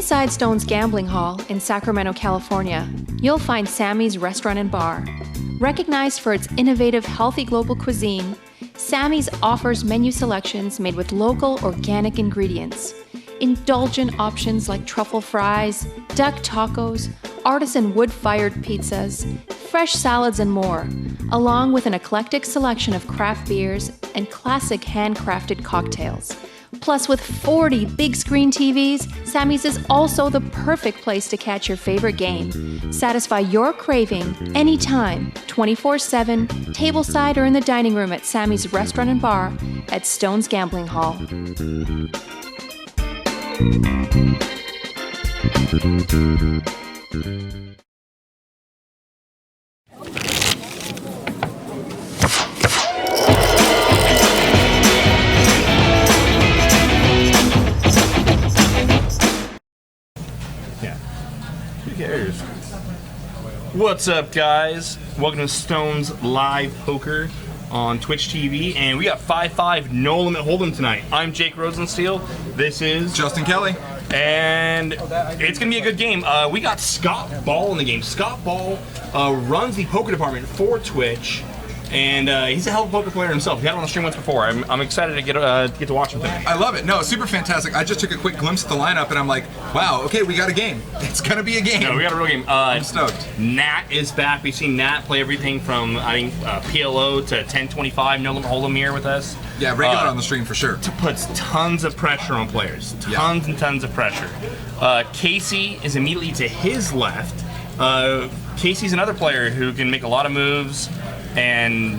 Inside Stone's Gambling Hall in Sacramento, California, you'll find Sammy's Restaurant and Bar. Recognized for its innovative, healthy global cuisine, Sammy's offers menu selections made with local, organic ingredients. Indulgent options like truffle fries, duck tacos, artisan wood-fired pizzas, fresh salads, and more, along with an eclectic selection of craft beers and classic handcrafted cocktails. Plus, with 40 big screen TVs, Sammy's is also the perfect place to catch your favorite game. Satisfy your craving anytime, 24/7, tableside or in the dining room at Sammy's Restaurant and Bar at Stone's Gambling Hall. What's up, guys? Welcome to Stone's Live Poker on Twitch TV, and we got 5-5 No Limit Hold'em tonight. I'm Jake Rosensteel. This is Justin Kelly, and it's gonna be a good game. We got Scott Ball in the game. Scott Ball runs the poker department for Twitch, and he's a hell of a poker player himself. He had him on the stream once before. I'm excited to get to watch him today. I love it. No, super fantastic. I just took a quick glimpse at the lineup, and I'm like, wow, okay, we got a game. It's gonna be a game. No, we got a real game. I'm stoked. Nat is back. We've seen Nat play everything from, I think, PLO to 1025 No Limit Hold'em here with us. Yeah, regular on the stream for sure. Puts tons of pressure on players. Tons and tons of pressure. Casey is immediately to his left. Casey's another player who can make a lot of moves and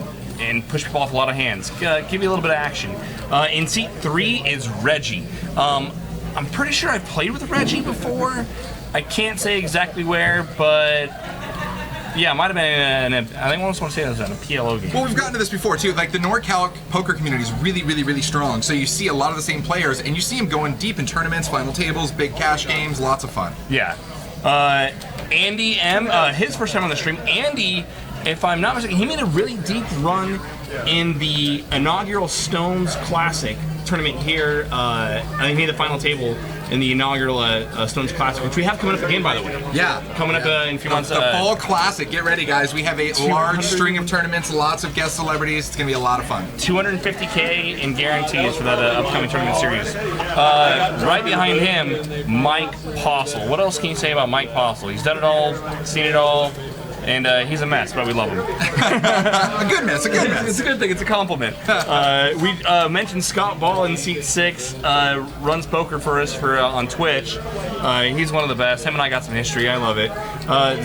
push people off a lot of hands. Give you a little bit of action. In seat 3 is Reggie. I'm pretty sure I've played with Reggie before. I can't say exactly where, but yeah, it might have been I think I almost want to say it was in a PLO game. Well, we've gotten to this before too. Like the NorCal poker community is really strong. So you see a lot of the same players, and you see them going deep in tournaments, final tables, big cash games, lots of fun. Yeah. Andy M, his first time on the stream. Andy, if I'm not mistaken, he made a really deep run in the inaugural Stones Classic tournament here. I think he made the final table in the inaugural Stones Classic, which we have coming up again, by the way. Yeah. Coming up in a few months. The Fall Classic, get ready, guys. We have a large string of tournaments, lots of guest celebrities. It's going to be a lot of fun. $250K in guarantees for that upcoming tournament series. Right behind him, Mike Postle. What else can you say about Mike Postle? He's done it all, seen it all. And he's a mess, but we love him. A good mess, a good mess. It's a good thing, it's a compliment. We mentioned Scott Ball in seat 6, runs poker for us on Twitch. He's one of the best. Him and I got some history, I love it.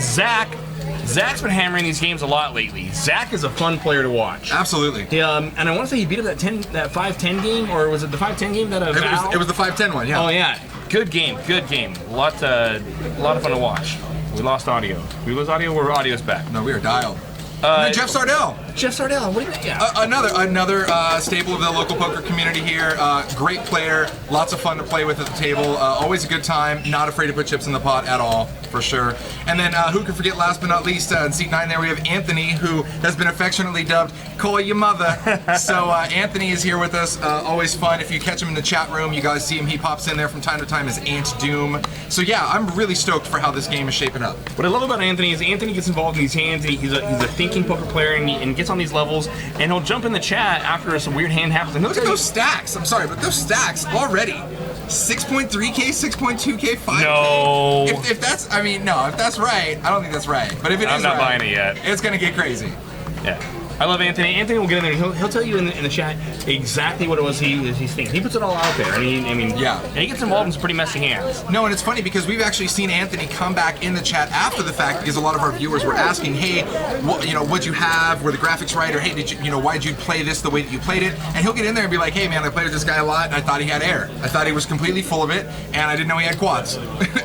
Zach's been hammering these games a lot lately. Zach is a fun player to watch. Absolutely. And I want to say he beat up that 5-10 game, or was it the 5-10 game that it was the 5-10 one, yeah. Oh yeah, good game, good game. A lot of fun to watch. We lost audio. We lose audio, or audio's back? No, we are dialed. And then Jeff Sardell. Jeff Sardell, what do you think? Yeah. Another staple of the local poker community here. Great player, lots of fun to play with at the table. Always a good time. Not afraid to put chips in the pot at all, for sure. And then who could forget, last but not least, in seat 9 there we have Anthony, who has been affectionately dubbed "Call Your Mother." So Anthony is here with us. Always fun. If you catch him in the chat room, you guys see him. He pops in there from time to time as Ant Doom. So yeah, I'm really stoked for how this game is shaping up. What I love about Anthony is Anthony gets involved in these hands. He's a thinking poker player, and gets on these levels, and he'll jump in the chat after some weird hand happens. And look at those stacks. I'm sorry, but those stacks already. 6.3K, 6.2K, 5K. No. If that's, I mean, no, if that's right, I don't think that's right. But if it is I'm not right, buying it yet. It's gonna get crazy. Yeah. I love Anthony. Anthony will get in there and he'll tell you in the chat exactly what it was he's thinking. He puts it all out there. I mean, yeah. And he gets involved in some pretty messy hands. No, and it's funny because we've actually seen Anthony come back in the chat after the fact because a lot of our viewers were asking, hey, what'd you have? Were the graphics right? Or hey, why'd you play this the way that you played it? And he'll get in there and be like, hey man, I played with this guy a lot and I thought he had air. I thought he was completely full of it and I didn't know he had quads.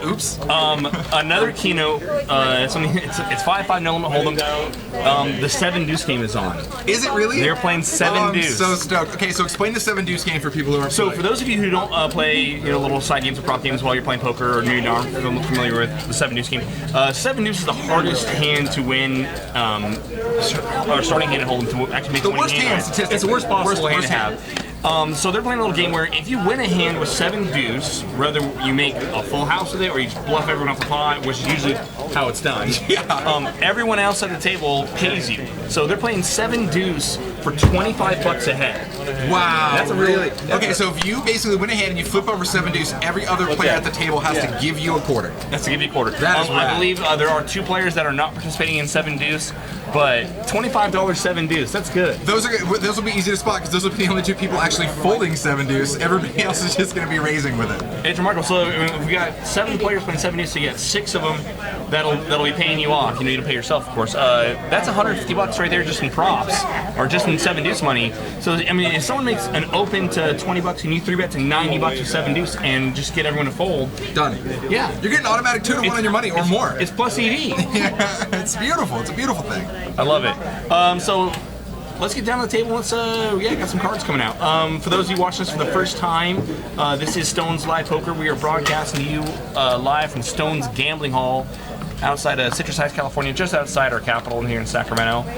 Oops. Another keynote, it's 5-5 No Limit Hold'em. The 7 Deuce game is on. Is it really? They're playing 7 Deuce. I'm so stoked. Okay, so explain the 7 Deuce game for people who aren't familiar. For those of you who don't play little side games or prop games while you're playing poker, or you're not familiar with the 7 Deuce game, 7 Deuce is the hardest hand to win, or starting hand at Hold'em to actually make the winning worst hand statistically. It's the worst possible hand to have. So they're playing a little game where if you win a hand with 7 deuce, whether you make a full house with it or you just bluff everyone off the pot, which is usually how it's done, everyone else at the table pays you. So they're playing 7 deuce for $25 a head. Wow. That's a really... Okay, so if you basically win a hand and you flip over 7 deuce, every other player at the table has to give you a quarter. That's to give you a quarter. That is I believe there are 2 players that are not participating in 7 deuce, but $25 7 deuce, that's good. Those will be easy to spot because those will be the only 2 people actually folding 7 deuce. Everybody else is just going to be raising with it. It's remarkable. So we got 7 players playing 7 deuce, so you got 6 of them that'll be paying you off. You need to pay yourself, of course. That's $150 right there just in props, or just in 7 deuce money. So I mean, if someone makes an open to $20 and you 3-bet to $90 with 7 deuce and just get everyone to fold, done. Yeah, you're getting automatic 2 to 1 on your money or more. It's plus EV. Yeah, it's beautiful. It's a beautiful thing. I love it. So let's get down to the table. Let's got some cards coming out. For those of you watching this for the first time, this is Stone's Live Poker. We are broadcasting to you live from Stone's Gambling Hall outside of Citrus Heights, California, just outside our capital here in Sacramento.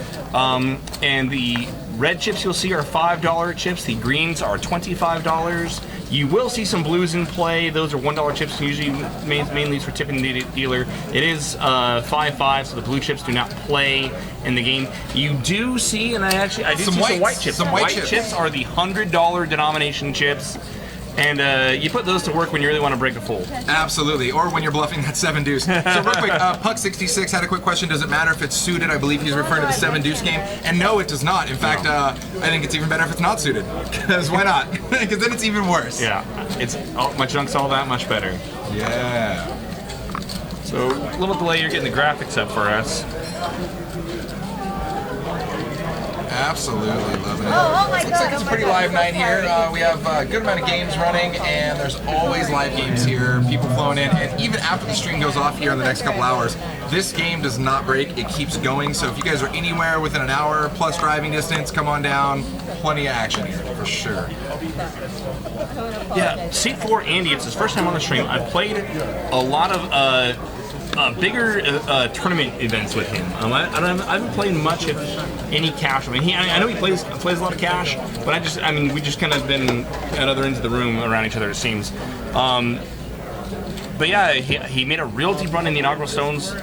And the red chips you'll see are $5 chips. The greens are $25. You will see some blues in play. Those are $1 chips, usually mainly for tipping the dealer. It is 5-5, so the blue chips do not play in the game. You do see, and I do see some white chips. Some white chips are the $100 denomination chips. And you put those to work when you really want to break a fold. Absolutely, or when you're bluffing that 7 deuce. So real quick, Puck66 had a quick question. Does it matter if it's suited? I believe he's referring to the 7 deuce game. And no, it does not. In fact, I think it's even better if it's not suited. Because why not? Because then it's even worse. Yeah, my junk's all that much better. Yeah. So a little delay, you're getting the graphics up for us. Absolutely loving it. Oh my Looks God, like it's a pretty live night here. We have a good amount of games running, and there's always live games here. People flowing in, and even after the stream goes off here in the next couple hours, this game does not break. It keeps going. So if you guys are anywhere within an hour plus driving distance, come on down. Plenty of action here for sure. Yeah, Seat 4 Andy, it's his first time on the stream. I've played a lot of bigger tournament events with him. I haven't played much, if any, cash. I mean, I know he plays a lot of cash, but we just kind of been at other ends of the room around each other, it seems. But yeah, he made a real deep run in the inaugural Stones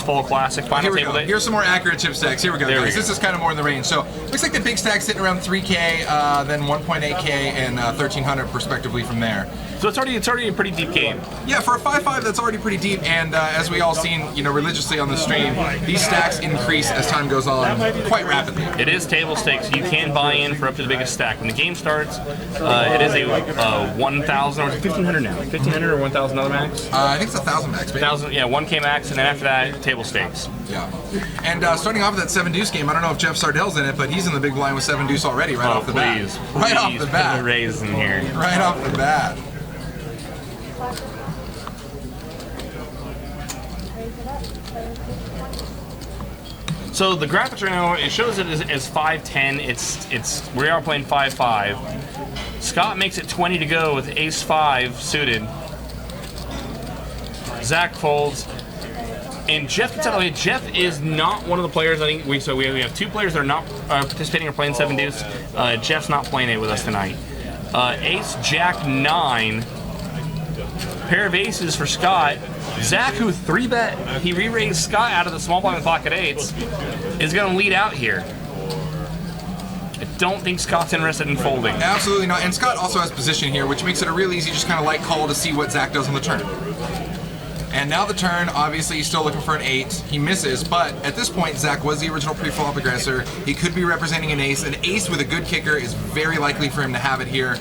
Fall Classic final Here we table go. day. Here's some more accurate chip stacks. Here we go, guys. This is kind of more in the range. So looks like the big stack's sitting around 3K, then 1.8K and 1,300 respectively from there. So it's already a pretty deep game. Yeah, for a 5-5, that's already pretty deep. And as we all seen, religiously on the stream, these stacks increase as time goes on quite rapidly. It is table stakes. You can buy in for up to the biggest stack. When the game starts, it is a 1,000 or 1,500 now. 1,500 or 1,000 other max. I think it's 1,000 max. 1,000, yeah, 1K max, and then after that, table stakes. Yeah. And starting off with that 7 deuce game, I don't know if Jeff Sardell's in it, but he's in the big blind with 7 deuce already, right off the bat. Right off the bat. Put the raise in here. Right off the bat. So the graphics right now, it shows it as 5-10. We are playing 5-5. Scott makes it 20 to go with ace-5 suited. Zach folds. And Jeff gets out of the way. Jeff is not one of the players. I think we have 2 players that are not participating or playing 7 deuce. Jeff's not playing it with us tonight. Ace, Jack, 9. Pair of aces for Scott. Zach, who 3-bet, he re-raised Scott out of the small blind with pocket 8s, is going to lead out here. I don't think Scott's interested in folding. Absolutely not. And Scott also has position here, which makes it a real easy, just kind of light call to see what Zach does on the turn. And now the turn, obviously he's still looking for an 8. He misses, but at this point, Zach was the original pre-flop aggressor. He could be representing an ace. An ace with a good kicker is very likely for him to have it here.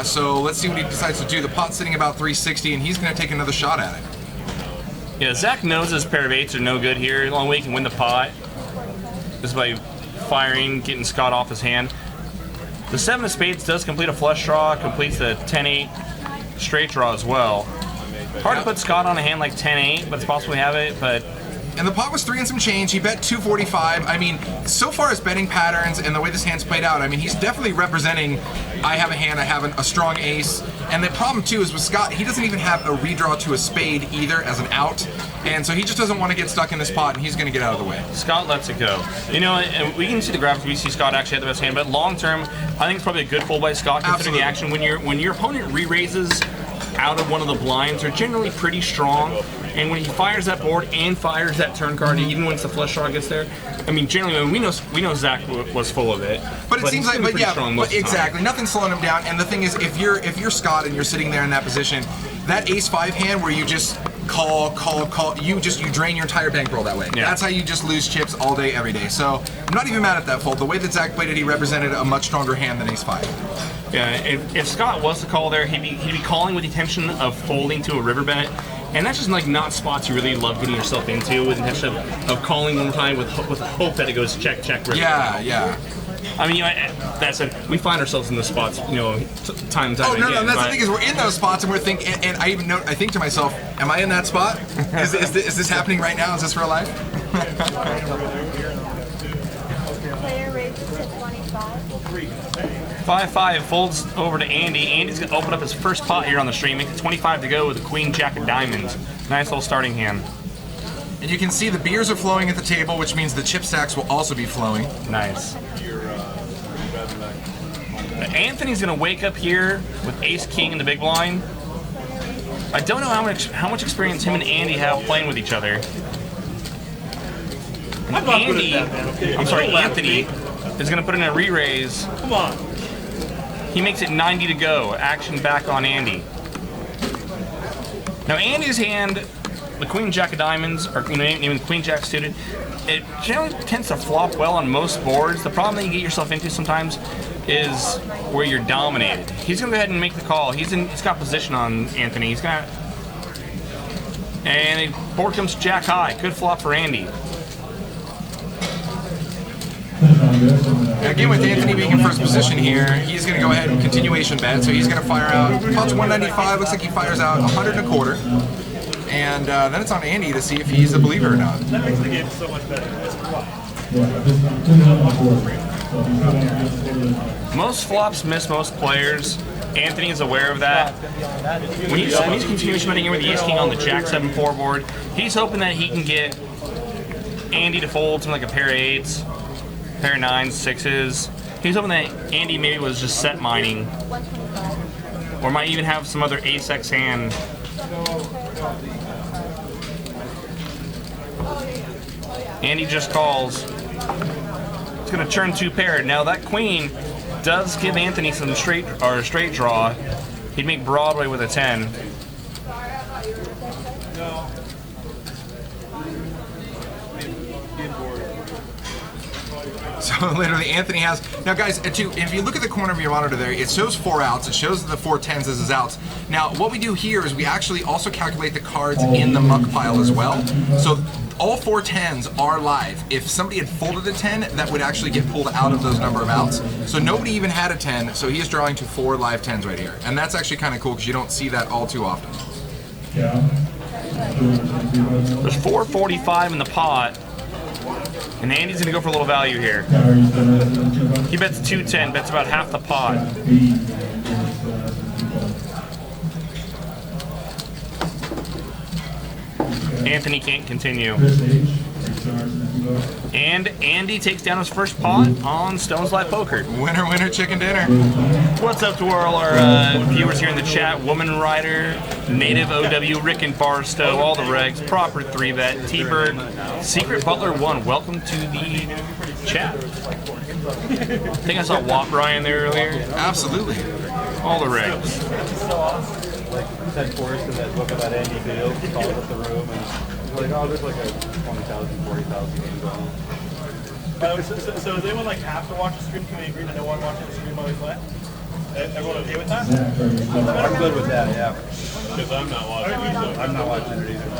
So let's see what he decides to do. The pot's sitting about 360, and he's going to take another shot at it. Yeah, Zach knows his pair of 8s are no good here. The only way he can win the pot is by firing, getting Scott off his hand. The 7 of spades does complete a flush draw, completes the 10-8 straight draw as well. Hard to put Scott on a hand like 10-8, but it's possible to have it, but... And the pot was 3 and some change. He bet 245. I mean, so far as betting patterns and the way this hand's played out, I mean, he's definitely representing, I have a hand, I have a strong ace, And the problem too is with Scott, he doesn't even have a redraw to a spade either as an out, and so he just doesn't want to get stuck in this pot, and he's going to get out of the way. Scott lets it go. You know, and we can see the graphics. We see Scott actually had the best hand, but long term, I think it's probably a good fold by Scott considering the action. When your opponent re-raises out of one of the blinds, they're generally pretty strong. And when he fires that board and fires that turn card, even once the flush draw gets there, I mean, generally, we know Zach was full of it. But it seems like, but yeah, exactly, nothing's slowing him down. And the thing is, if you're Scott and you're sitting there in that position, that ace-5 hand where you just call, you drain your entire bankroll that way. Yeah. That's how you just lose chips all day, every day. So I'm not even mad at that fold. The way that Zach played it, he represented a much stronger hand than ace-5. Yeah, if Scott was to call there, he'd be calling with the intention of folding to a river bet. And that's just like not spots you really love getting yourself into with the intention of calling one time with hope that it goes check, river. Yeah. I mean, that said, we find ourselves in those spots, time and time again. Oh, no, that's the thing is we're in those spots and we're thinking, and I think to myself, am I in that spot? Is this happening right now? Is this real life? Player raises to 25. 5-5 folds over to Andy. Andy's going to open up his first pot here on the stream. Make it 25 to go with the Queen Jack of Diamonds. Nice little starting hand. And you can see the beers are flowing at the table, which means the chip stacks will also be flowing. Nice. Anthony's going to wake up here with Ace King in the big blind. I don't know how much experience him and Andy have playing with each other. And Anthony is going to put in a re-raise. Come on. He makes it 90 to go. Action back on Andy. Now Andy's hand, the Queen Jack of Diamonds, or even Queen Jack suited, it generally tends to flop well on most boards. The problem that you get yourself into sometimes is where you're dominated. He's gonna go ahead and make the call. He's got position on Anthony. And the board comes Jack high. Good flop for Andy. Again, with Anthony being in first position here, he's going to go ahead and continuation bet. So he's going to fire out pots 195. Looks like he fires out 100 and a quarter. And then it's on Andy to see if he's a believer or not. That makes the game so much better. Most flops miss most players. Anthony is aware of that. When he's continuation betting in with the Ace King on the Jack 7-4 board, he's hoping that he can get Andy to fold something like a pair of 8s. Pair of 9s, 6s. He's hoping that Andy maybe was just set mining, or might even have some other ace-x hand. Andy just calls. It's going to turn 2 paired. Now that queen does give Anthony some straight draw. He'd make Broadway with a 10. So literally, Anthony has now, guys. If you look at the corner of your monitor there, it shows 4 outs. It shows the 4 10s as his outs. Now, what we do here is we actually also calculate the cards in the muck pile as well. So all 4 10s are live. If somebody had folded a 10, that would actually get pulled out of those number of outs. So nobody even had a 10. So he is drawing to 4 live 10s right here, and that's actually kind of cool because you don't see that all too often. There's 445 in the pot. And Andy's going to go for a little value here. He bets 210, bets about half the pot. Anthony can't continue. And Andy takes down his first pot on Stones Live Poker. Winner, winner, chicken dinner. What's up to all our viewers here in the chat? Woman Rider, Native OW, Rick and Barstow, all the regs, Proper 3-Bet, T-Bird, Secret Butler 1. Welcome to the chat. I think I saw Wap Ryan there earlier. Absolutely. All the regs. Like Ted Forrest in that book about Andy Fields, he calls up the room and he's like, oh, there's like a 20,000, 40,000 game going. So does anyone have to watch the stream? Can we agree that no one watching the stream while we play? Everyone okay with that? I'm good with that, yeah. Because I'm not watching. I'm not watching it either.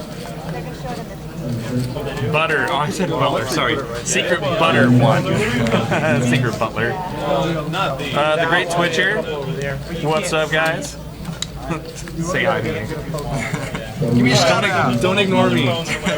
Butter. Oh, I said Butler. Sorry. Secret Butter 1. Secret Butler. The Great Twitcher. What's up, guys? Say hi to me. Give me a shout out. Don't ignore me.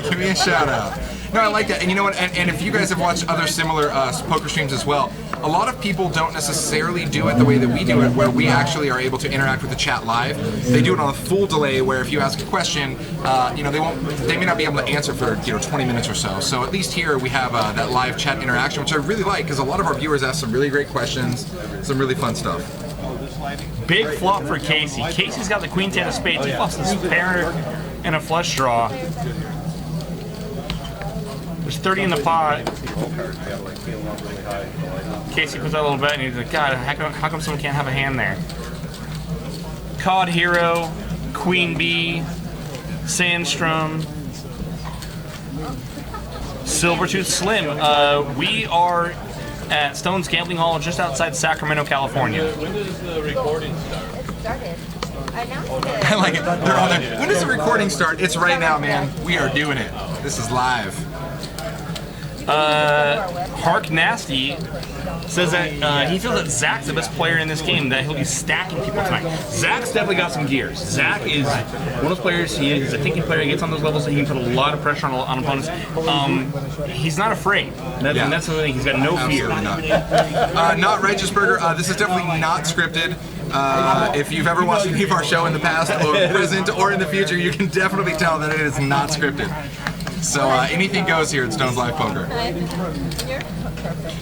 Give me a shout out. No, I like that. And you know what? And if you guys have watched other similar poker streams as well, a lot of people don't necessarily do it the way that we do it, where we actually are able to interact with the chat live. They do it on a full delay, where if you ask a question, they may not be able to answer for 20 minutes or so. So at least here we have that live chat interaction, which I really like, because a lot of our viewers ask some really great questions, some really fun stuff. Big flop for Casey. Casey's got the queen 10 of spades. He flops this pair and a flush draw. There's 30 in the pot. Casey puts out a little bet and he's like, God, how come someone can't have a hand there? Cod Hero, Queen B, Sandstrom, Silvertooth Slim. We are at Stone's Gambling Hall just outside Sacramento, California. When does the recording start? It started. I announced it. I like it. They're on there. When does the recording start? It's right now, man. We are doing it. This is live. Hark Nasty says that he feels that Zach's the best player in this game, that he'll be stacking people tonight. Zach's definitely got some gears. Zach is one of those players, he's a thinking player, he gets on those levels that he can put a lot of pressure on opponents. He's not afraid. And that's the thing, he's got no fear. Not Righteous Burger, this is definitely not scripted. If you've ever watched any of our show in the past, or present, or in the future, you can definitely tell that it is not scripted. So anything goes here at Stone's Live Poker.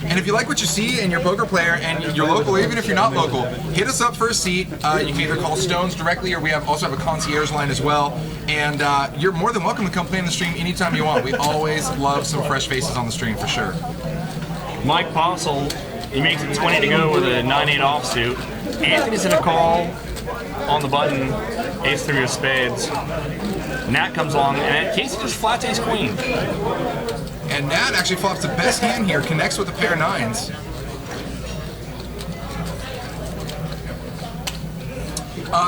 And if you like what you see and you're a poker player and you're local, or even if you're not local, hit us up for a seat. You can either call Stone's directly, or we also have a concierge line as well. And you're more than welcome to come play on the stream anytime you want. We always love some fresh faces on the stream for sure. Mike Postle, he makes it 20 to go with a 9-8 offsuit. Anthony's in a call on the button, ace-3 of spades. Nat comes along, and Casey just flats ace queen. And Nat actually flops the best hand here, connects with a pair of nines.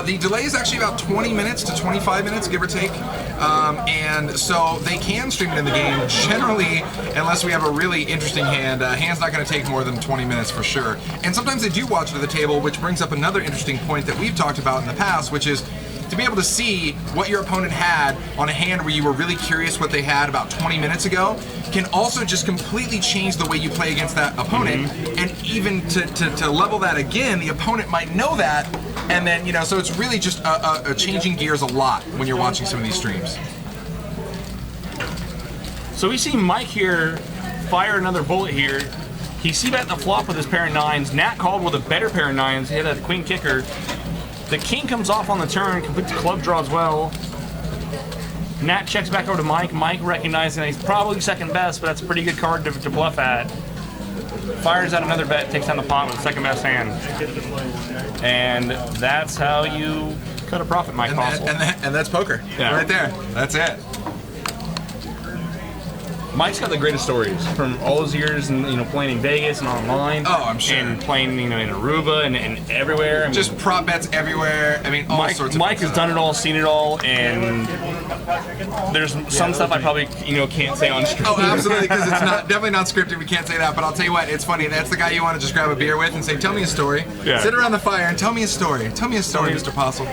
The delay is actually about 20 minutes to 25 minutes, give or take. And so they can stream it in the game, generally, unless we have a really interesting hand. Hand's not going to take more than 20 minutes for sure. And sometimes they do watch it at the table, which brings up another interesting point that we've talked about in the past, which is to be able to see what your opponent had on a hand where you were really curious what they had about 20 minutes ago can also just completely change the way you play against that opponent. And even to level that again, the opponent might know that, and then, so it's really just a changing gears a lot when you're watching some of these streams. So we see Mike here fire another bullet here. He c-bet the flop with his pair of nines. Nat called with a better pair of nines. He had a queen kicker. The king comes off on the turn, completes club draw as well. Nat checks back over to Mike. Mike recognizing that he's probably second best, but that's a pretty good card to bluff at. Fires out another bet, takes down the pot with the second best hand. And that's how you cut a profit, Mike Postle. And that's poker. Yeah. Right there. That's it. Mike's got the greatest stories from all his years and playing in Vegas and online. Oh, I'm sure. And playing in Aruba and everywhere. Just prop bets everywhere. I mean, all sorts of Mike has done it all, seen it all, and there's some stuff I probably can't say on stream. Oh, absolutely, because it's definitely not scripted. We can't say that. But I'll tell you what, it's funny. That's the guy you want to just grab a beer with and say, "Tell me a story." Yeah. Sit around the fire and tell me a story. Tell me a story, Mr. Postle.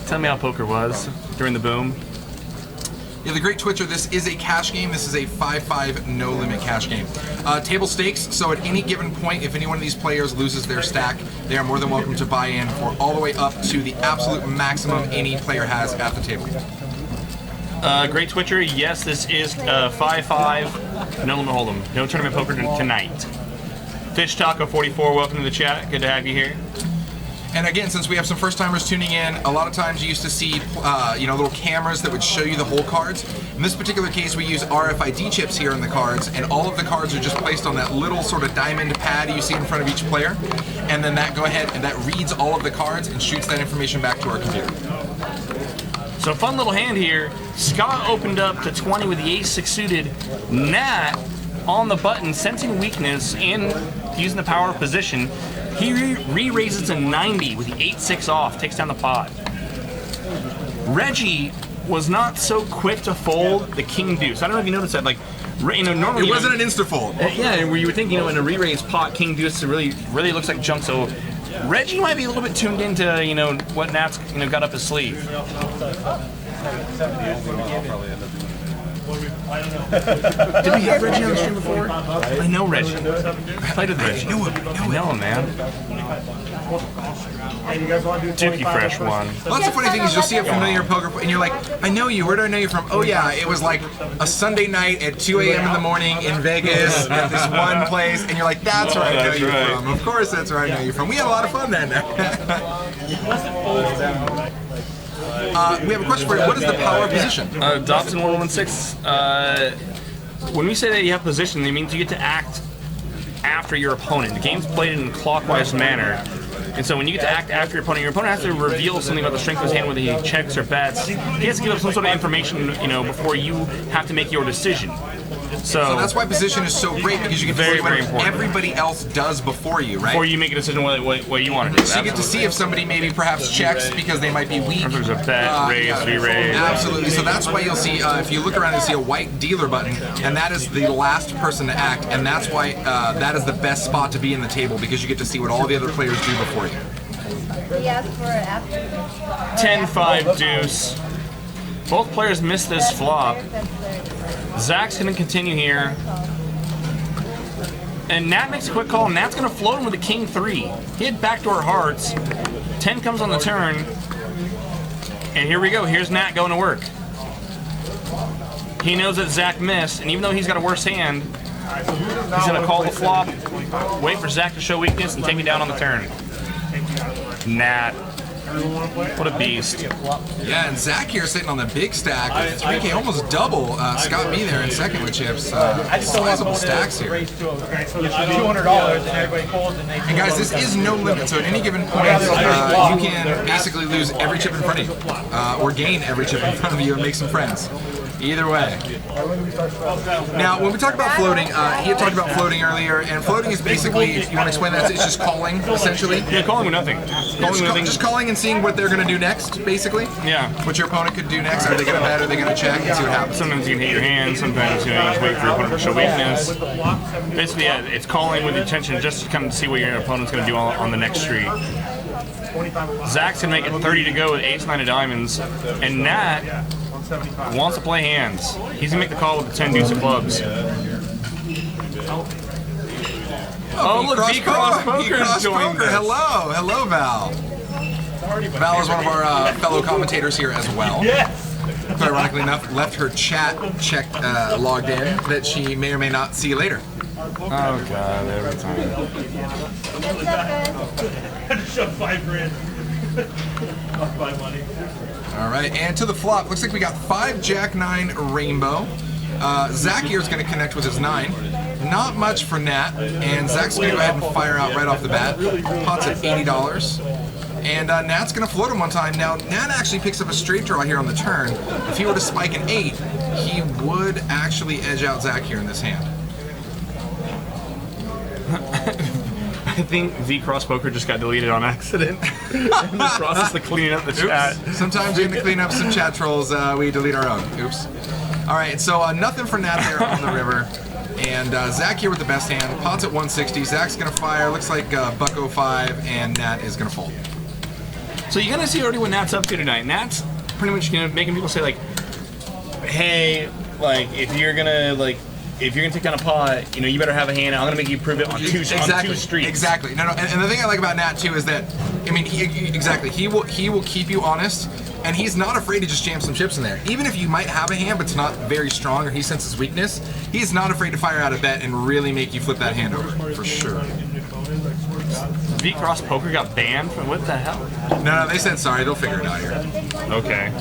Tell me how poker was during the boom. Yeah, the Great Twitcher, this is a cash game. This is a 5-5 no-limit cash game. Table stakes, so at any given point, if any one of these players loses their stack, they are more than welcome to buy in for all the way up to the absolute maximum any player has at the table. Great Twitcher, yes, this is 5-5 no limit hold'em. No tournament poker tonight. Fish Taco 44, welcome to the chat. Good to have you here. And again, since we have some first-timers tuning in, a lot of times you used to see, little cameras that would show you the whole cards. In this particular case, we use RFID chips here in the cards, and all of the cards are just placed on that little sort of diamond pad you see in front of each player. And then that reads all of the cards and shoots that information back to our computer. So fun little hand here. Scott opened up to 20 with the ace-6 suited. Nat on the button, sensing weakness and using the power of position. He re-raises to 90 with the 8-6 off, takes down the pot. Reggie was not so quick to fold the king deuce. I don't know if you noticed that. Normally it wasn't an insta fold. Yeah, where you would think, in a re-raise pot, king deuce really looks like junk. So Reggie might be a little bit tuned into, what Nat's got up his sleeve. I don't know. Did we have Reggie on the stream before? I know Reggie. I played with Reggie. I know him, man. Hey, you guys want to do Dookie Fresh won. Well, that's the funny thing is you'll see a familiar poker and you're like, I know you. Where do I know you from? Oh yeah, it was like a Sunday night at 2 a.m. in the morning in Vegas at this one place, and you're like, that's where I know you from. Of course, that's where I know you from. We had a lot of fun then. We have a question for you. What is the power position? Dobson 116. When we say that you have position, it means you get to act after your opponent. The game's played in a clockwise manner. And so when you get to act after your opponent has to reveal something about the strength of his hand, whether he checks or bets. He has to give up some sort of information, before you have to make your decision. So that's why position is so great, because you get to see what everybody else does before you, right? Before you make a decision what you want to do. So you get to see if somebody maybe perhaps checks because they might be weak. If there's a bet, raise, re-raise. Absolutely. So that's why you'll see, if you look around and see a white dealer button, and that is the last person to act, and that's why that is the best spot to be in the table, because you get to see what all the other players do before you. He asked for it after. 10-5 deuce. Both players missed this flop. Zach's going to continue here. And Nat makes a quick call. Nat's going to float him with a king 3. He had backdoor hearts. 10 comes on the turn. And here we go. Here's Nat going to work. He knows that Zach missed, and even though he's got a worse hand, he's going to call the flop, wait for Zach to show weakness, and take it down on the turn. Nat. What a beast. Yeah, and Zach here sitting on the big stack with 3K, almost double Scott B there in second with chips. Sizable stacks here. Okay, so there's $200 and everybody calls and they. And guys, this is no limit, so at any given point, you can basically lose every chip in front of you, or gain every chip in front of you and make some friends. Either way. Now, when we talk about floating, he had talked about floating earlier, and floating is basically, if you want to explain that, it's just calling, essentially. Yeah, calling with nothing. Just calling and seeing what they're going to do next, basically. Yeah. What your opponent could do next. Are they going to bet? Are they going to check? And see what happens. Sometimes you can hit your hand. Sometimes you just wait for your opponent to show weakness. Basically, yeah, it's calling with intention just to kind of see what your opponent's going to do on the next street. Zach's going to make it 30 to go with ace-9 of diamonds, and Nat wants to play hands. He's going to make the call with the 10 deuce of clubs. Oh, look, V-Cross Poker has joined us. Hello. Hello, Val. Val is one of our fellow commentators here as well. Yes! Ironically enough, left her chat checked logged in that she may or may not see later. Oh, God, every time. What's up, guys? I just shoved $5,000. Off my money. All right, and to the flop, looks like we got 5 Jack 9 Rainbow. Zach here is going to connect with his 9. Not much for Nat, and Zach's going to go ahead and fire out right off the bat. Pot's at $80. And Nat's going to float him one time. Now, Nat actually picks up a straight draw here on the turn. If he were to spike an 8, he would actually edge out Zach here in this hand. I think V-Cross Poker just got deleted on accident in the process of cleaning up the chat. Sometimes in the clean up some chat trolls, we delete our own. Oops. All right, so nothing for Nat there on the river. And Zach here with the best hand. Pot's at 160. Zach's going to fire. Looks like Buck 05, and Nat is going to fold. So you're going to see already what Nat's up to tonight. Nat's pretty much making people say, like, hey, like, if you're going to take down a pot, you better have a hand. I'm going to make you prove it on two streets. Exactly. No. And the thing I like about Nat too is that, I mean, he will keep you honest, and he's not afraid to just jam some chips in there. Even if you might have a hand, but it's not very strong, or he senses weakness, he's not afraid to fire out a bet and really make you flip that hand over, for sure. V-Cross Poker got banned? What the hell? No, they said sorry. They'll figure it out here. Okay.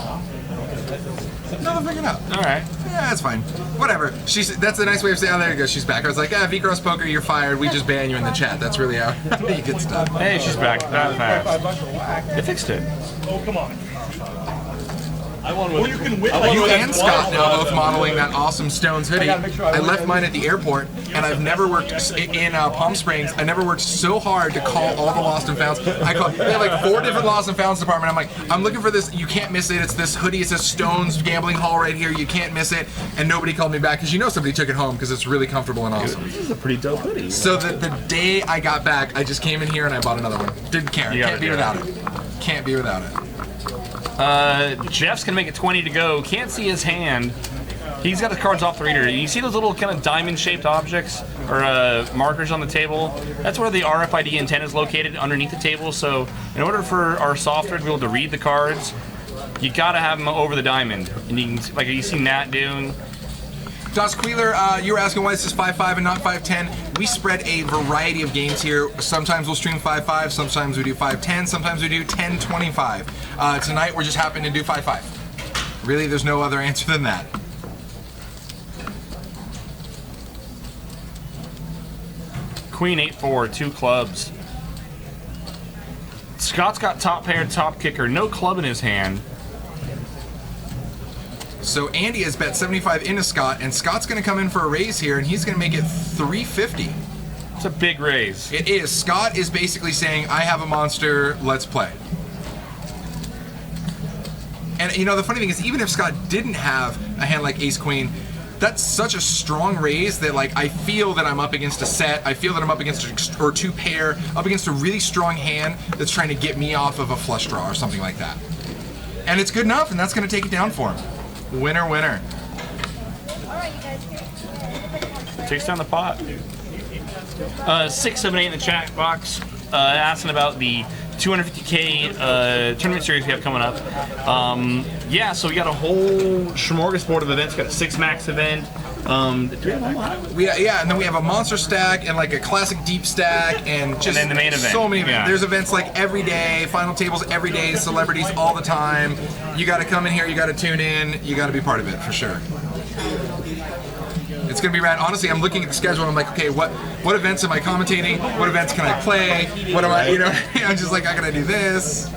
No, they'll figure it out. All right. Yeah, that's fine. Whatever. That's a nice way of saying, oh, there you go, she's back. I was like, V-Cross Poker, you're fired. We just ban you in the chat. That's really how you get stuff. Hey, she's back that fast. They fixed it. Oh, come on. Well, you can win. You and Scott now both modeling that awesome Stones hoodie. I left mine at the airport, and I've never worked in Palm Springs. I never worked so hard to call all the lost and founds. They have like 4 different lost and founds department. I'm like, I'm looking for this. You can't miss it. It's this hoodie. It says Stones Gambling Hall right here. You can't miss it. And nobody called me back because somebody took it home because it's really comfortable and awesome. This is a pretty dope hoodie. So the day I got back, I just came in here and I bought another one. Didn't care. Can't be without it. Can't be without it. Jeff's gonna make it 20 to go. Can't see his hand. He's got the cards off the reader. You see those little kind of diamond-shaped objects or markers on the table? That's where the RFID antenna is located underneath the table. So in order for our software to be able to read the cards, you gotta have them over the diamond. And you can, like you see Nat doing. Das Queeler, you were asking why this is 5.5 and not 5.10. We spread a variety of games here. Sometimes we'll stream 5.5, sometimes we do 5.10, sometimes we do 10.25. Tonight we're just happening to do 5.5. Really, there's no other answer than that. Queen 8-4, 2 clubs. Scott's got top pair, top kicker, no club in his hand. So Andy has bet 75 into Scott, and Scott's going to come in for a raise here, and he's going to make it 350. It's a big raise. It is. Scott is basically saying, I have a monster, let's play. And you know, the funny thing is, even if Scott didn't have a hand like Ace Queen, that's such a strong raise that like I feel that I'm up against a set. I feel that I'm up against or 2 pair, up against a really strong hand that's trying to get me off of a flush draw or something like that. And it's good enough, and that's going to take it down for him. Winner, winner. All right, you guys. Here. Takes down the pot. 678 in the chat box asking about the 250K tournament series we have coming up. Yeah, so we got a whole smorgasbord of events. Got a 6 max event. Do we have one more? Yeah, and then we have a monster stack and like a classic deep stack and just And then the main event. so many events. Yeah. There's events like every day, final tables every day, celebrities all the time. You got to come in here, you got to tune in, you got to be part of it for sure. It's gonna be rad. Honestly, I'm looking at the schedule and I'm like, okay, what events am I commentating? What events can I play? What am I, you know? I'm just like, I gotta do this.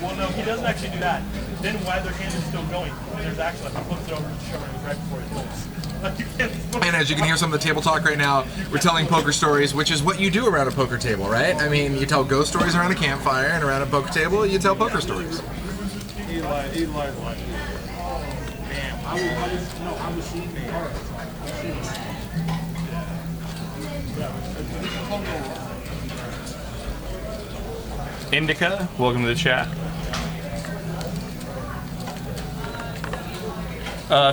Well, no, he doesn't actually do that. Then while their hand is still going, and there's actually like, he flips it over and shows it right before it goes. Like, you can't. And as you can hear some of the table talk right now, we're telling poker stories, which is what you do around a poker table, right? I mean, you tell ghost stories around a campfire, and around a poker table, you tell poker stories. Eli what? Indica, welcome to the chat.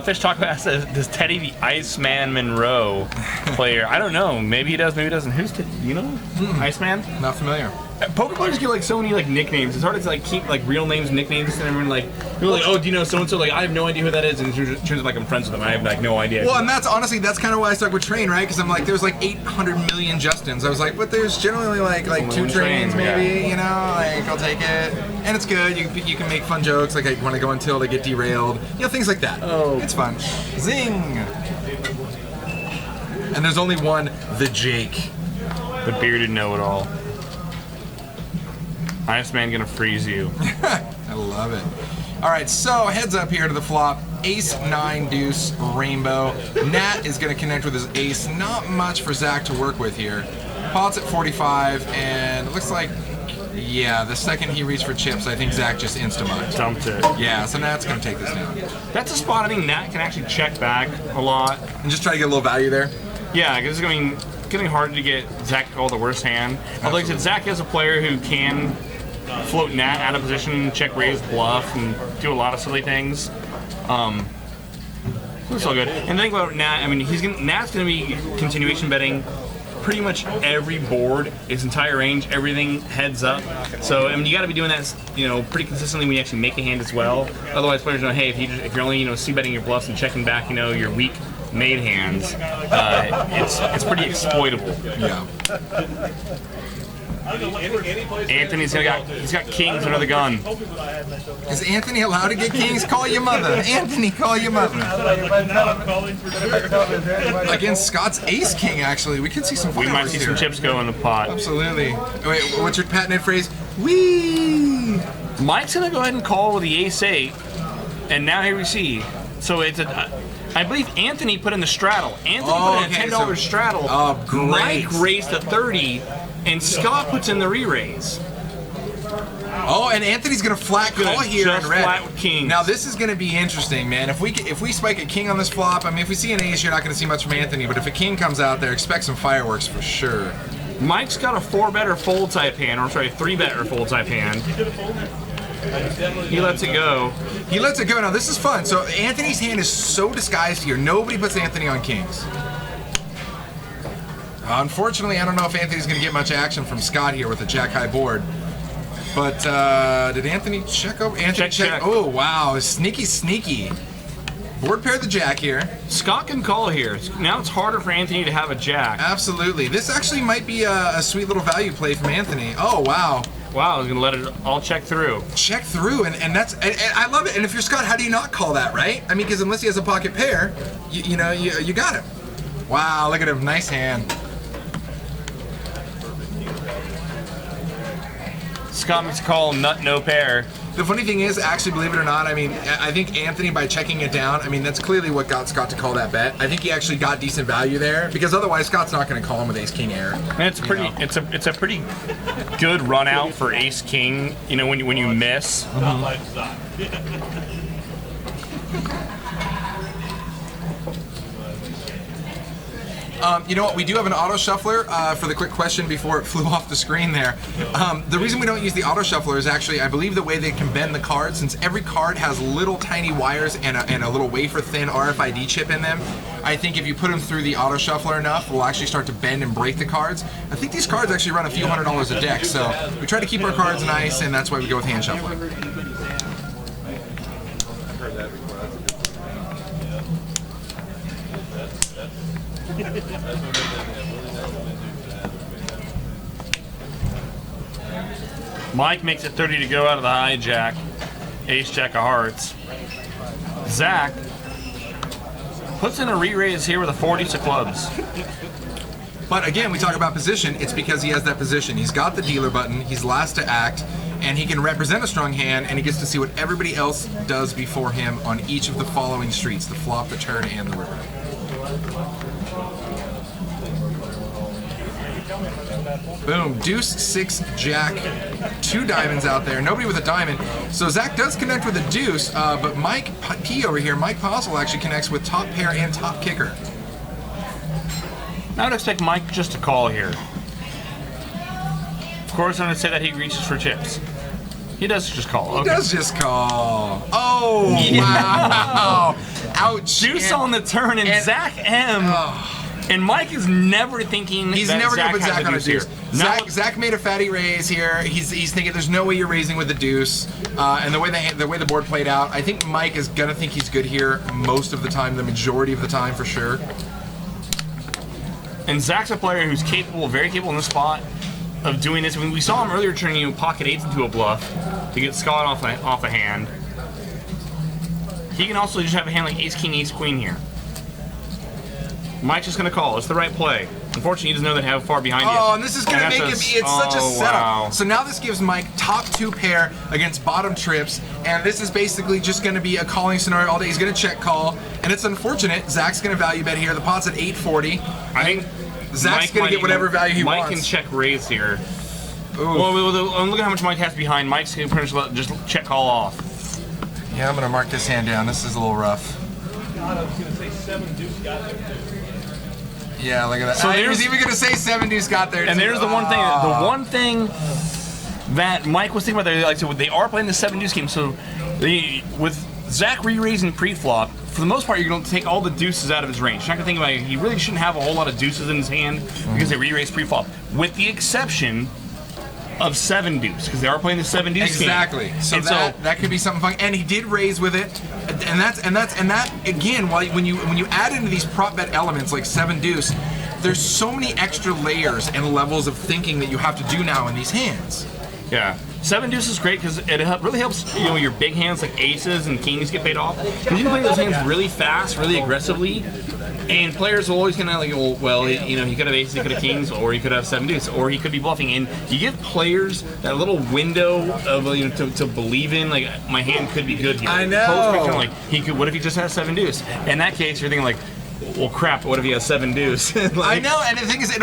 Fish Taco asks, does Teddy the Iceman Monroe player? I don't know. Maybe he does, maybe he doesn't. Who's Teddy? You know? Iceman? Not familiar. Poker players get like so many like nicknames. It's hard to like keep like real names, nicknames, and everyone like people are like, oh, do you know so and so? Like I have no idea who that is, and it turns out like I'm friends with them. I have like no idea. Well, and that's honestly, that's kind of why I stuck with Train, right? Because I'm like, there's like 800 million Justins. I was like, but there's generally like 2 Trains maybe, you know? Like I'll take it, and it's good. You can make fun jokes like when I go until they get derailed, you know, things like that. Oh, it's fun. Zing. And there's only one, the Jake, the bearded know-it-all. Iceman gonna freeze you. I love it. All right, so heads up here to the flop. Ace, 9, deuce, rainbow. Nat is gonna connect with his ace. Not much for Zach to work with here. Pot's at 45, and it looks like, yeah, the second he reached for chips, I think Zach just insta-mugged. Dumped it. Yeah, so Nat's gonna take this down. That's a spot I think Nat can actually check back a lot. And just try to get a little value there. Yeah, because I mean, getting hard to get Zach to call the worst hand. Although like I said, Zach is a player who can float Nat out of position, check raise, bluff, and do a lot of silly things. It's all good. And the thing about Nat, I mean, Nat's gonna be continuation betting pretty much every board, his entire range, everything heads up. So I mean, you got to be doing that, you know, pretty consistently when you actually make a hand as well. Otherwise, players know, hey, if you're only, you know, c-betting your bluffs and checking back, you know, your weak made hands, it's pretty exploitable. Yeah. Anthony's he's got kings under the gun. Is Anthony allowed to get kings? Call your mother. Anthony, call your mother. Against Scott's ace king, actually. We could see some We might fireworks see here. some chips go in the pot. Absolutely. Wait, what's your patented phrase? Whee! Mike's gonna go ahead and call with the ace-8, and now here we see. So it's I believe Anthony put in the straddle. Anthony put in a $10 straddle. Oh, great. Mike raised to 30, and Scott puts in the re-raise. Oh, and Anthony's gonna flat call Gonna here just in red. flat with kings. Now this is gonna be interesting, man. If we spike a king on this flop, I mean, if we see an ace, you're not gonna see much from Anthony. But if a king comes out there, expect some fireworks for sure. Mike's got a 4-bet or fold type hand, or sorry, 3-bet or fold type hand. He lets it go. He lets it go. Now this is fun. So Anthony's hand is so disguised here. Nobody puts Anthony on kings. Unfortunately, I don't know if Anthony's going to get much action from Scott here with a jack high board. But did Anthony check over? Anthony Check. Oh wow, sneaky. Board pair the jack here. Scott can call here. Now it's harder for Anthony to have a jack. Absolutely. This actually might be a sweet little value play from Anthony. Oh wow. Wow, he's gonna let it all check through. Check through, and that's and I love it. And if you're Scott, how do you not call that, right? I mean, because unless he has a pocket pair, you got it. Wow, look at him, nice hand. Scott makes a call, nut, no pair. The funny thing is, actually, believe it or not, I mean, I think Anthony, by checking it down, I mean, that's clearly what got Scott to call that bet. I think he actually got decent value there, because otherwise Scott's not going to call him with ace king air. And it's it's a pretty good run out for ace king. You know, when you miss. Not like that. You know what? We do have an auto shuffler for the quick question before it flew off the screen there. The reason we don't use the auto shuffler is actually, I believe, the way they can bend the cards. Since every card has little tiny wires and a little wafer thin RFID chip in them, I think if you put them through the auto shuffler enough, we'll actually start to bend and break the cards. I think these cards actually run a few $100s a deck, so we try to keep our cards nice, and that's why we go with hand shuffling. Mike makes it 30 to go out of the hijack. Ace jack of hearts. Zach puts in a re-raise here with a 40 of clubs. But again, we talk about position, it's because he has that position. He's got the dealer button, he's last to act, and he can represent a strong hand, and he gets to see what everybody else does before him on each of the following streets, the flop, the turn, and the river. Boom, deuce, 6, jack, 2 diamonds out there, nobody with a diamond. So Zach does connect with a deuce, but Mike P over here, Mike Postle actually connects with top pair and top kicker. I would expect Mike just to call here. Of course, I'm going to say that he reaches for chips. He does just call. He does just call. Oh, wow. Ouch. Deuce on the turn, and Zach M. And Mike is never thinking He's that never Zach going to put has Zach on a deuce. Now, Zach made a fatty raise here. He's thinking there's no way you're raising with the deuce. And the way the board played out, I think Mike is going to think he's good here most of the time, the majority of the time for sure. and Zach's a player who's capable, very capable in this spot of doing this. I mean, we saw him earlier turning pocket eights into a bluff to get Scott off a hand. He can also just have a hand like ace king, ace queen here. Mike's just gonna call. It's the right play. Unfortunately, he doesn't know that how far behind he is. Oh, and this is gonna make it. It's such a setup. Wow. So now this gives Mike top 2 pair against bottom trips, and this is basically just gonna be a calling scenario all day. He's gonna check call, and it's unfortunate. Zach's gonna value bet here. The pot's at 840. I think Zach's Mike gonna might get whatever value he Mike wants. can check raise here. Ooh. Well, look at how much Mike has behind. Mike's gonna pretty much just check call off. Yeah, I'm gonna mark this hand down. This is a little rough. God, I was gonna say 7 deuce got there too. Yeah, look at that. So I was there's- even gonna say 7 deuce got there. And too. there's the one thing. The one thing that Mike was thinking about there, like so they are playing the 7 deuce game. So with Zach re-raising pre-flop, for the most part, you're going to take all the deuces out of his range. You're not going to think about it. He really shouldn't have a whole lot of deuces in his hand because they re-raise pre-flop, with the exception of 7 deuce, because they are playing the 7 deuce game. Exactly. So And that could be something fun. And he did raise with it, and that again, when you add into these prop bet elements like 7 deuce, there's so many extra layers and levels of thinking that you have to do now in these hands. Yeah. 7 deuce is great because it really helps, your big hands like aces and kings get paid off. Because you can play those hands really fast, really aggressively, and players will always kind of like, well, he could have aces, he could have kings, or he could have 7 deuce, or he could be bluffing. And you give players that little window of to believe in, like, my hand could be good here. I know. Post-fiction, like, he could. What if he just has 7 deuce? In that case, you're thinking like, well, crap. What if he has 7 deuce? Like, I know, and the thing is,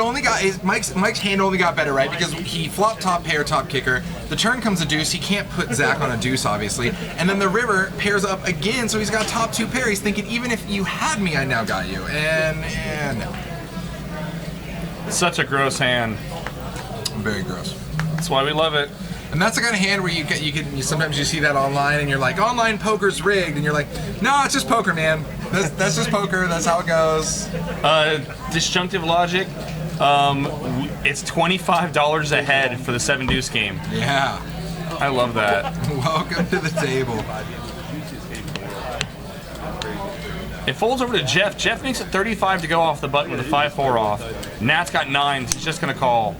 Mike's hand only got better, right? Because he flopped top pair, top kicker. The turn comes a deuce. He can't put Zach on a deuce, obviously. And then the river pairs up again, so he's got top 2 pair. He's thinking, even if you had me, I now got you. And no. Such a gross hand. Very gross. That's why we love it. And that's the kind of hand where sometimes you see that online and you're like, online poker's rigged, and you're like, no, it's just poker, man. That's just poker. That's how it goes. Disjunctive logic. It's $25 a head for the 7 deuce game. Yeah. I love that. Welcome to the table. It folds over to Jeff. Jeff makes it 35 to go off the button with a 5-4 off. Nat's got 9s. He's just going to call.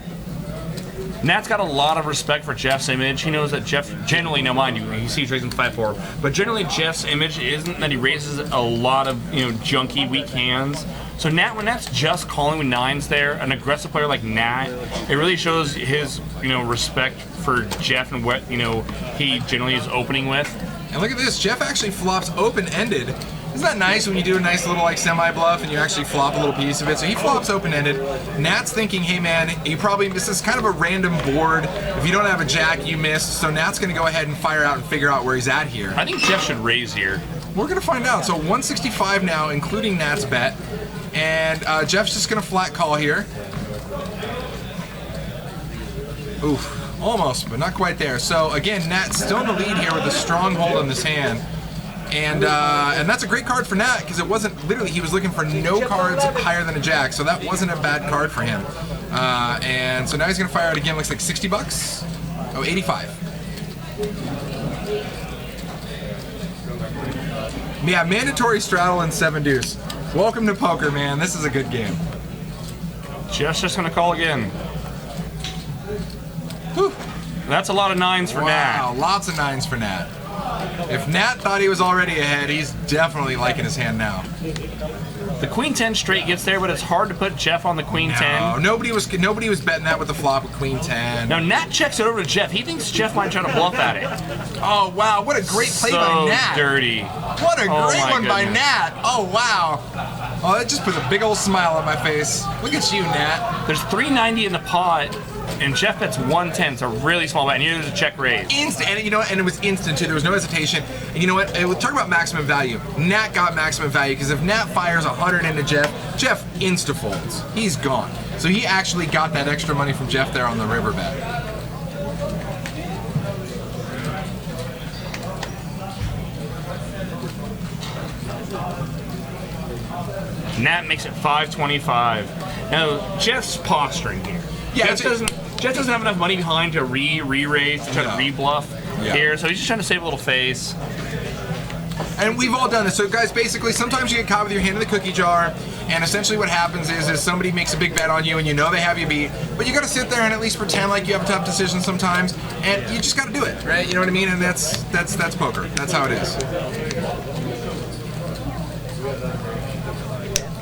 Nat's got a lot of respect for Jeff's image. He knows that Jeff generally, now mind you, he sees raising 5-4, but generally Jeff's image isn't that he raises a lot of junky, weak hands. So when Nat's just calling with 9s there, an aggressive player like Nat, it really shows his respect for Jeff and what he generally is opening with. And look at this, Jeff actually flops open-ended. Isn't that nice when you do a nice little semi-bluff and you actually flop a little piece of it? So he flops open-ended. Nat's thinking, hey man, this is kind of a random board. If you don't have a jack, you miss. So Nat's going to go ahead and fire out and figure out where he's at here. I think Jeff should raise here. We're going to find out. So 165 now, including Nat's bet. And Jeff's just going to flat call here. Oof, almost, but not quite there. So again, Nat's still in the lead here with a strong hold on this hand. And that's a great card for Nat, because it wasn't, literally, he was looking for no cards higher than a jack, so that wasn't a bad card for him. And so now he's going to fire it again, looks like 60 bucks? Oh, 85. Yeah, mandatory straddle and 7 deuce. Welcome to poker, man. This is a good game. Jeff's just going to call again. Whew. That's a lot of 9s for Nat. Wow, lots of 9s for Nat. If Nat thought he was already ahead, he's definitely liking his hand now. The queen 10 straight gets there, but it's hard to put Jeff on the queen 10. Nobody was betting that with the flop with queen 10. Now Nat checks it over to Jeff. He thinks Jeff might try to bluff at it. Oh wow, what a great play by Nat. So dirty. What a great one by Nat. Oh wow. Oh, that just puts a big old smile on my face. Look at you, Nat. There's 390 in the pot, and Jeff bets 110. It's a really small bet. And here there's a check raise. Instant, and and it was instant too. There was no hesitation. And you know what? We'll talk about maximum value. Nat got maximum value because if Nat fires 100 into Jeff, Jeff insta folds. He's gone. So he actually got that extra money from Jeff there on the river bet. Nat makes it 525. Now Jeff's posturing here. Yeah, Jeff doesn't have enough money behind to re-raise to try to re-bluff here, so he's just trying to save a little face. And we've all done this. So guys, basically, sometimes you get caught with your hand in the cookie jar, and essentially what happens is somebody makes a big bet on you, and you know they have you beat, but you got to sit there and at least pretend like you have a tough decision sometimes, and you just got to do it, right? You know what I mean? And that's poker. That's how it is.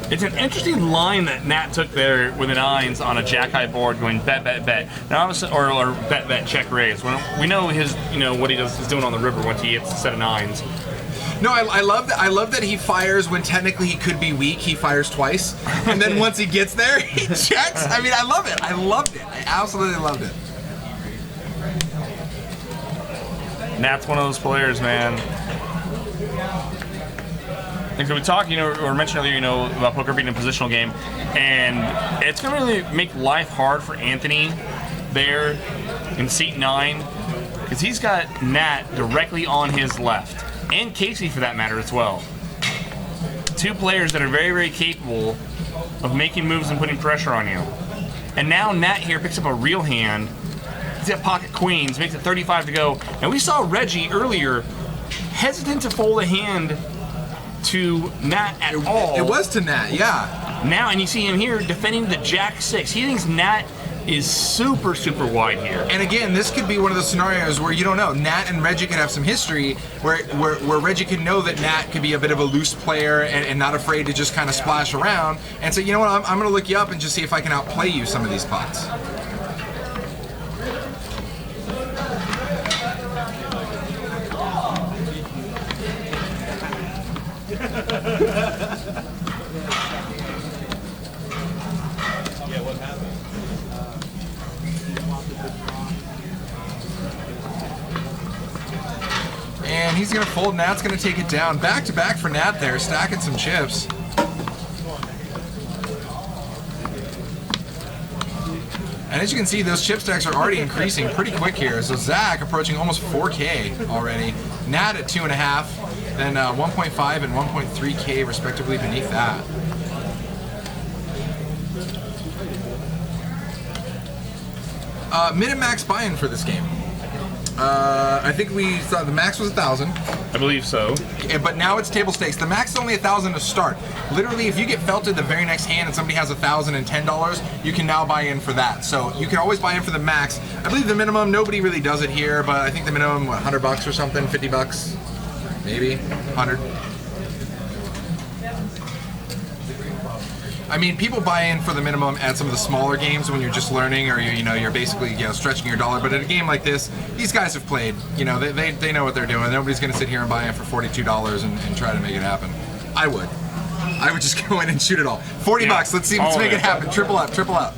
It's an interesting line that Nat took there with the 9s on a jack-high board, going bet, bet, bet. Now obviously, or bet, bet, check, raise. We know his, what he does is doing on the river once he hits a set of 9s. No, I love that. I love that he fires when technically he could be weak. He fires twice, and then once he gets there, he checks. I mean, I love it. I loved it. I absolutely loved it. Nat's one of those players, man. And so we talked, or mentioned earlier, about poker being a positional game, and it's going to really make life hard for Anthony there in seat 9, because he's got Nat directly on his left, and Casey for that matter as well. Two players that are very, very capable of making moves and putting pressure on you. And now Nat here picks up a real hand. He's got pocket queens, makes it 35 to go. And we saw Reggie earlier hesitant to fold a hand to Nat at all. It was to Nat, yeah. Now, and you see him here defending the Jack 6. He thinks Nat is super, super wide here. And again, this could be one of those scenarios where you don't know. Nat and Reggie could have some history where Reggie can know that Nat could be a bit of a loose player and not afraid to just kind of splash around and say, you know what, I'm going to look you up and just see if I can outplay you some of these pots. And he's going to fold. Nat's going to take it down. Back to back for Nat there, stacking some chips. And as you can see, those chip stacks are already increasing pretty quick here. So Zach approaching almost 4K already. Nat at 2.5, then 1.5 and 1.3K respectively beneath that. Min and max buy-in for this game. I think we thought the max was 1,000. I believe so. But now it's table stakes. The max is only 1,000 to start. Literally, if you get felted the very next hand and somebody has $1,010, you can now buy in for that. So you can always buy in for the max. I believe the minimum, nobody really does it here, but I think the minimum, what, $100 or something, $50, maybe 100. I mean, people buy in for the minimum at some of the smaller games when you're just learning, or you're basically stretching your dollar. But at a game like this, these guys have played. They know what they're doing. Nobody's going to sit here and buy in for $42 and try to make it happen. I would just go in and shoot it all. $40 bucks. Let's see. Let's make it happen. Triple up. Triple up.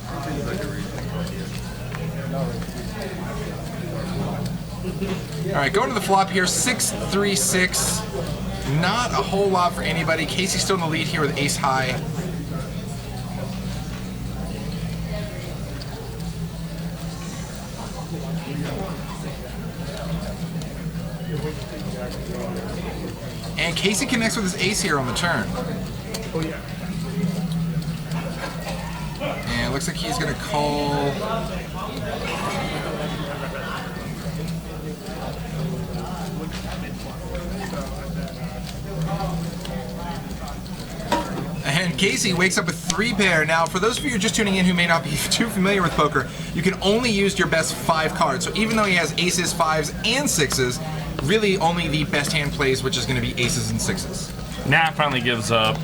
All right, going to the flop here. 6-3-6. Not a whole lot for anybody. Casey's still in the lead here with ace high. And Casey connects with his ace here on the turn. And it looks like he's going to call. And Casey wakes up with 3 pair. Now, for those of you who are just tuning in who may not be too familiar with poker, you can only use your best 5 cards. So even though he has aces, 5s, and 6s, really only the best hand plays, which is going to be aces and 6s. Nat finally gives up.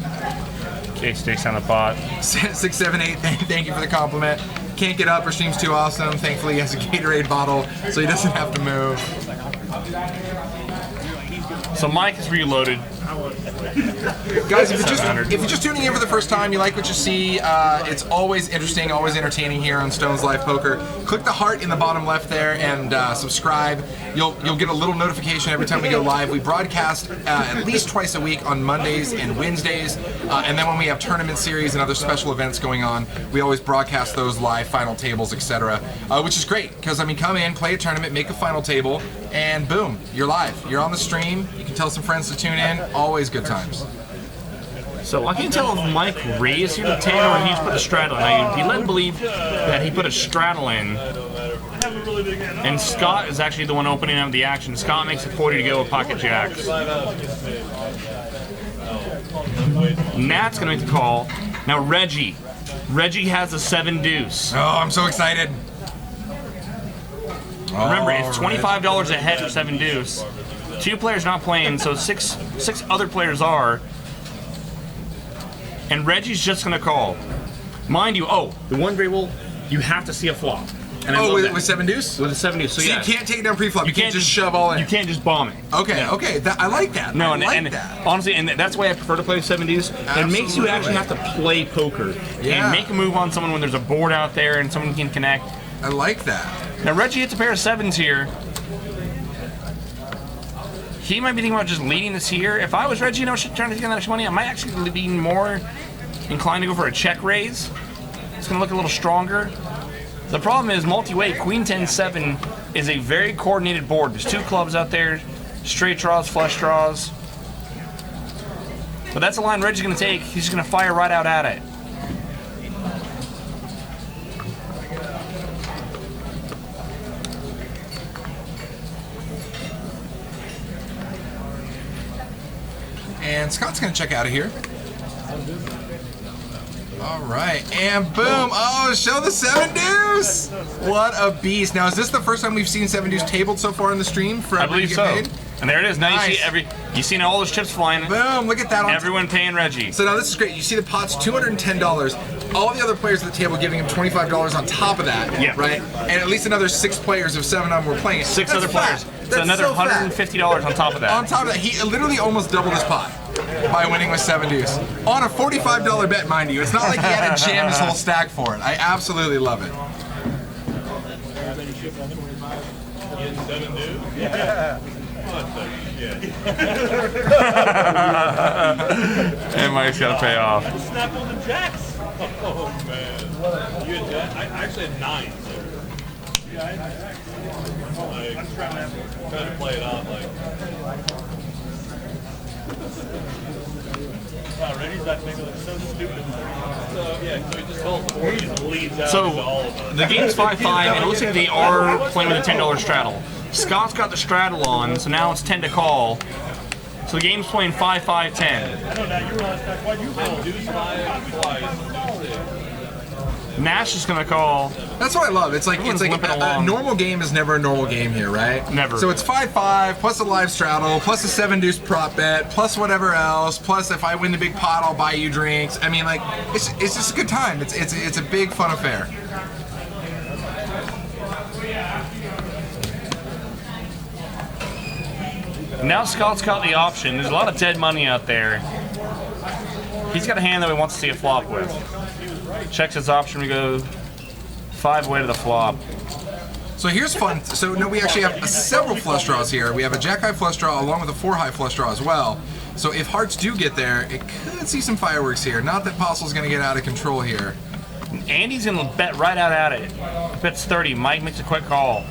Case takes on the pot. 6, 7, 8. Thank you for the compliment. Can't get up or stream's too awesome. Thankfully, he has a Gatorade bottle, so he doesn't have to move. So Mike is reloaded. Guys, if you're just tuning in for the first time, you like what you see, it's always interesting, always entertaining here on Stone's Live Poker. Click the heart in the bottom left there and subscribe. You'll get a little notification every time we go live. We broadcast at least twice a week on Mondays and Wednesdays, and then when we have tournament series and other special events going on, we always broadcast those live, final tables, etc., which is great because come in, play a tournament, make a final table, and boom, you're live. You're on the stream. You can tell some friends to tune in. Always good times. So I can't tell if Mike raised here the table or he's put a straddle in. I'd be led to believe that he put a straddle in. And Scott is actually the one opening up the action. Scott makes it 40 to go with pocket jacks. Nat's going to make the call. Now Reggie. Reggie has a 7 deuce. Oh, I'm so excited. Remember, it's $25 ahead of 7 deuce. 2 players not playing, so six other players are. And Reggie's just gonna call. Mind you, the one variable, you have to see a flop. And with 7 deuce? With a 7 deuce. So you can't take it down pre-flop. You can't just shove all in. You can't just bomb it. Okay, no. Okay. I like that. No, I like that. Honestly, and that's why I prefer to play with 7 deuce. It makes you actually have to play poker and make a move on someone when there's a board out there and someone can connect. I like that. Now Reggie hits a pair of 7s here. He might be thinking about just leading this here. If I was Reggie and I was trying to get that extra money, I might actually be more inclined to go for a check raise. It's going to look a little stronger. The problem is multi-way, Queen 10-7 is a very coordinated board. There's 2 clubs out there, straight draws, flush draws. But that's the line Reggie's going to take. He's just going to fire right out at it. And Scott's going to check out of here. All right, and boom! Oh, show the 7 deuce! What a beast! Now, is this the first time we've seen 7 deuce tabled so far in the stream? For I believe so. paid? And there it is. Now nice. you see all those chips flying. Boom! Look at that. Everyone paying Reggie. So now this is great. You see the pot's $210. All the other players at the table giving him $25 on top of that. Yeah. Right. And at least another 6 players of 7 of them were playing it. 6 That's other fat. players. That's so another so $150 on top of that. On top of that, he literally almost doubled his pot by winning with 7 deuce. On a $45 bet, mind you. It's not like he had to jam his whole stack for it. I absolutely love it. And Mike's got to pay off. Snap on the jacks. Oh man. You had I actually had 9. So. Like, I'm trying to play it off like. Wow, Randy's about to make it look so stupid. So yeah, so he just holds 40 and leads out So into all of us. the game's 5-5, and it looks like they are playing with a $10 straddle. Scott's got the straddle on, so now it's 10 to call. So the game's playing 5-5-10. I know now you realize that. Why'd you roll? Deuce 5 twice, Deuce 6. Nash is gonna call. That's what I love. It's like Everyone's limping a along. normal game is never a normal game here, right? Never. So it's 5-5 plus a live straddle plus a 7 deuce prop bet plus whatever else plus if I win the big pot I'll buy you drinks. I mean, like it's just a good time. It's a big fun affair. Now Scott's got the option. There's a lot of dead money out there. He's got a hand that he wants to see a flop with. Checks his option. We go 5 away to the flop. So here's fun. So no, we actually have several flush draws here. We have a jack high flush draw along with a 4 high flush draw as well. So if hearts do get there, it could see some fireworks here. Not that Postle's going to get out of control here. Andy's gonna bet right out at it. Bets 30. Mike makes a quick call.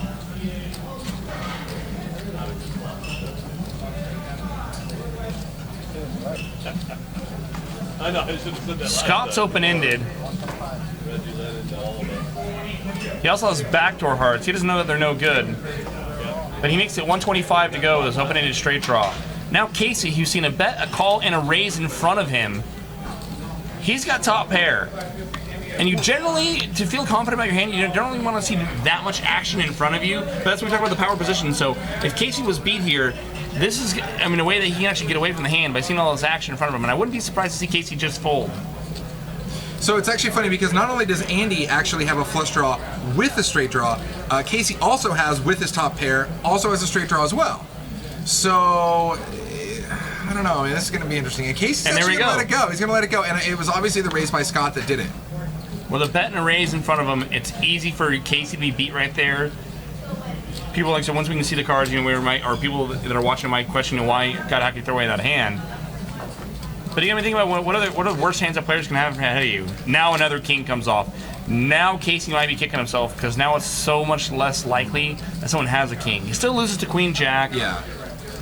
I know, I should have said that last Scott's time. open-ended. Reggie led into all of us. He also has backdoor hearts. He doesn't know that they're no good. But he makes it 125 to go with his open-ended straight draw. Now Casey, who's seen a bet, a call, and a raise in front of him, he's got top pair. And you generally, to feel confident about your hand, you don't really want to see that much action in front of you. But that's when we talk about the power position. So if Casey was beat here, this is, I mean, a way that he can actually get away from the hand by seeing all this action in front of him. And I wouldn't be surprised to see Casey just fold. So it's actually funny because not only does Andy actually have a flush draw with a straight draw, Casey also has, with his top pair, also has a straight draw as well. So I don't know. I mean, this is going to be interesting. And Casey's And there actually we going to go. let it go. He's going to let it go. And it was obviously the raise by Scott that did it. With a bet and a raise in front of him, it's easy for Casey to be beat right there. People like, so once we can see the cards, you know, we might, or people that are watching might question why God, how can you throw away that hand? But you got to think about what are the worst hands that players can have ahead of you. Now another king comes off. Now Casey might be kicking himself because now it's so much less likely that someone has a king. He still loses to Queen Jack. Yeah.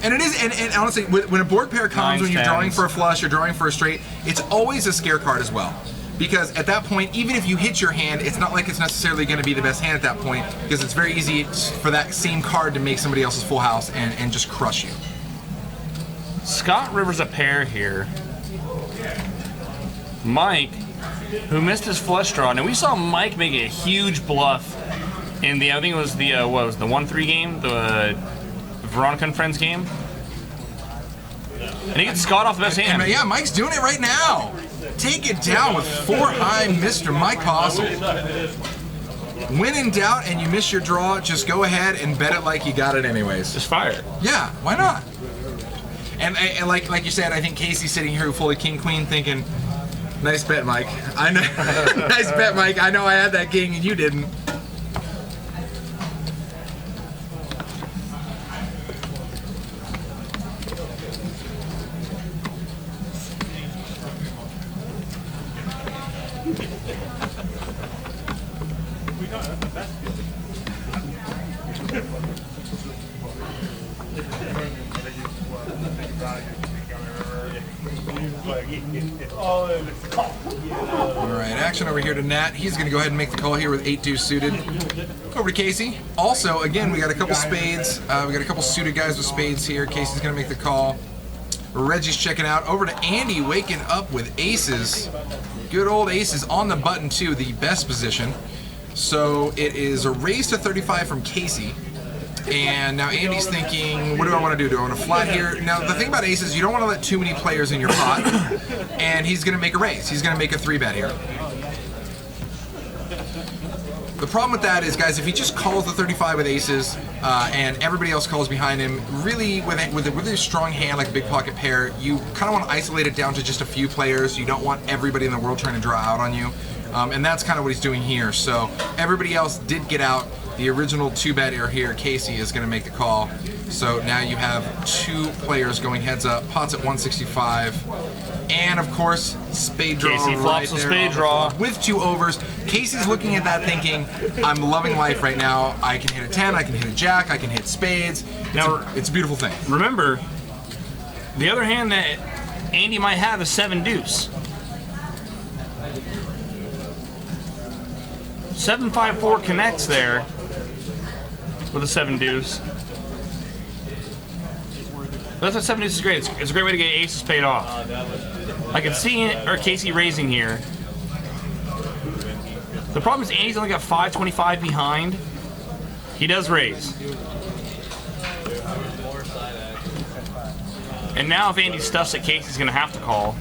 And it is, and honestly, when a board pair comes, Nines, when you're drawing tens. for a flush, you're drawing for a straight, it's always a scare card as well. Because at that point, even if you hit your hand, it's not like it's necessarily going to be the best hand at that point, because it's very easy for that same card to make somebody else's full house and just crush you. Scott Rivers a pair here. Mike, who missed his flush draw. Now we saw Mike make a huge bluff in the, I think it was the, what was it, the 1-3 game, the Veronica and Friends game. And he gets Scott off the best hand. And yeah, Mike's doing it right now. Take it down with 4 high, Mr. Mike Postle. When in doubt and you miss your draw, just go ahead and bet it like you got it anyways. Just fire. Yeah, why not? And like you said, I think Casey's sitting here fully king queen thinking, nice bet, Mike. I know, nice bet, Mike. I know I had that king and you didn't. All right, action over here to Nat. He's going to go ahead and make the call here with 8 deuce suited. Over to Casey. Also, again, we got a couple spades. We got a couple suited guys with spades here. Casey's going to make the call. Reggie's checking out. Over to Andy, waking up with aces. Good old aces on the button too, the best position. So it is a raise to 35 from Casey. And now Andy's thinking, what do I want to do? Do I want to flat here? Now, the thing about aces, you don't want to let too many players in your pot. And he's going to make a raise. He's going to make a 3-bet here. The problem with that is, guys, if he just calls the 35 with aces and everybody else calls behind him, really, with a really strong hand like a big pocket pair, you kind of want to isolate it down to just a few players. You don't want everybody in the world trying to draw out on you. And that's kind of what he's doing here. So everybody else did get out. The original 2-bet here, Casey, is going to make the call. So now you have 2 players going heads up. Pot's at 165. And of course, spade draw Casey right flops a there spade on the draw. floor with 2 overs. Casey's looking at that thinking, I'm loving life right now. I can hit a 10, I can hit a jack, I can hit spades. It's a beautiful thing. Remember, the other hand that Andy might have is 7 deuce. 7-5-4 connects there with a 7 deuce. But that's why 7 deuce is great. It's a great way to get aces paid off. I can see Casey raising here. The problem is Andy's only got 525 behind. He does raise. And now if Andy stuffs it, Casey's going to have to call.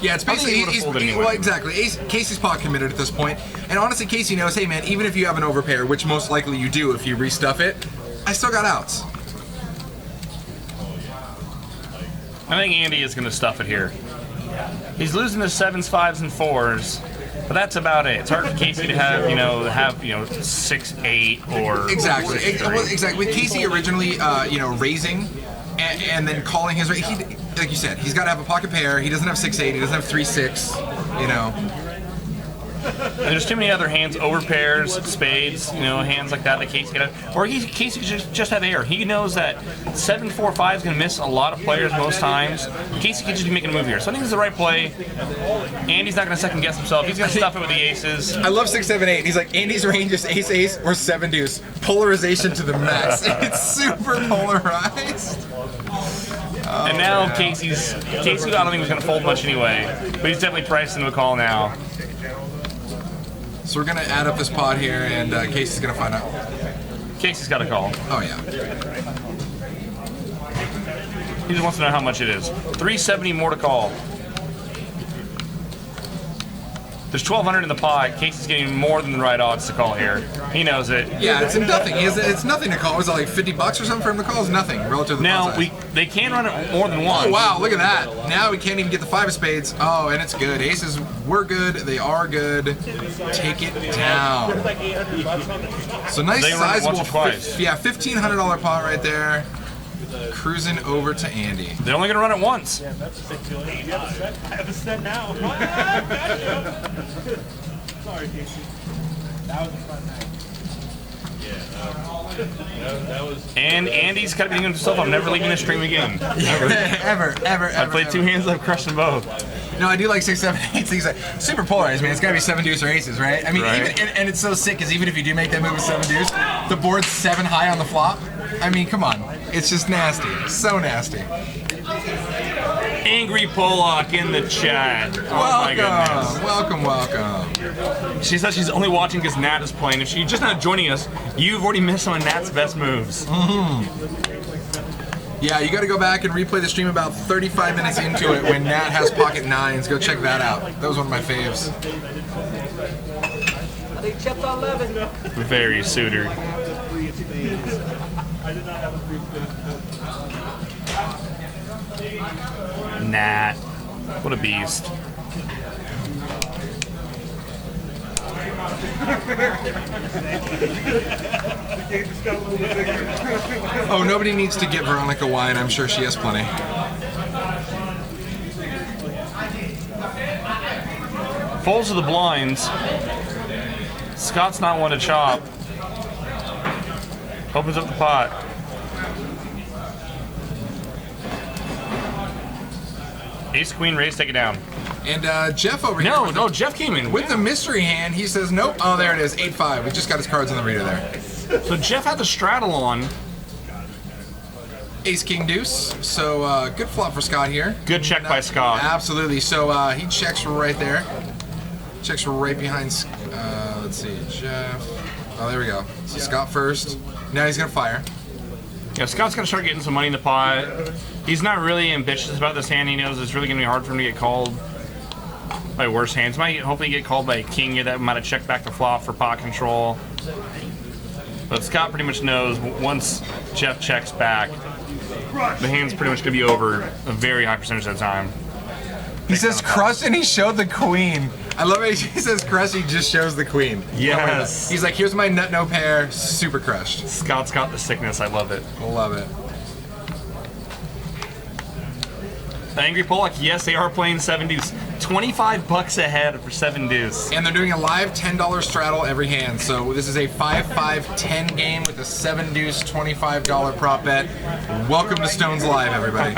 Yeah, it's I think he basically would've folded anyway. well, exactly. Casey's pot committed at this point, and honestly, Casey knows, hey man, even if you have an overpair, which most likely you do if you restuff it, I still got outs. I think Andy is going to stuff it here. He's losing the 7s, 5s, and 4s, but that's about it. It's hard for Casey to have 6, 8, or Exactly. 6, Well, exactly. With Casey originally, raising and then calling his, like you said, he's got to have a pocket pair. He doesn't have 6-8. He doesn't have 3-6. You know. And there's too many other hands, overpairs, spades, hands like that Casey could have. Or Casey could just have air. He knows that 7-4-5 is going to miss a lot of players most times. Casey could just be making a move here. So I think this is the right play. Andy's not going to second guess himself. He's going to stuff it with the aces. I love 6, 7, 8. He's like, Andy's range is ace, ace, or 7 deuce. Polarization to the max. It's super polarized. And now Casey, I don't think was going to fold much anyway, but he's definitely priced into a call now. So we're gonna add up this pot here, and Casey's gonna find out. Casey's got a call. Oh yeah. He just wants to know how much it is. 370 more to call. There's 1,200 in the pot. Casey's getting more than the right odds to call here. He knows it. Yeah, it's nothing. It's nothing to call. Is it like $50 or something for him to call? It's nothing relative to the Now pot size. they can run it more than once. Oh wow, look at that. Now we can't even get the 5 of spades. Oh, and it's good. Aces were good. They are good. Take it down. So nice They run it sizable, once or twice. $1,500 pot right there. Cruising over to Andy. They're only going to run it once. I have a set now. Sorry, Casey. That was a fun night. And Andy's got to be thinking to himself, I'm never leaving this stream again. ever. I played 2 hands, I've crushed them both. No, I do like 6, 7, 8. Things like super polarized, man. It's got to be 7 deuce or aces, right? I mean, Right. even and it's so sick because even if you do make that move with 7 deuce, the board's 7 high on the flop. I mean, come on, it's just nasty, so nasty. Angry Pollock in the chat. Oh my goodness. Welcome. She says she's only watching because Nat is playing. If she's just not joining us, you've already missed some of Nat's best moves. Yeah, you got to go back and replay the stream about 35 minutes into it when Nat has pocket 9s. Go check that out. That was one of my faves. Very suitor. Nat. What a beast. Oh, nobody needs to get Veronica wine. I'm sure she has plenty. Folds to the blinds. Scott's not one to chop. Opens up the pot. Ace, queen, raise, take it down. And Jeff over here. No, Jeff came in. With the mystery hand, he says, nope. Oh, there it is, 8-5. We just got his cards on the reader there. So Jeff had the straddle on. Ace, king, deuce. So good flop for Scott here. Good check by Scott. Absolutely. So he checks right there. Checks right behind. Let's see, Jeff. Oh, there we go. So Scott first. Now he's gonna fire. Yeah, Scott's gonna start getting some money in the pot. He's not really ambitious about this hand. He knows it's really gonna be hard for him to get called by worse hands. Might hopefully get called by a king here that might have checked back the flop for pot control. But Scott pretty much knows once Jeff checks back, the hand's pretty much gonna be over a very high percentage of the time. He says crushed and he showed the queen. I love it. He says crushed, he just shows the queen. Yes. He's like, here's my nut no pair, super crushed. Scott's got the sickness. I love it. Love it. Angry Pollock, yes, they are playing 7 deuce. $25 ahead for 7 deuce. And they're doing a live $10 straddle every hand. So this is a 5-5-10 game with a 7 deuce $25 prop bet. Welcome to Stones Live, everybody.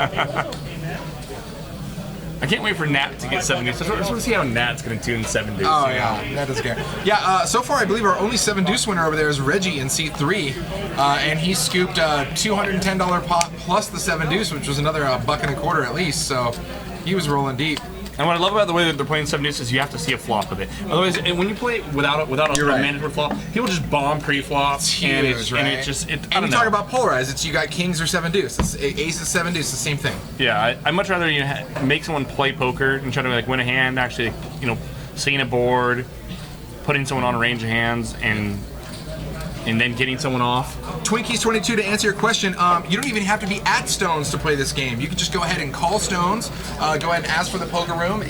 I can't wait for Nat to get 7 deuce. I just want to see how Nat's going to tune 7 deuce. Oh yeah, that doesn't care. Yeah, so far I believe our only 7 deuce winner over there is Reggie in C3, and he scooped a $210 pot plus the 7 deuce, which was another $1.25 at least. So he was rolling deep. And what I love about the way that they're playing 7 deuce is you have to see a flop with it. Otherwise, when you play without a right. mandatory flop, people just bomb pre-flop. It's huge, right? And it just, I And don't you know. talk about polarized. It's you got kings or 7 deuce. It's aces 7 deuce. The same thing. Yeah, I'd much rather make someone play poker and try to like win a hand, actually, seeing a board, putting someone on a range of hands, and then getting someone off. Twinkies22, to answer your question, you don't even have to be at Stones to play this game. You can just go ahead and call Stones, go ahead and ask for the poker room,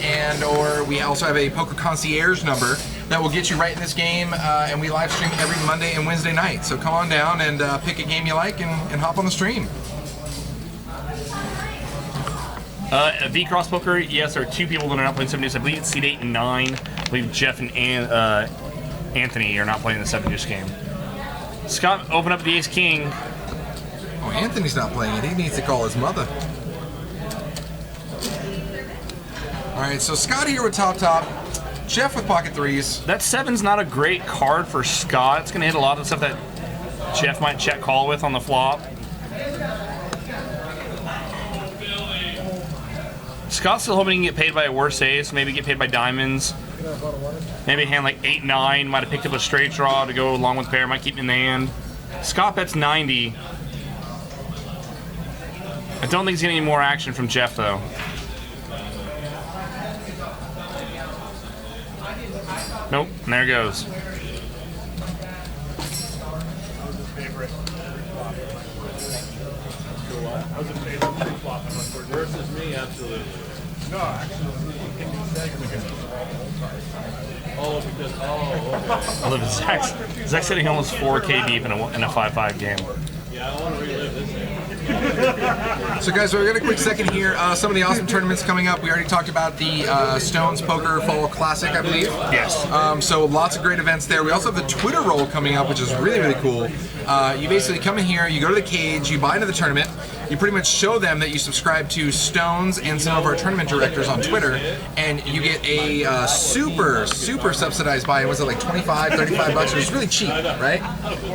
or we also have a poker concierge number that will get you right in this game, and we live stream every Monday and Wednesday night. So come on down and pick a game you like and hop on the stream. V-Cross Poker, yes, there are 2 people that are not playing 7 deuce. I believe it's seed 8 and 9. I believe Jeff and Anthony are not playing the 7 deuce game. Scott, open up the ace king. Oh, Anthony's not playing it. He needs to call his mother. All right, so Scott here with top. Jeff with pocket threes. That 7's not a great card for Scott. It's going to hit a lot of the stuff that Jeff might check call with on the flop. Scott's still hoping he can get paid by a worse ace, maybe get paid by diamonds. Maybe a hand like 8-9 might have picked up a straight draw to go along with pair, might keep him in the hand. Scott bets 90. I don't think he's getting any more action from Jeff though. Nope, and there it goes. Versus me, absolutely. No, actually, Oh, because, okay. I love Zach's hitting almost 4K deep in a 5-5 game. Yeah, I want to relive this game. So guys, we're gonna quick second here. Some of the awesome tournaments coming up. We already talked about the Stones Poker Fall Classic, I believe. Yes. So lots of great events there. We also have the Twitter roll coming up, which is really, really cool. You basically come in here, you go to the cage, you buy into the tournament, you pretty much show them that you subscribe to Stones and some of our tournament directors on Twitter, and you get a super subsidized buy-in. Was it like 25, 35 bucks? It was really cheap, right?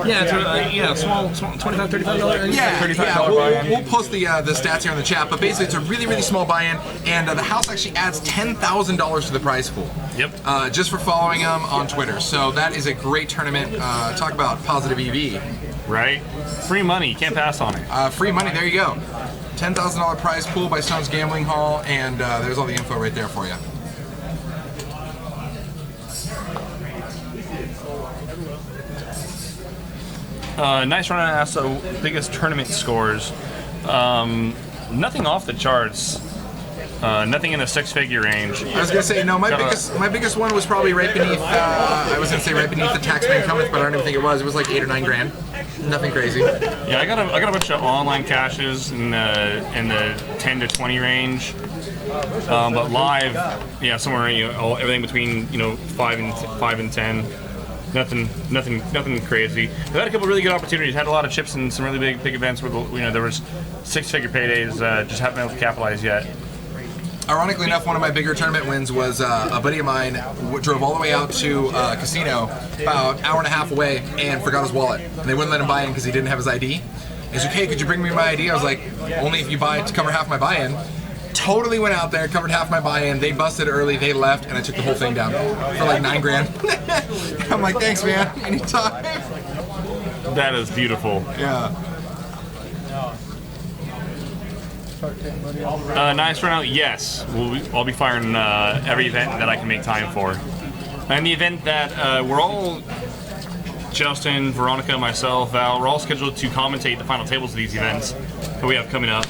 Yeah, small $25, $35. Yeah, $35 buy-in. we'll post the stats here in the chat, but basically it's a really, really small buy-in, and the house actually adds $10,000 to the prize pool. Yep. Just for following them on Twitter. So that is a great tournament. Talk about positive EV. Right? Free money, you can't pass on it. Free money, there you go. $10,000 prize pool by Stones Gambling Hall, and there's all the info right there for you. Nice run on ASO, biggest tournament scores. Nothing off the charts. Nothing in the 6-figure range. I was gonna say no. My biggest one was probably right beneath. I was gonna say right beneath the Taxman Cometh, but I don't even think it was. It was like 8 or 9 grand. Nothing crazy. Yeah, I got a bunch of online caches in the 10 to 20 range. But live, yeah, somewhere everything between 5 and 10. Nothing crazy. We've had a couple really good opportunities. Had a lot of chips in some really big events where there was 6-figure paydays. Just haven't been able to capitalize yet. Ironically enough, one of my bigger tournament wins was a buddy of mine drove all the way out to a casino about an hour and a half away and forgot his wallet. And they wouldn't let him buy in because he didn't have his ID. He's like, hey, could you bring me my ID? I was like, only if you buy it to cover half my buy-in. Totally went out there, covered half my buy-in. They busted early, they left, and I took the whole thing down for like 9 grand. I'm like, thanks, man. Anytime. That is beautiful. Yeah. Nice run out. Yes, I'll be firing every event that I can make time for. And the event that we're all, Justin, Veronica, myself, Val, we're all scheduled to commentate the final tables of these events that we have coming up.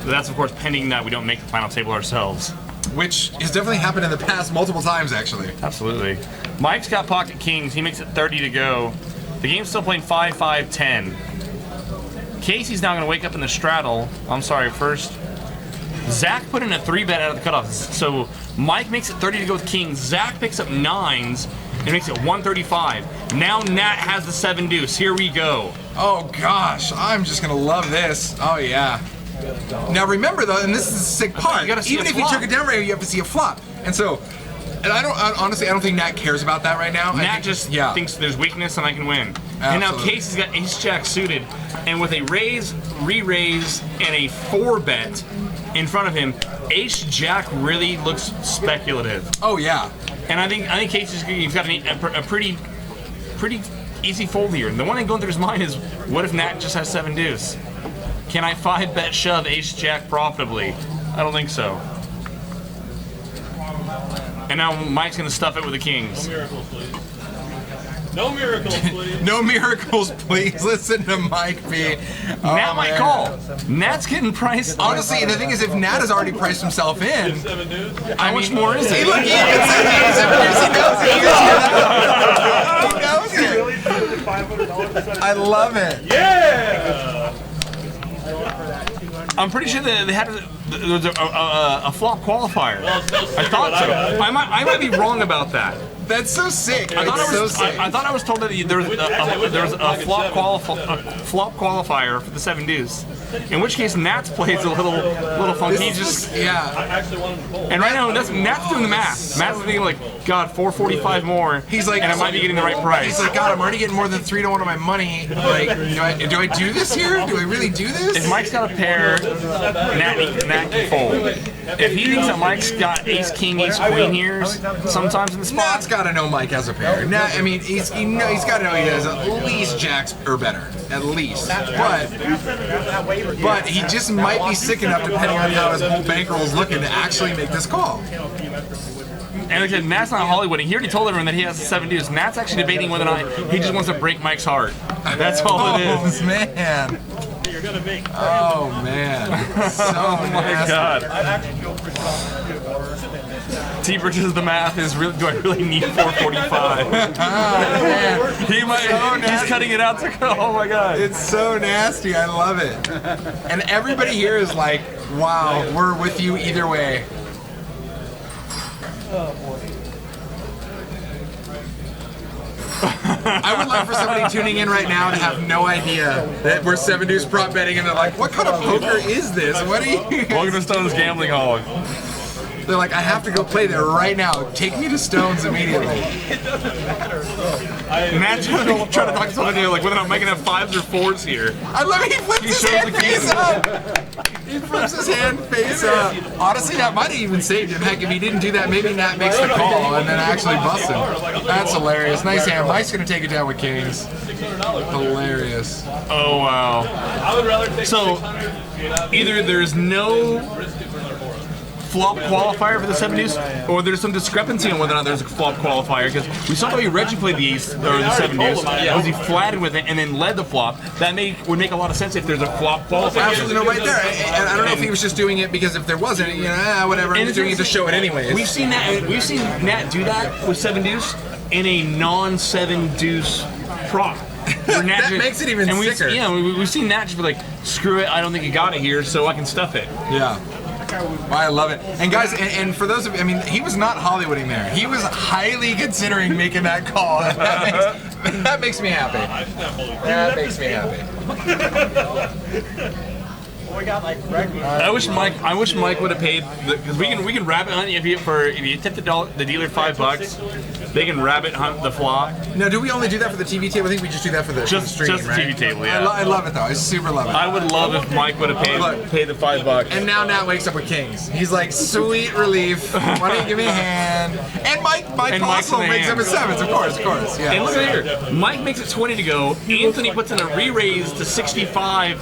That's of course pending that we don't make the final table ourselves. Which has definitely happened in the past multiple times, actually. Absolutely. Mike's got pocket kings. He makes it 30 to go. The game's still playing 5-5-10. Casey's now going to wake up in the straddle. I'm sorry, first. Zach put in a 3-bet out of the cutoff. So Mike makes it 30 to go with kings. Zach picks up 9s and makes it 135. Now Nat has the 7 deuce. Here we go. Oh gosh, I'm just gonna love this. Oh yeah. Now remember though, and this is a sick part. You gotta see Even a if you flop. took it down right, you have to see a flop. And so, honestly, I don't think Nat cares about that right now. Nat just thinks there's weakness and I can win. And now Absolutely. Casey's got ace-jack suited, and with a raise, re-raise, and a 4-bet in front of him, ace-jack really looks speculative. Oh yeah. And I think Casey's he's got a pretty easy fold here. And the one thing going through his mind is, what if Nat just has 7 deuce? Can I 5-bet shove ace-jack profitably? I don't think so. And now Mike's gonna stuff it with the kings. No miracles, please. No miracles, please. Listen to Mike B. Oh, Nat might man. call. Nat's getting priced. Honestly, and the thing is, if Nat has already priced himself in, 7 dudes. How much more is he it? look, he even said he knows it. He knows it. $500. I love it. Yeah! I'm pretty sure that they had there was a flop qualifier. Well, it's no secret I thought what I got. so. I might be wrong about that. That's so sick. I thought It's so sick. I thought I was told that there was a flop qualifier for the 7 deuce. In which case Nats plays a little funky. This is Just yeah. I actually wanted to bowl. and right now Nat's doing the math. Nat's thinking like, God, 445 more. He's like, and I might be getting the right price. He's like, God, I'm already getting more than 3 to 1 of my money. Like, do I do this here? Do I really do this? If Mike's got a pair, Nat can fold. If he thinks that Mike's got ace king, ace queen here, sometimes in the spot. Nat's got to know Mike has a pair. Nat, I mean, he's got to know he has at least jacks or better, at least. But he just might be sick enough, depending on how his whole bankroll is looking, to actually make this call. And like I said, Nat's not Hollywooding. He already told everyone that he has the 7 deuce. Nat's actually debating whether or not he just wants to break Mike's heart. That's all it is. Oh man. You're gonna make. Oh man. So Oh my nasty. God. I actually feel pretty confident. T-Bridges the math is really. Do I really need 445? Oh man. He might. So He's nasty. cutting it out to go. Oh my God. It's so nasty. I love it. And everybody here is like, wow, we're with you either way. I would like for somebody tuning in right now to have no idea that we're 7 deuce prop betting and they're like, what kind of poker is this? What are you? Welcome to Stone's Gambling Hall. They're like, I have to go play there right now. Take me to Stones immediately. Matt's trying to talk to somebody like whether I'm making up 5s or 4s here. I love it. He flips his shows hand the face keys. up. He flips his hand face up. Honestly, that might have even saved him. Heck, if he didn't do that, maybe Nat makes the call and then actually busts him. That's hilarious. Nice hand. Mike's going to take it down with kings. Hilarious. Oh wow. I would rather take So 600. either there's no flop qualifier for the 7 deuce, or there's some discrepancy on whether or not there's a flop qualifier, because we saw the way Reggie played the ace or the 7 deuce. Was he flatted with it and then led the flop? That would make a lot of sense if there's a flop qualifier. Absolutely, no, right there. And I don't know if he was just doing it because if there wasn't, whatever. And He's doing it to show it anyways. We've seen Nat do that with 7 deuce in a non-7 deuce prop. That makes it even sicker. We've seen Nat just be like, screw it, I don't think he got it here, so I can stuff it. Yeah. I love it. And guys, and for those of you, I mean, he was not Hollywooding there. He was highly considering making that call. That makes me happy. That makes me happy. I wish Mike would have paid, because we can rabbit hunt if you tip the dealer $5, they can rabbit hunt the flop. Now, do we only do that for the TV table? I think we just do that for the stream, just the right? TV table, yeah. I love it though. I super love it. I would love if Mike would have paid the $5. And now Nat wakes up with kings. He's like, sweet relief. Why don't you give me a hand? And Mike Mike's also in the wakes up hand. with 7s, of course. Yeah. And look at here, Mike makes it 20 to go. Anthony puts in a re-raise to 65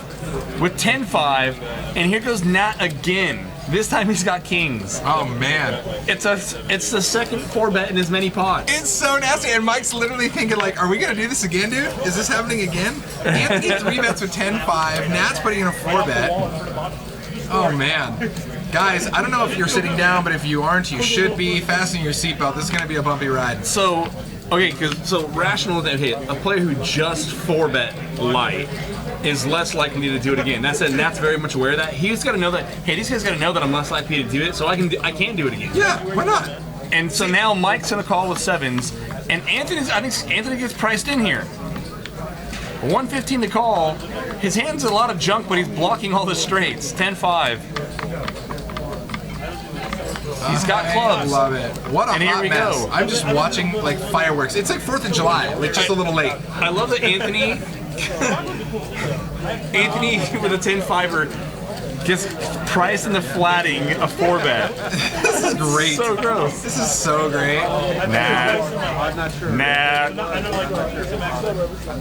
with 10-5, and here goes Nat again. This time he's got kings. Oh man. It's the second 4-bet in as many pots. It's so nasty, and Mike's literally thinking like, are we gonna do this again, dude? Is this happening again? Anthony 3 bets with 10-5, Nat's putting in a 4-bet. Oh man. Guys, I don't know if you're sitting down, but if you aren't, you should be. Fasten your seatbelt. This is going to be a bumpy ride. So, okay, so rational, okay, a player who just 4-bet light is less likely to do it again. That's very much aware of that. He's got to know that, hey, these guys got to know that I'm less likely to do it, so I can do it again. Yeah, why not? And so now Mike's going to call with 7s, and I think Anthony gets priced in here. 115 to call. His hand's a lot of junk, but he's blocking all the straights. 10-5. He's got clubs. I love it. What a And here hot we mess. go. I'm just watching like fireworks. It's like 4th of July, like just a little late. I love that Anthony with a 10-5er gets priced in the flatting a 4-bet. This is great. So gross. This is so great. Nah.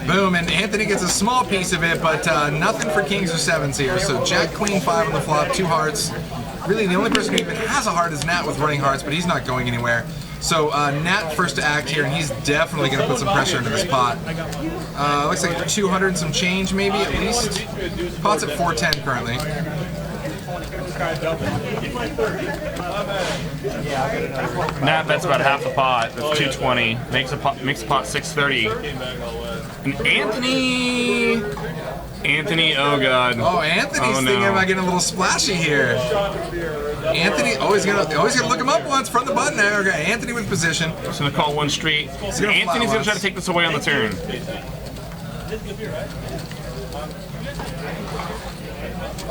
Boom, and Anthony gets a small piece of it, but nothing for kings or 7s here. So Jack, Queen, 5 on the flop, 2 hearts. Really, the only person who even has a heart is Nat with running hearts, but he's not going anywhere. So Nat first to act here, and he's definitely going to put some pressure into this pot. Looks like 200 and some change, maybe at least. Pot's at 410 currently. Nat bets about half the pot. That's 220. Makes the pot 630. And Anthony, oh god. Oh, Anthony's thinking about getting a little splashy here. Anthony, always gonna look him up once from the button there. Okay, Anthony with position. Just gonna call one street. gonna Anthony's flat gonna try to take this away on the turn.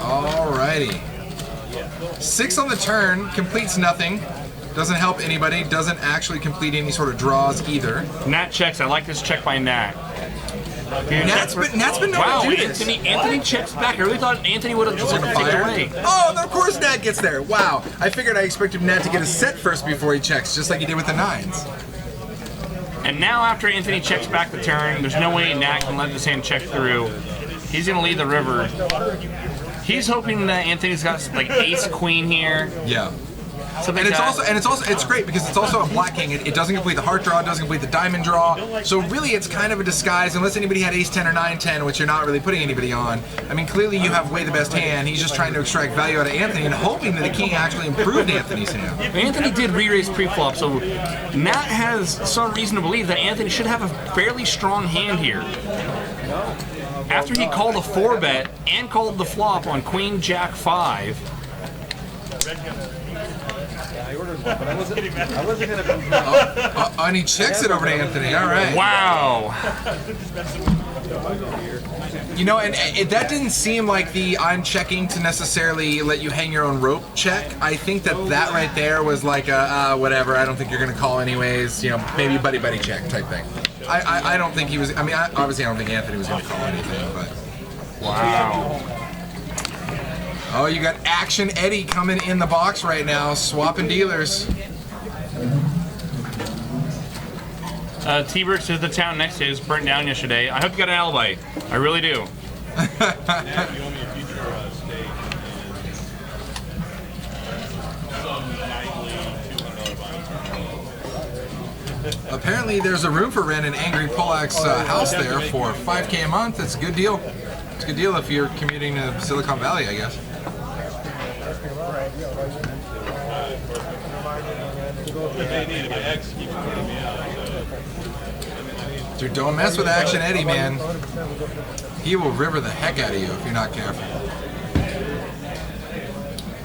Alrighty. 6 on the turn, completes nothing. Doesn't help anybody, doesn't actually complete any sort of draws either. Nat checks. I like this check by Nat. Nat's been known Wow, to do this. Anthony checks back. I really thought Anthony would have just let it take it Fire. away. Oh, and of course Nat gets there. Wow. I figured I expected Nat to get a set first before he checks, just like he did with the 9s. And now after Anthony checks back the turn, there's no way Nat can let this hand check through. He's gonna lead the river. He's hoping that Anthony's got like ace queen here. Yeah. Something And like that. it's great because it's also a black king. It doesn't complete the heart draw, it doesn't complete the diamond draw. So really it's kind of a disguise unless anybody had ace 10 or 9-10, which you're not really putting anybody on. I mean, clearly you have way the best hand. He's just trying to extract value out of Anthony and hoping that the king actually improved Anthony's hand. Anthony did re-raise pre-flop, so Nat has some reason to believe that Anthony should have a fairly strong hand here. After he called a 4-bet and called the flop on Queen Jack 5. I ordered one, but I wasn't gonna be. And he checks it over to Anthony. All right. Wow. You know, and that didn't seem like the I'm checking to necessarily let you hang your own rope check. I think that right there was like a whatever. I don't think you're gonna call anyways. You know, maybe buddy check type thing. I don't think he was. I mean, obviously I don't think Anthony was gonna call anything, but. Wow. Oh, you got Action Eddie coming in the box right now, swapping dealers. T-Bird says the town next to his burnt down yesterday. I hope you got an alibi. I really do. Apparently there's a room for rent in Angry Pollack's house there for $5K a month. It's a good deal. It's a good deal if you're commuting to Silicon Valley, I guess. Dude, don't mess with Action Eddie, man. He will river the heck out of you if you're not careful.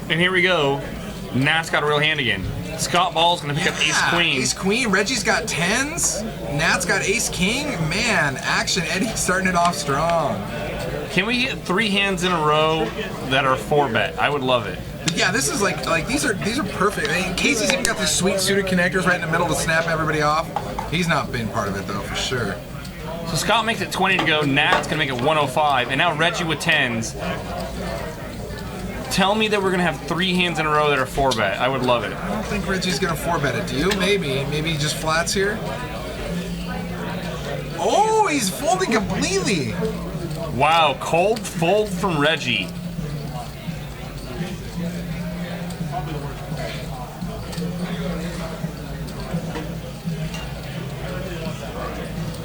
And here we go. Nat's got a real hand again. Scott Ball's gonna pick up ace queen. Ace queen. Reggie's got 10s. Nat's got ace king. Man, Action Eddie starting it off strong. Can we get 3 hands in a row that are 4-bet? I would love it. Yeah, this is like these are perfect. I mean, Casey's even got the sweet suited connectors right in the middle to snap everybody off. He's not been part of it though, for sure. So Scott makes it 20 to go. Nat's gonna make it 105, and now Reggie with 10s. Tell me that we're gonna have 3 hands in a row that are 4-bet. I would love it. I don't think Reggie's gonna 4-bet it. Do you? Maybe he just flats here. Oh, he's folding completely. Wow, cold fold from Reggie.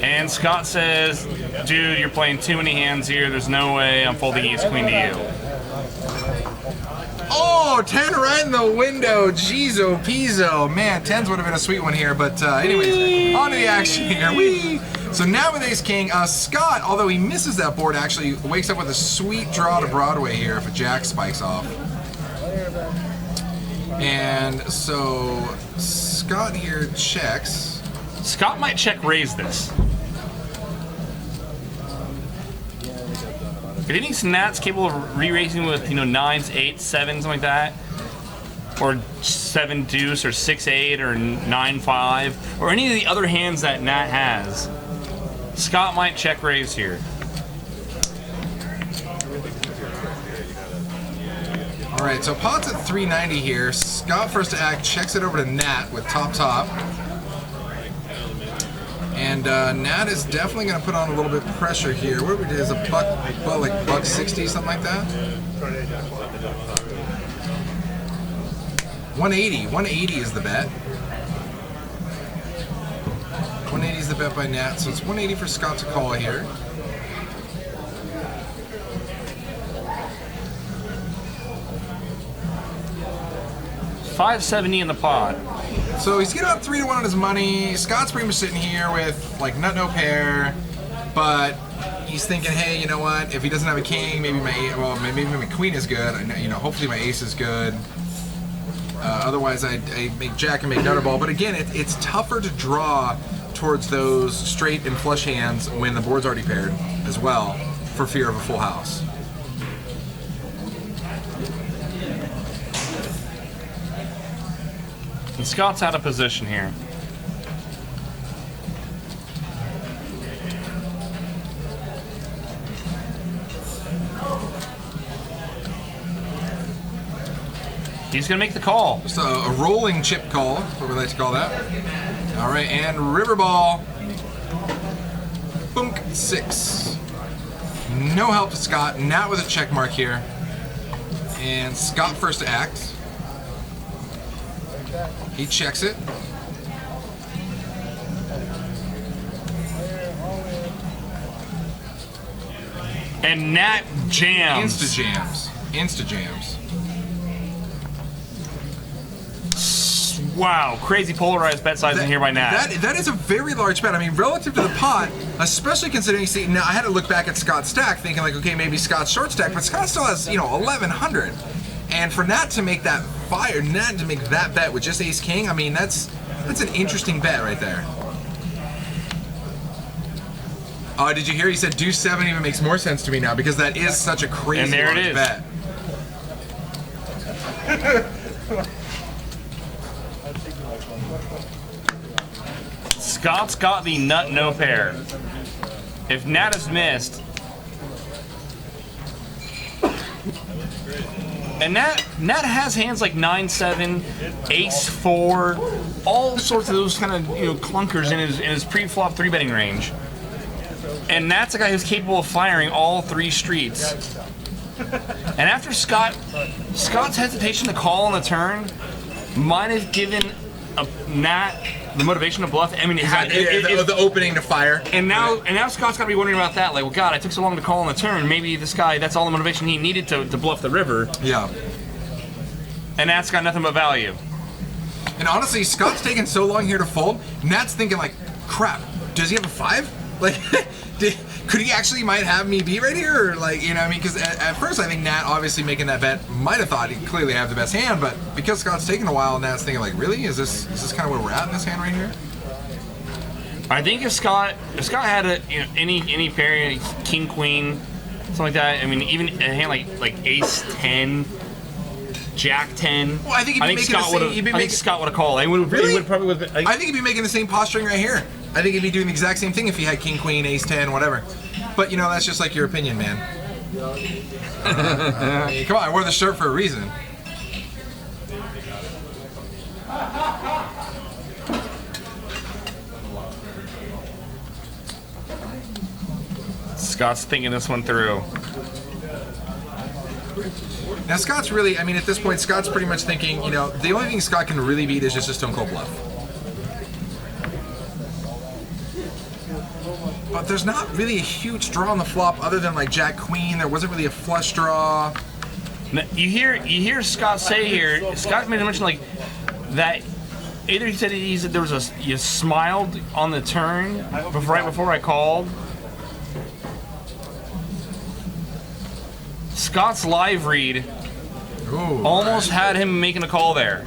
And Scott says, dude, you're playing too many hands here. There's no way I'm folding ace queen to you. Oh, 10 right in the window. Jeezo Pizzo. Man, 10s would have been a sweet one here, but anyways, on to the action here. Whee! So now with Ace King, Scott, although he misses that board, actually wakes up with a sweet draw to Broadway here if a jack spikes off. And so Scott here checks. Scott might check raise this. If you think Nat's capable of re-raising with, 9s, 8s, 7s, something like that, or 7 deuce, or 6-8, or 9-5, or any of the other hands that Nat has, Scott might check raise here. All right, so pot's at 390 here. Scott first to act checks it over to Nat with top. And Nat is definitely going to put on a little bit of pressure here. What we did is a buck 60, something like that. 180. 180 is the bet. 180 is the bet by Nat, so it's 180 for Scott to call here. $570 in the pot. So he's getting about 3-1 on his money. Scott's pretty much sitting here with like nut no pair, but he's thinking, hey, you know what? If he doesn't have a king, maybe maybe my queen is good. Hopefully my ace is good. Otherwise, I make jack and make nutter ball. But again, it's tougher to draw towards those straight and flush hands when the board's already paired as well, for fear of a full house. And Scott's out of position here. He's gonna make the call. Just a rolling chip call, what we like to call that. All right, and river ball. Boom, 6. No help to Scott. Nat with a check mark here. And Scott first to act. He checks it. And Nat jams. Insta jams. Wow, crazy polarized bet size in here by Nat. That is a very large bet. I mean, relative to the pot, especially considering, see, now I had to look back at Scott's stack thinking like, okay, maybe Scott's short stack, but Scott still has, 1,100. And for Nat to make that Nat to make that bet with just ace king, I mean, that's an interesting bet right there. Oh, did you hear? He said deuce 7 even makes more sense to me now because that is such a crazy large bet. Scott's got the nut no pair. If Nat has missed, and Nat has hands like 9-7, ace-4, all sorts of those kind of clunkers in his pre-flop 3-betting range. And Nat's a guy who's capable of firing all 3 streets. And after Scott's hesitation to call on the turn might have given Nat the motivation to bluff. I mean, the opening to fire. And now Scott's got to be wondering about that. Like, well, God, I took so long to call on the turn. Maybe this guy, that's all the motivation he needed to bluff the river. Yeah. And Nat's got nothing but value. And honestly, Scott's taking so long here to fold. Nat's thinking like, crap, does he have a 5? Like, could he actually might have me beat right here? Or like, I mean, because at first I think Nat obviously making that bet might have thought he'd clearly have the best hand, but because Scott's taking a while, Nat's thinking like, really? Is this kind of where we're at in this hand right here? I think if Scott had any pair, king queen, something like that. I mean, even a hand like ace 10, jack 10. Well, I think Scott would have called. Really? I think he'd be making the same posturing right here. I think he'd be doing the exact same thing if he had king, queen, ace 10, whatever. But that's just like your opinion, man. Come on, I wore the shirt for a reason. Scott's thinking this one through. Now Scott's really, I mean, at this point, Scott's pretty much thinking, the only thing Scott can really beat is just a stone cold bluff. But there's not really a huge draw on the flop other than like jack queen. There wasn't really a flush draw. You hear Scott say here. Scott made a mention like that. Either he said there was you smiled on the turn right before I called. Scott's live read almost had him making a call there.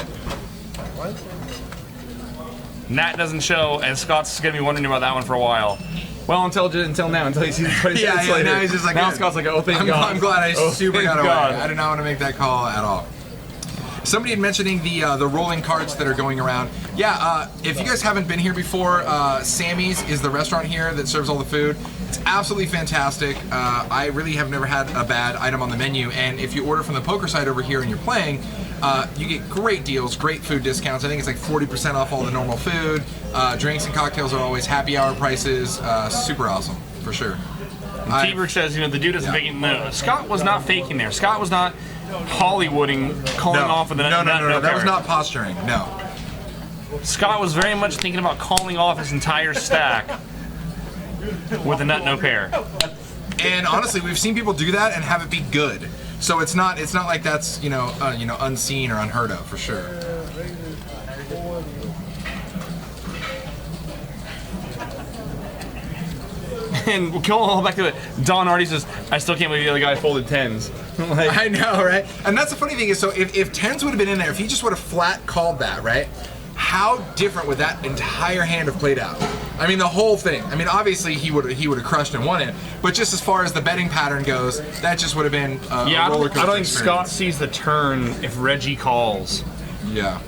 Nat doesn't show, and Scott's gonna be wondering about that one for a while. Well, until now, until he sees it 20 minutes later. Now he's just like, now Scott's like, oh, thank God. I'm glad I super got away. God. I did not want to make that call at all. Somebody had mentioning the rolling carts that are going around. Yeah, if you guys haven't been here before, Sammy's is the restaurant here that serves all the food. It's absolutely fantastic. I really have never had a bad item on the menu. And if you order from the poker side over here and you're playing, you get great deals, great food discounts. I think it's like 40% off all the normal food. Drinks and cocktails are always happy hour prices. Super awesome, for sure. T-Bird says, the dude isn't faking. No, Scott was not faking there. Scott was not Hollywooding, calling off with the no. That was not posturing. No. Scott was very much thinking about calling off his entire stack with a nut no pair. And honestly, we've seen people do that and have it be good. So it's not like that's unseen or unheard of, for sure. And we'll go all back to it. Don Hardy says, I still can't believe the other guy folded 10s. I know, right? And that's the funny thing is, so if 10s would have been in there, if he just would have flat called that, right? How different would that entire hand have played out? I mean, the whole thing. I mean, obviously he would have crushed and won it, but just as far as the betting pattern goes, that just would have been a roller coaster I don't think experience. Scott sees the turn if Reggie calls. Yeah.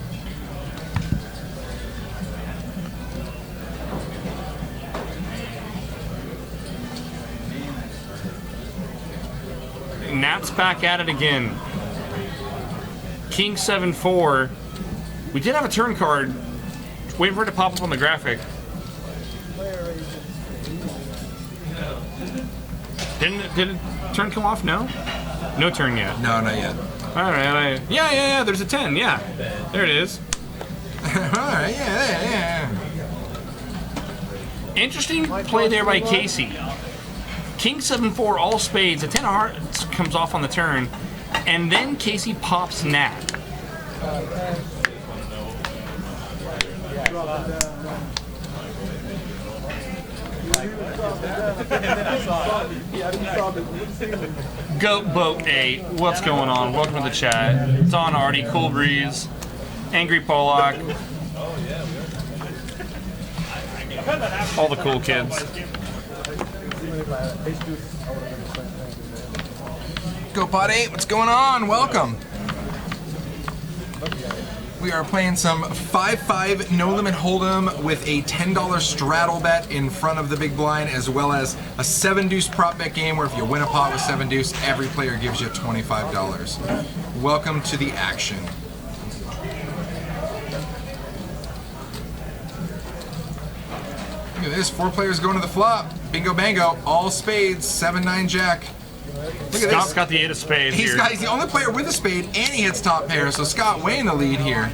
Nat's back at it again. King 7-4. We did have a turn card. Waiting for it to pop up on the graphic. Did it turn come off? No? No turn yet. No, not yet. Alright. Yeah. There's a 10. Yeah. There it is. Alright, yeah. Interesting play there by Casey. King 7-4, all spades. A 10 of hearts comes off on the turn, and then Casey pops Nat. Goat Boat 8, what's going on? Welcome to the chat. Don Hardy, Cool Breeze, Angry Pollock, all the cool kids. GoPod 8, what's going on? Welcome. We are playing some 5-5 No Limit Hold'em with a $10 straddle bet in front of the big blind, as well as a 7-deuce prop bet game where if you win a pot with 7-deuce, every player gives you $25. Welcome to the action. Look at this, 4 players going to the flop. Bingo bango, all spades, 7-9 jack. Look at Scott's this. got the 8 of spades He's here. the only player with a spade, and he hits top pair, so Scott way in the lead here.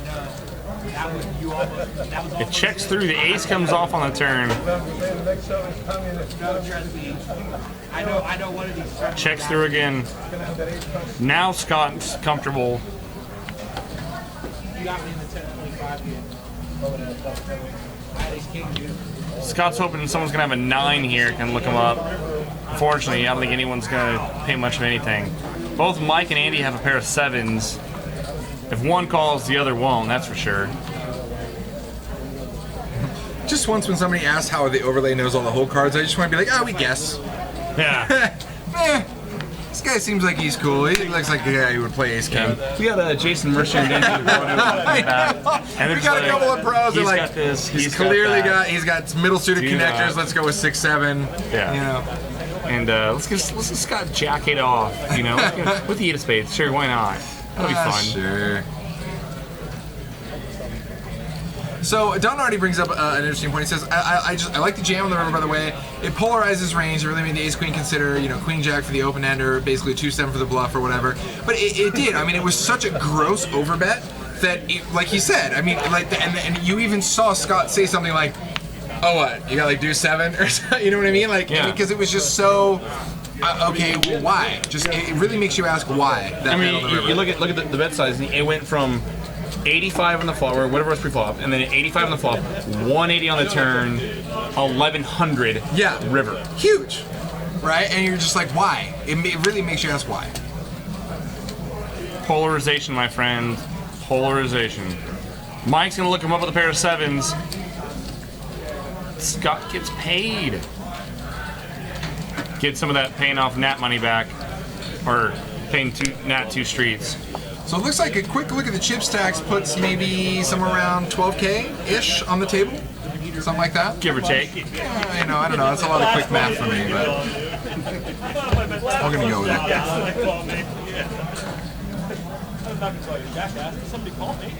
It checks through, the ace comes off on the turn. Checks through again. Now Scott's comfortable. Scott's hoping someone's gonna have a 9 here, can look him up. Unfortunately, I don't think anyone's gonna pay much of anything. Both Mike and Andy have a pair of 7s. If one calls, the other won't, that's for sure. Just once when somebody asks how the overlay knows all the hole cards, I just want to be like, we guess. Yeah. This guy seems like he's cool. He looks like a guy who would play ace king. We got Jason Mercer and Dan and We got a couple of pros that he's like got this, he's clearly got he's got middle suited Do connectors. not. Let's go with 6-7. Yeah. You know. And let's get Scott jack it off, with the 8 of spades. Sure, why not? That'll be fun. Sure. So Don already brings up an interesting point. He says, I like the jam on the river, by the way. It polarizes range. It really made the ace queen consider, queen jack for the open ender, basically 2-7 for the bluff or whatever. But it did. I mean, it was such a gross overbet that, like he said, I mean, and you even saw Scott say something like, oh, what? You got like deuce 7 or something? You know what I mean? Like, yeah. because it was just so Okay, well, why? Just it really makes you ask why. That I man mean, on the river. you look at the bet size, and it went from 85 on the flop, or whatever was pre-flop, and then 85 on the flop, 180 on the turn, 1100 river. Huge, right? And you're just like, why? It really makes you ask why. Polarization, my friend. Polarization. Mike's gonna look him up with a pair of sevens. Scott gets paid. Get some of that paying off Nat money back, or paying Nat 2 streets. So it looks like a quick look at the chip stacks puts maybe somewhere around 12K-ish on the table. Something like that. Give or take. I know, I don't know. That's a lot of quick math for me, but I'm gonna go with it. I'm not gonna call you a jackass. Somebody called me.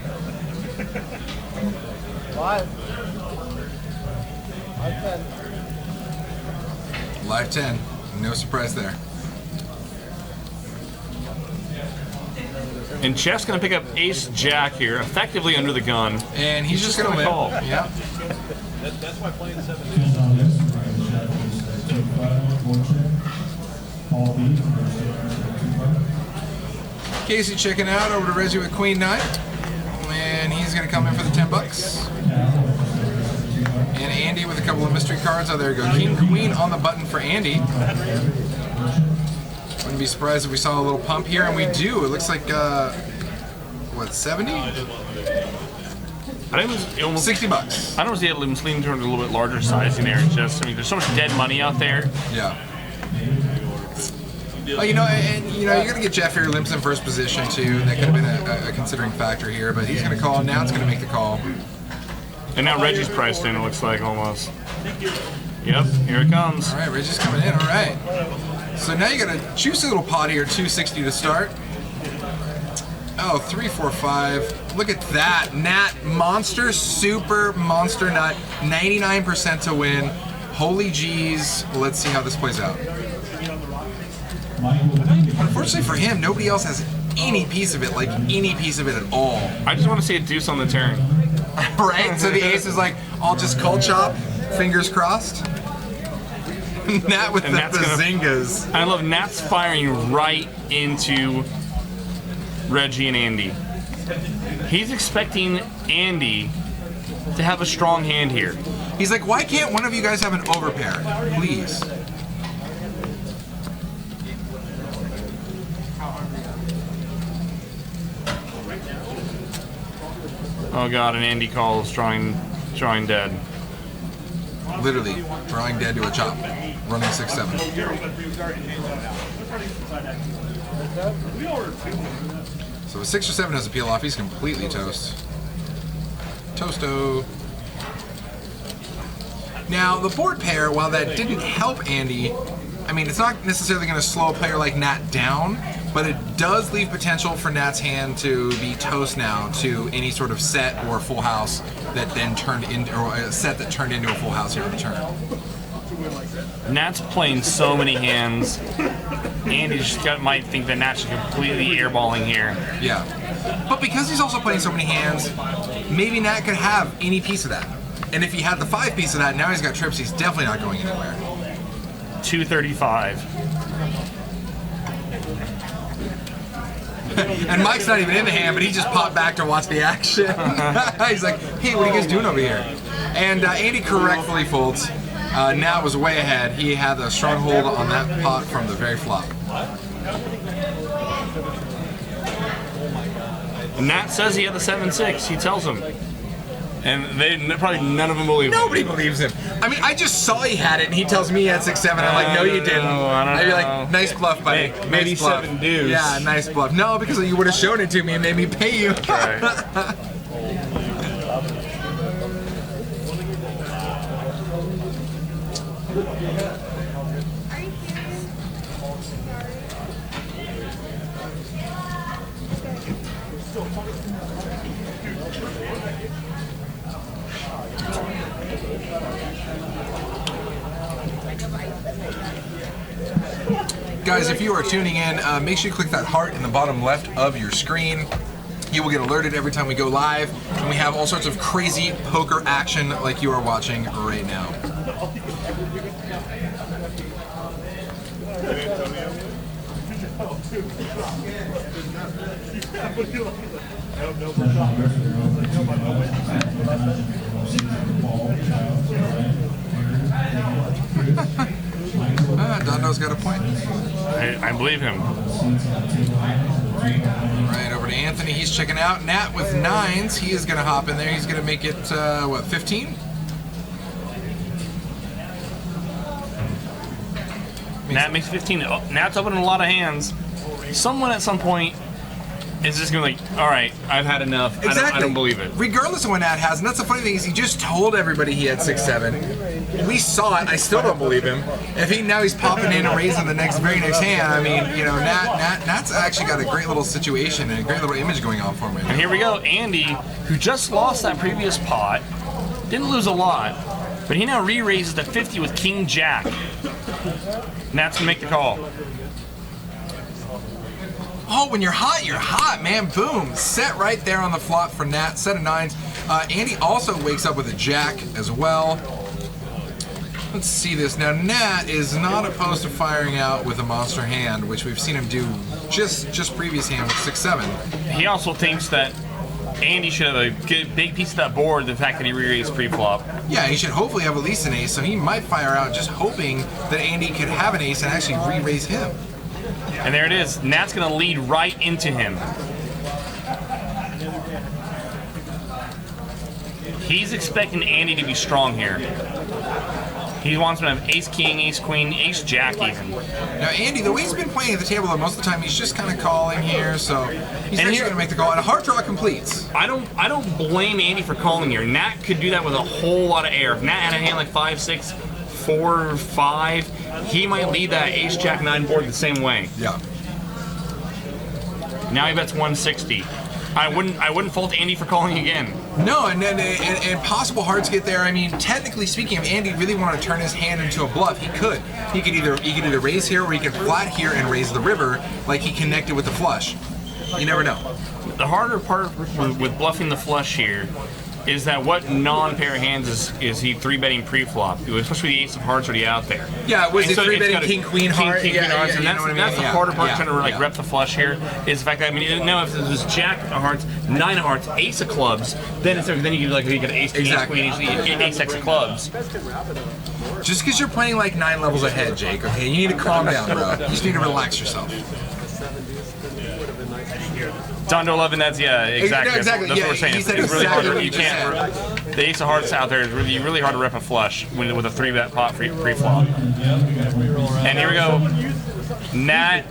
Live 10. No surprise there. And Jeff's gonna pick up Ace Jack here, effectively under the gun. And he's just gonna call. Yeah. That's why playing 7 Casey checking out over to Reggie with Queen 9. And he's gonna come in for the 10 bucks. And Andy with a couple of mystery cards. Oh, there you go. King Queen on the button for Andy. Wouldn't be surprised if we saw a little pump here, and we do. It looks like, what, 70? I think it was almost 60 bucks. I don't see it leaning towards a little bit larger size in there. It's just, I mean, there's so much dead money out there. Yeah. Well, you know, and you know, you're gonna get Jeff here, limps in first position too. That could have been a considering factor here, but he's gonna call. Now it's gonna make the call. And now Reggie's priced in, it looks like, almost. Yep, here it comes. All right, Reggie's coming in. All right. So now you got a juicy little pot here, 260 to start. Oh, 3, 4, 5. Look at that. Nat Monster, super monster nut. 99% to win. Holy jeez. Let's see how this plays out. Unfortunately for him, nobody else has any piece of it, like any piece of it at all. I just want to see a deuce on the turn. Right? So the ace is like, I'll just call chop, fingers crossed. Nat with the bazingas. I love Nat's firing right into Reggie and Andy. He's expecting Andy to have a strong hand here. He's like, why can't one of you guys have an overpair? Please. Oh god, and Andy calls drawing dead. Literally, drawing dead to a chop. Running 6-7. So if 6 or 7 has a peel off, he's completely toast. Toasto. Now, the board pair, while that didn't help Andy, I mean, it's not necessarily going to slow a player like Nat down, but it does leave potential for Nat's hand to be toast now to any sort of set or full house that then turned into, or a set that turned into a full house here on the turn. Nat's playing so many hands. Andy just might think that Nat's completely airballing here. Yeah. But because he's also playing so many hands, maybe Nat could have any piece of that. And if he had the 5 piece of that, now he's got trips, he's definitely not going anywhere. 235. And Mike's not even in the hand, but he just popped back to watch the action. He's like, hey, what are you guys doing over here? And Andy correctly folds. Nat was way ahead. He had a strong hold on that pot from the very flop. Nat says he had the 7-6. He tells him. And probably none of them believe him. Nobody believes him. I mean, I just saw he had it, and he tells me he had 6-7. I'm like, no, you didn't. I'd be like, nice bluff, buddy. Maybe nice bluff. 7 dudes. Yeah, nice bluff. No, because you would have shown it to me and made me pay you. Right. Guys, if you are tuning in, make sure you click that heart in the bottom left of your screen. You will get alerted every time we go live, and we have all sorts of crazy poker action like you are watching right now. Dondo's got a point. I believe him. Right over to Anthony. He's checking out. Nat with 9s. He is going to hop in there. He's going to make it, what, 15? Nat makes 15. Oh, Nat's opening a lot of hands. Someone at some point is just going to be like, all right, I've had enough. Exactly. I don't believe it. Regardless of what Nat has, and that's the funny thing is he just told everybody he had 6-7. We saw it. I still don't believe him. If he's popping in and raising the very next hand, I mean, you know, Nat's actually got a great little situation and a great little image going on for him. And here we go, Andy, who just lost that previous pot, didn't lose a lot, but he now re-raises to 50 with King Jack. Nat's gonna make the call. Oh, when you're hot, man. Boom. Set right there on the flop for Nat. Set of 9s. Andy also wakes up with a jack as well. Let's see this. Now, Nat is not opposed to firing out with a monster hand, which we've seen him do just previous hand with 6-7. He also thinks that Andy should have a good, big piece of that board, the fact that he re-raised pre-flop. Yeah, he should hopefully have at least an ace, so he might fire out just hoping that Andy could have an ace and actually re-raise him. And there it is. Nat's going to lead right into him. He's expecting Andy to be strong here. He wants him to have ace king, ace queen, ace jack even. Now Andy, the way he's been playing at the table, most of the time he's just kind of calling here, so he's actually going to make the call. And a hard draw completes. I don't blame Andy for calling here. Nat could do that with a whole lot of air. If Nat had a hand like 5-6, 4-5, he might lead that ace jack 9 board the same way. Yeah. Now he bets 160. I wouldn't fault Andy for calling again. No, and possible hearts get there. I mean, technically speaking, if Andy really wanted to turn his hand into a bluff, he could. He could either raise here or he could flat here and raise the river like he connected with the flush. You never know. The harder part with bluffing the flush here is that what non-pair hands is he 3-betting pre-flop, especially the ace of hearts already out there. Yeah, was it so 3-betting king, queen, heart? King, queen, hearts, and that's the harder part trying to like rep the flush here, is the fact that, I mean, now if it was jack of hearts, 9 of hearts, ace of clubs, then you get ace, king, ace, queen, ace, X of clubs. Just because you're playing like 9 levels ahead, Jake, okay? You need to calm down, bro. You just need to relax yourself. Down to 11, that's, yeah, exactly. Exactly. That's what we're saying. He said It's really exactly hard. what You you just can't. The ace of hearts out there is really hard to rep a flush with a 3-bet pot pre-flop. And here we go. Nat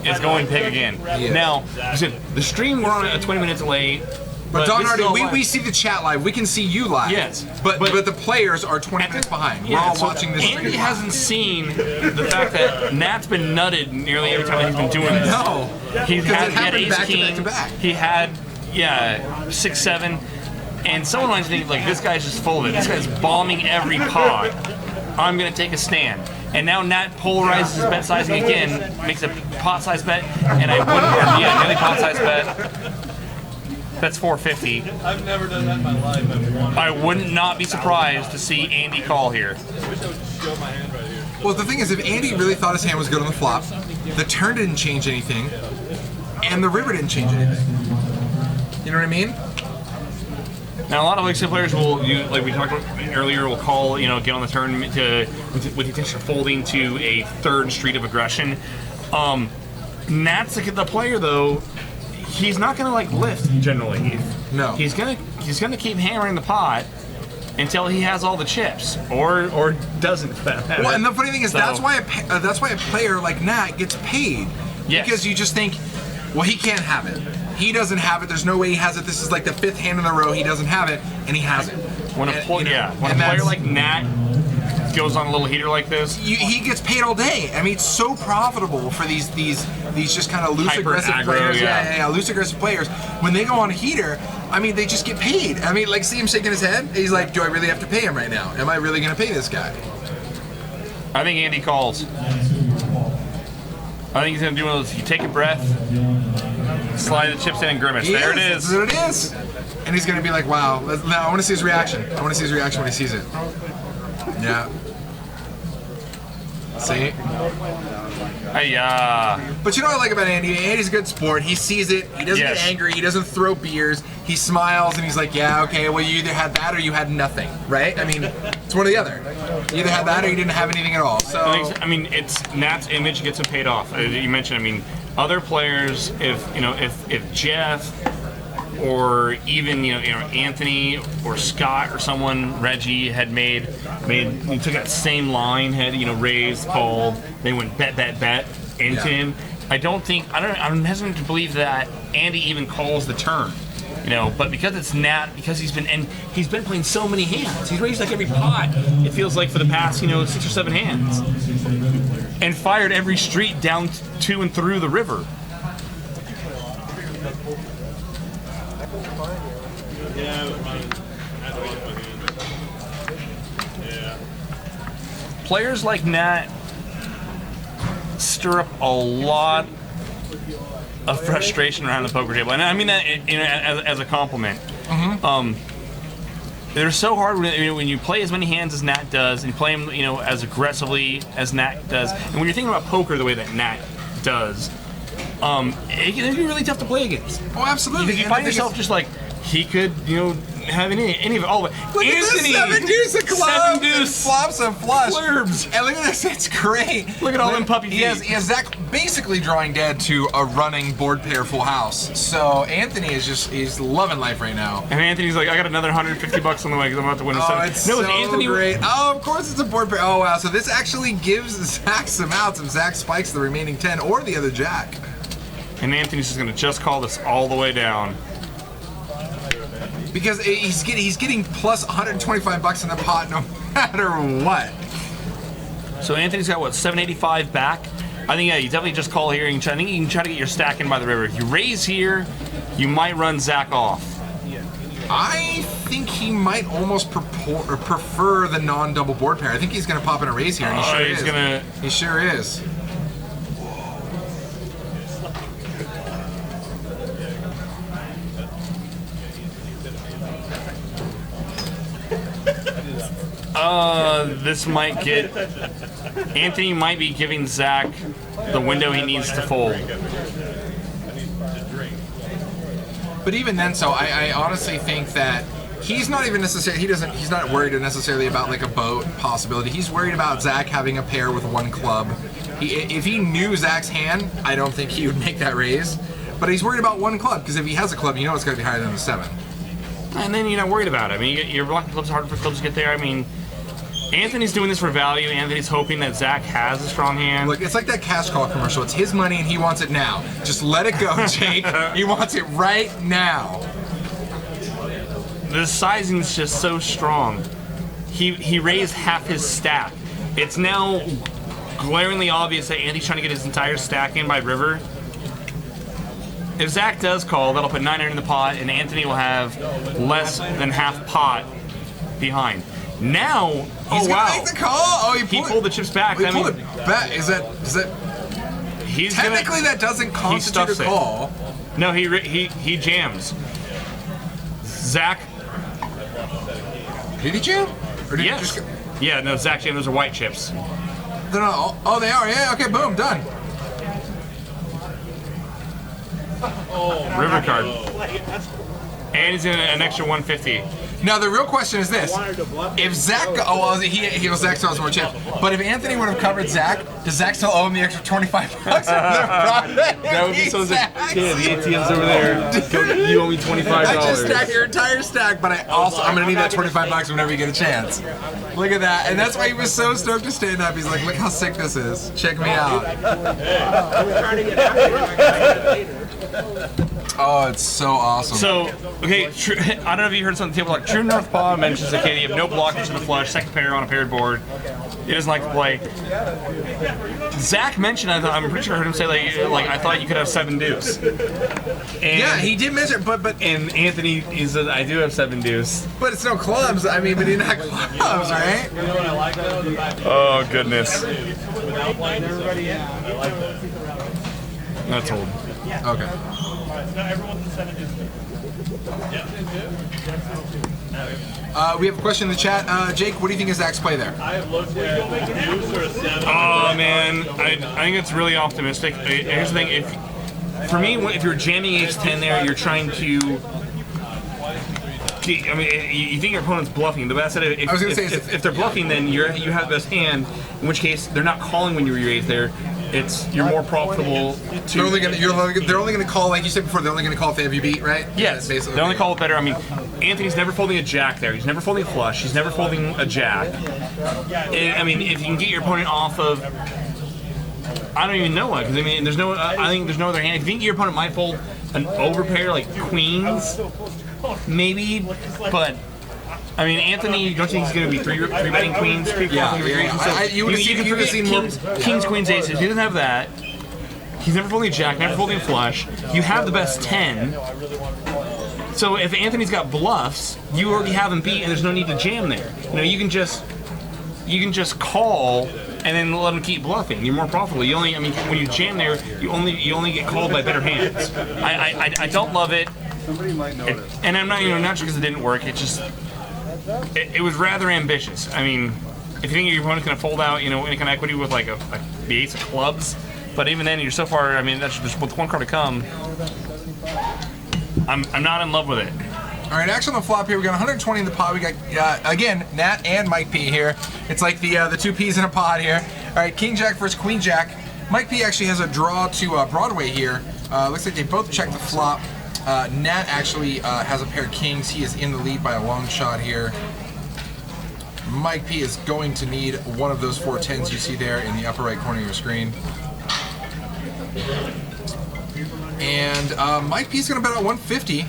is going pig again. Now, listen, the stream we're on at 20 minutes late. But Don this is Hardy, all we see the chat live. We can see you live. Yes, But the players are 20 minutes behind. We're all watching this. Andy hasn't seen the fact that Nat's been nutted nearly every time he's been doing this. No. He had ace back to king. back to back. He had 6-7, and someone might think like this guy's just full of it. This guy's bombing every pot. I'm gonna take a stand. And now Nat polarizes his bet sizing again, makes a pot size bet, and I wouldn't. Nearly pot size bet. That's 450. I've never done that in my life. I would not be surprised to see Andy call here. I wish I would just show my hand right here. Well, the thing is, if Andy really thought his hand was good on the flop, the turn didn't change anything, and the river didn't change anything. You know what I mean? Now, a lot of Elixir players will, like we talked about earlier, will call, get on the turn with the intention of folding to a third street of aggression. Nat's the player, though. He's not gonna lift generally. No. He's gonna keep hammering the pot until he has all the chips, or doesn't. Well, and the funny thing is, that's why a player like Nat gets paid. Yes. Because you just think, well, he can't have it. He doesn't have it. There's no way he has it. This is like the 5th hand in a row. He doesn't have it, and he has it. When a player like Nat goes on a little heater like this, he gets paid all day. I mean, it's so profitable for these just kind of loose aggressive aggro, players. Yeah, loose aggressive players. When they go on a heater, I mean, they just get paid. I mean, like, see him shaking his head. He's like, do I really have to pay him right now? Am I really going to pay this guy? I think Andy calls. I think he's gonna do one of those. You take a breath, slide the chips in, and grimace. There it is. There it is. And he's gonna be like, wow. Now I want to see his reaction. I want to see his reaction when he sees it. Yeah. See? Hey, But you know what I like about Andy? Andy's a good sport. He sees it. He doesn't Yes. get angry. He doesn't throw beers. He smiles and he's like, yeah, okay, well, you either had that or you had nothing, right? I mean, it's one or the other. You either had that or you didn't have anything at all. So, I mean, it's Nat's image gets him paid off. You mentioned, I mean, other players, if Jeff or even Anthony or Scott or someone, Reggie had made he took that same line, had raised, called, they went bet into him. I'm hesitant to believe that Andy even calls the turn. But because it's Nat, because he's been playing so many hands, he's raised like every pot, it feels like, for the past 6 or 7 hands, and fired every street down to and through the river. Players like Nat stir up a lot of frustration around the poker table, and I mean that as a compliment. They're so hard when you play as many hands as Nat does, and play them as aggressively as Nat does. And when you're thinking about poker the way that Nat does, it can be really tough to play against. oh, absolutely. Because you And the find thing yourself is- just like he could have any of it. All of it. Look Anthony, at this 7 deuce of clubs, 7 and deuce flops and flush. blurbs. And look at this, it's great. Look at all them puppy He has Zach basically drawing dead to a running board pair full house. So Anthony he's loving life right now. And Anthony's like, I got another $150 on the way because I'm about to win a Oh, seven. it's No, so Anthony. great. Oh, of course it's a board pair. Oh, wow. So this actually gives Zach some outs if Zach spikes the remaining 10 or the other jack. And Anthony's just going to just call this all the way down. Because he's getting plus $125 in the pot no matter what. So Anthony's got, what, 785 back? I think, yeah, you definitely just call here. I think you can try to get your stack in by the river. If you raise here, you might run Zach off. I think he might almost prefer the non-double board pair. I think he's going to pop in a raise here, and he sure he's is. gonna- He sure is. This might get... Anthony might be giving Zach the window he needs to fold. But even then, so I honestly think that he's not even necessarily, he's not worried necessarily about like a boat possibility. He's worried about Zach having a pair with one club. If he knew Zach's hand, I don't think he would make that raise. But he's worried about one club, because if he has a club, you know it's going to be higher than the 7. And then you're not worried about it. I mean, you're blocking clubs, hard for clubs to get there. I mean, Anthony's doing this for value. Anthony's hoping that Zach has a strong hand. Look, it's like that cash call commercial. It's his money and he wants it now. Just let it go, Jake. He wants it right now. The sizing's just so strong. He raised half his stack. It's now glaringly obvious that Anthony's trying to get his entire stack in by river. If Zach does call, that'll put 900 in the pot, and Anthony will have less than half pot behind. Now, He's oh wow, gonna make the call. Oh, he pulled the chips back. He I pulled mean, it back. Is that he's technically gonna, that doesn't constitute a stuffs it. call? No, he jams. Zach, Did he jam? Or did yes, he just? yeah, no, Zach jammed. Those are white chips. They're not. Oh, they are. Yeah. Okay. Boom. Done. River card, and he's in an extra 150. Now the real question is this: if Zach, Zach still has more chips. But if Anthony would have covered Zach, does Zach still owe him the extra $25? That would be so sick. Kid, the ATM's over there. You owe me $25. I just stacked your entire stack, but I'm gonna need that $25 whenever you get a chance. Look at that, and that's why he was so stoked to stand up. He's like, look how sick this is. Check me out. Oh, it's so awesome. So, okay, I don't know if you heard something on the table, like True North Paw mentions that you have no blockage to the flush, second pair on a paired board. He doesn't like to play. Zach mentioned, I'm pretty sure I heard him say, like I thought you could have 7 deuce. And, yeah, he did mention, but and Anthony, he said, I do have 7 deuce. but it's no clubs. I mean, but he's not clubs, right? You know what I like though? The fact that Oh, goodness. without playing everybody in, I like that. That's old. Okay. No, everyone's in 7 deuce. Yeah. We have a question in the chat. Jake, what do you think is Zach's play there? I have looked at use or a 7. Oh man, I think it's really optimistic. Here's the thing: for me, if you're jamming ace-10 there, you're trying to. I mean, you think your opponent's bluffing. The best if they're bluffing, then you have the best hand. In which case, they're not calling when you raise there. You're more profitable. They're only going to call, like you said before. They're only going to call if they have you beat, right? Yes, basically. they only call it better. I mean, Anthony's never folding a jack there. He's never folding a flush. He's never folding a jack. I mean, if you can get your opponent off of, I don't even know what. Because I mean, there's no. I think there's no other hand. If you think your opponent might fold an overpair like queens, maybe, but. I mean, Anthony, don't you think he's going to be three betting queens? You would have seen more kings, queens, aces. He doesn't have that. He's never folding a jack, never folding a flush. You have the best 10. So if Anthony's got bluffs, you already have him beat, and there's no need to jam there. You know, you can just call and then let him keep bluffing. You're more profitable. When you jam there, you only get called by better hands. I don't love it. Somebody might notice. And I'm not, not just because it didn't work. It just. It was rather ambitious. I mean, if you think your opponent's going to fold out, any kind of equity with like the ace of clubs, but even then, you're so far. I mean, that's just with one card to come. I'm not in love with it. All right, action on the flop here. We got 120 in the pot. We got again Nat and Mike P here. It's like the two peas in a pod here. All right, King Jack versus Queen Jack. Mike P actually has a draw to Broadway here. Looks like they both checked the flop. Nat actually has a pair of kings. He is in the lead by a long shot here. Mike P is going to need one of those 4 10s you see there in the upper right corner of your screen. And Mike P is going to bet out 150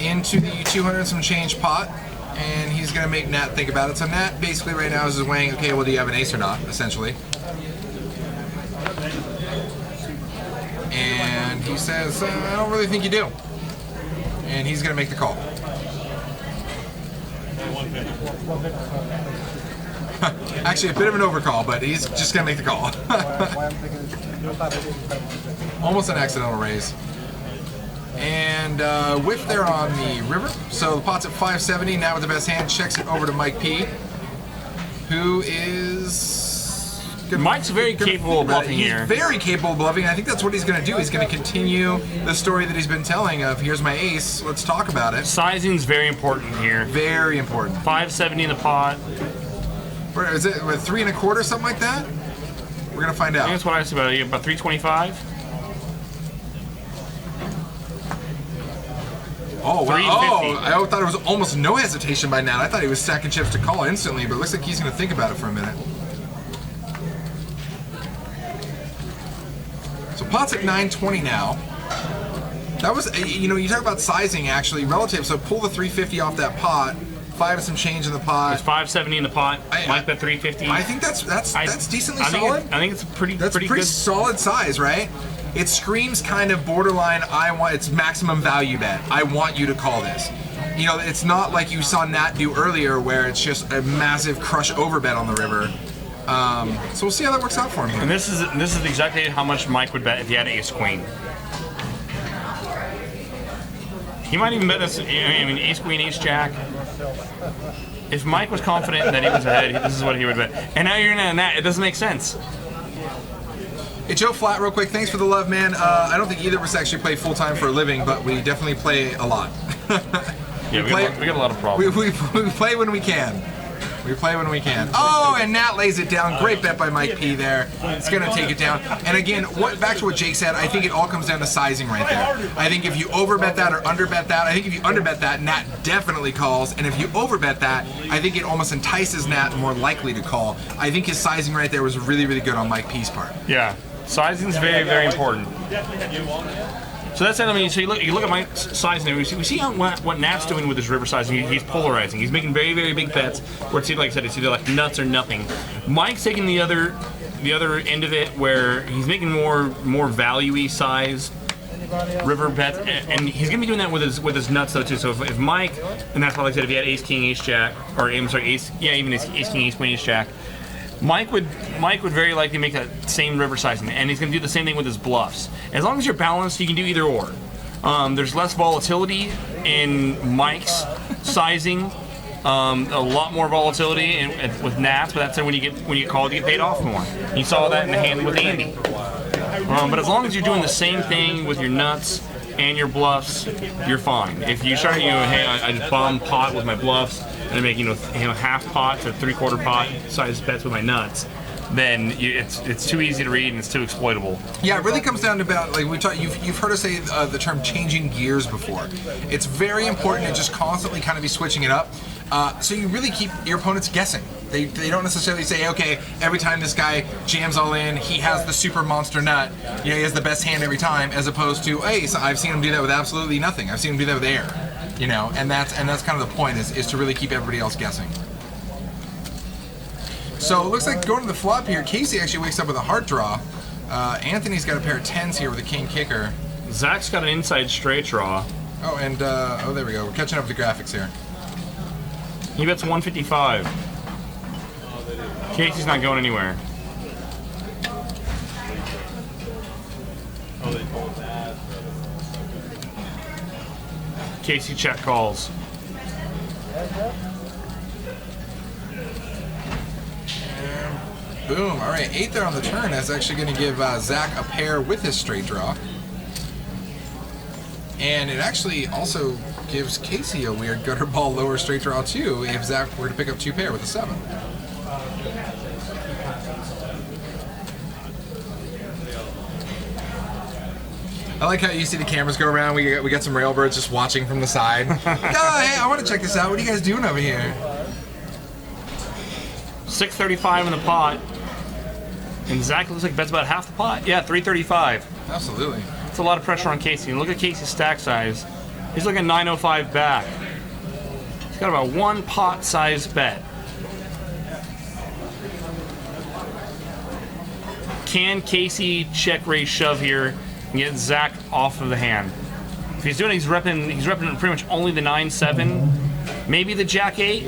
into the 200 and some change pot. And he's going to make Nat think about it. So Nat basically right now is just weighing, okay, well, do you have an ace or not, essentially. And he says, I don't really think you do. And he's going to make the call. Actually, a bit of an overcall, but he's just going to make the call. Almost an accidental raise. And whiff there on the river. So the pot's at 570. Now with the best hand, checks it over to Mike P, who is... Mike's very capable of bluffing he's here. He's very capable of bluffing. I think that's what he's going to do. He's going to continue the story that he's been telling of, here's my ace, let's talk about it. Sizing's very important here. Very important. 570 in the pot. Where is it, with 3 1/4, something like that? We're going to find out. I think that's what I said about 325. Oh, wow. 350. I thought it was almost no hesitation by Nat. I thought he was stacking chips to call instantly, but it looks like he's going to think about it for a minute. So pot's at 920 now. That was, you talk about sizing actually, relative. So pull the 350 off that pot, 5 and some change in the pot. There's 570 in the pot. Mike bet 350. I think that's decently solid. I think it's a pretty pretty good solid size, right? It screams kind of borderline. It's maximum value bet. I want you to call this. It's not like you saw Nat do earlier, where it's just a massive crush overbet on the river. So we'll see how that works out for him here. And this is exactly how much Mike would bet if he had ace queen. He might even bet this. Ace queen, ace jack. If Mike was confident that he was ahead, this is what he would bet. And now you're in that. It doesn't make sense. Hey, Joe Flat, real quick. Thanks for the love, man. I don't think either of us actually play full time for a living, but we definitely play a lot. Yeah, we got a lot of problems. We play when we can. We play when we can. Oh, and Nat lays it down. Great bet by Mike P there. It's going to take it down. And again, back to what Jake said, I think it all comes down to sizing right there. I think if you overbet that or underbet that, I think if you underbet that, Nat definitely calls. And if you overbet that, I think it almost entices Nat more likely to call. I think his sizing right there was really, really good on Mike P's part. Yeah, sizing's very, very important. So that's it. I mean, so you look at my size now. We see what Nat's doing with his river sizing. He's polarizing. He's making very, very big bets. Where it's either, like I said, it's either like nuts or nothing. Mike's taking the other end of it, where he's making more value-y size river bets, and he's gonna be doing that with his nuts though too. So if Mike, and that's why like I said, if he had ace king ace jack, or I'm sorry, ace king ace queen ace jack. Mike would very likely make that same river sizing, and he's going to do the same thing with his bluffs. As long as you're balanced, you can do either or. There's less volatility in Mike's sizing, a lot more volatility and with nats. But that's when you get called, you get paid off more. You saw that in the hand with Andy. But as long as you're doing the same thing with your nuts and your bluffs, you're fine. If you start, hey, I just bomb pot with my bluffs and I make half pot to 3/4 pot size bets with my nuts, then it's too easy to read and it's too exploitable. Yeah, it really comes down to about, like we talked. You've heard us say the term changing gears before. It's very important to just constantly kind of be switching it up. So you really keep your opponents guessing. They don't necessarily say, okay, every time this guy jams all in, he has the super monster nut. He has the best hand every time, as opposed to, hey, so I've seen him do that with absolutely nothing. I've seen him do that with air. And that's kind of the point is to really keep everybody else guessing. So it looks like going to the flop here, Casey actually wakes up with a heart draw. Anthony's got a pair of 10s here with a king kicker. Zach's got an inside straight draw. Oh, and there we go. We're catching up with the graphics here. He bets 155. Casey's not going anywhere. Oh, they told that. Casey check calls. Boom. All right, 8 there on the turn. That's actually going to give Zach a pair with his straight draw. And it actually also gives Casey a weird gutter ball lower straight draw too if Zach were to pick up 2 pair with a 7. I like how you see the cameras go around. We got some railbirds just watching from the side. Oh, hey, I want to check this out. What are you guys doing over here? 635 in the pot. And Zach looks like bets about half the pot. Yeah, 335. Absolutely. It's a lot of pressure on Casey. And look at Casey's stack size. He's looking 905 back. He's got about 1 pot size bet. Can Casey check raise shove here and get Zach off of the hand? If he's doing it, he's repping pretty much only the 9-7, maybe the Jack 8.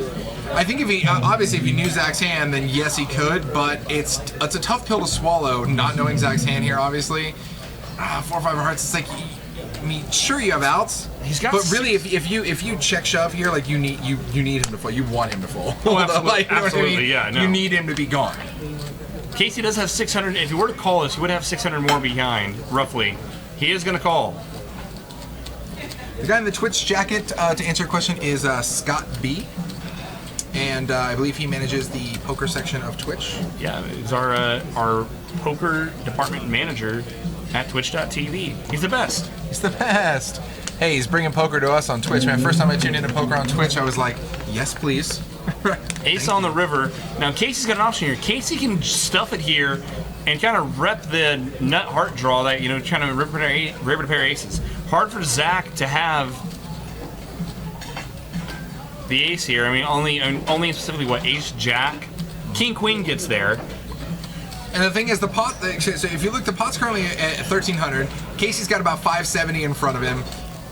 I think if he obviously if he knew Zach's hand, then yes he could, but it's a tough pill to swallow not knowing Zach's hand here. Obviously, 4 or 5 of hearts. It's like, I mean, sure you have outs, but really if you check shove here, like you need him to fold. You want him to fold. Oh, absolutely, like, you know absolutely, what I mean? yeah. No. You need him to be gone. Casey does have 600. If he were to call this, he would have 600 more behind, roughly. He is going to call. The guy in the Twitch jacket, to answer your question, is Scott B. And I believe he manages the poker section of Twitch. Yeah, he's our poker department manager at Twitch.tv. He's the best. He's the best. Hey, he's bringing poker to us on Twitch, man. First time I tuned into poker on Twitch, I was like, yes, please. Ace on the river. Now, Casey's got an option here. Casey can stuff it here and kind of rep the nut heart draw that, trying to rip a pair of aces. Hard for Zach to have the ace here. I mean, only specifically what, ace jack? King queen gets there. And the thing is, the pot, so if you look, the pot's currently at 1,300. Casey's got about 570 in front of him.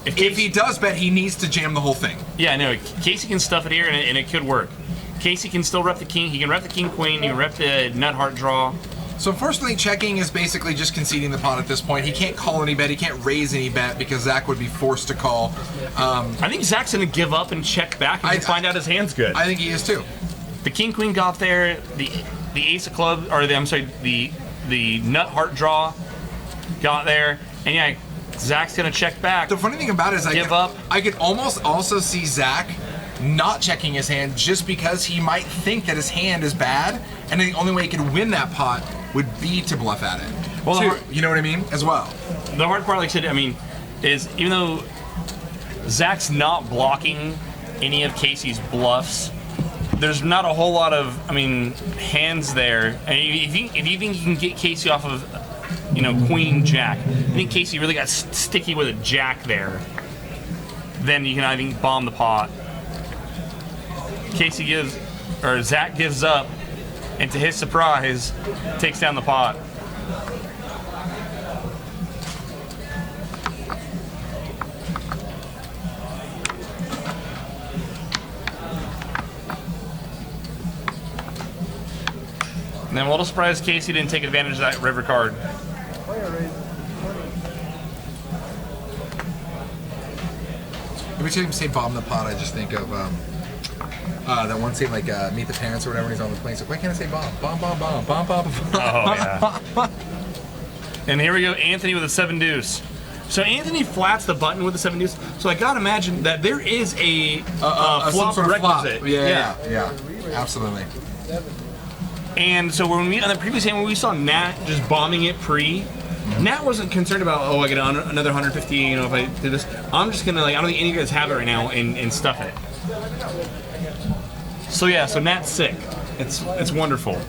If he does bet, he needs to jam the whole thing. Yeah, no, Casey can stuff it here, and it could work. Casey can still rep the king. He can rep the king queen. He can rep the nut heart draw. So unfortunately, checking is basically just conceding the pot at this point. He can't call any bet. He can't raise any bet because Zach would be forced to call. I think Zach's going to give up and check back and find out his hand's good. I think he is too. The king queen got there. The ace of clubs, or the nut heart draw got there, and yeah, Zach's gonna check back. The funny thing about it is I could almost also see Zach not checking his hand just because he might think that his hand is bad, and the only way he could win that pot would be to bluff at it. Well, you know what I mean? As well. The hard part, like I said, is even though Zach's not blocking any of Casey's bluffs, there's not a whole lot of, hands there. And if you think you can get Casey off of, queen jack, I think Casey really got sticky with a jack there. Then you can, I think, bomb the pot. Zach gives up, and to his surprise, takes down the pot. And then I'm a little surprised Casey didn't take advantage of that river card. If we time you say bottom of the pot, I just think of that one scene like Meet the Parents or whatever. He's on the plane. So why can't I say bomb? Bomb, bomb, bomb, bomb, bomb. Oh yeah. And here we go, Anthony with a 7 deuce. So Anthony flats the button with a 7 deuce. So I gotta imagine that there is a some flop sort of flop. requisite. Yeah, absolutely. And so when we on the previous hand when we saw Nat just bombing it pre, Nat wasn't concerned about I get another 150. You know, if I do this, I'm just gonna I don't think any of you guys have it right now and stuff it. So yeah, so Nat's sick. It's wonderful.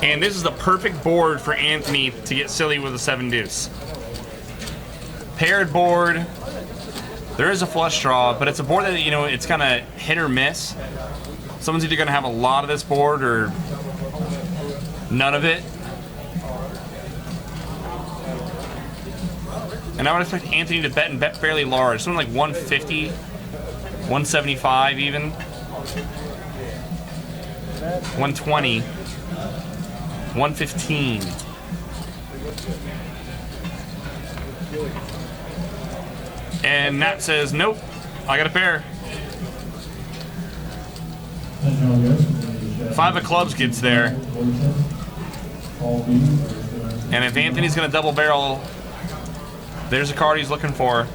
And this is the perfect board for Anthony to get silly with a 7 deuce. Paired board. There is a flush draw, but it's a board that it's kind of hit or miss. Someone's either going to have a lot of this board or none of it. And I would expect Anthony to bet fairly large, something like 150, 175 even, 120, 115. And Nat says, nope, I got a pair. 5 of clubs gets there. And if Anthony's going to double barrel, there's a card he's looking for.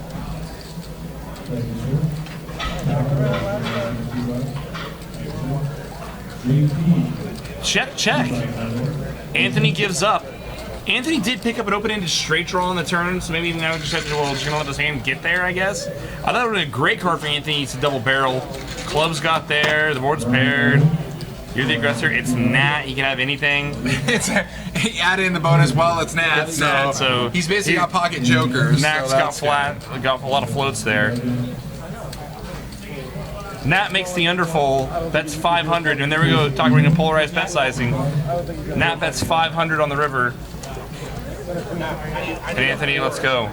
Check, check. Anthony gives up. Anthony did pick up an open-ended straight draw on the turn, so maybe now just gonna let his hand get there, I guess. I thought it would have been a great card for Anthony to double barrel. Clubs got there, the board's paired. You're the aggressor. It's Nat. He can have anything. Add in the bonus. Well, it's Nat. It's Nat, so he's basically got pocket jokers. Nat's got a lot of floats there. Nat makes the underfold, bets 500, and there we go, talking about polarized bet sizing. Nat bets 500 on the river. And Anthony, let's go.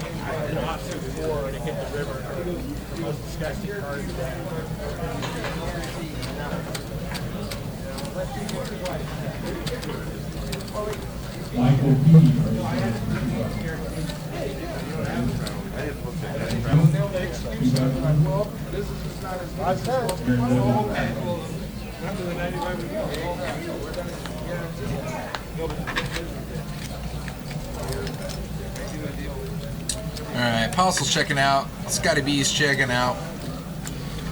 Alright, Apostle's checking out. Scotty B's checking out.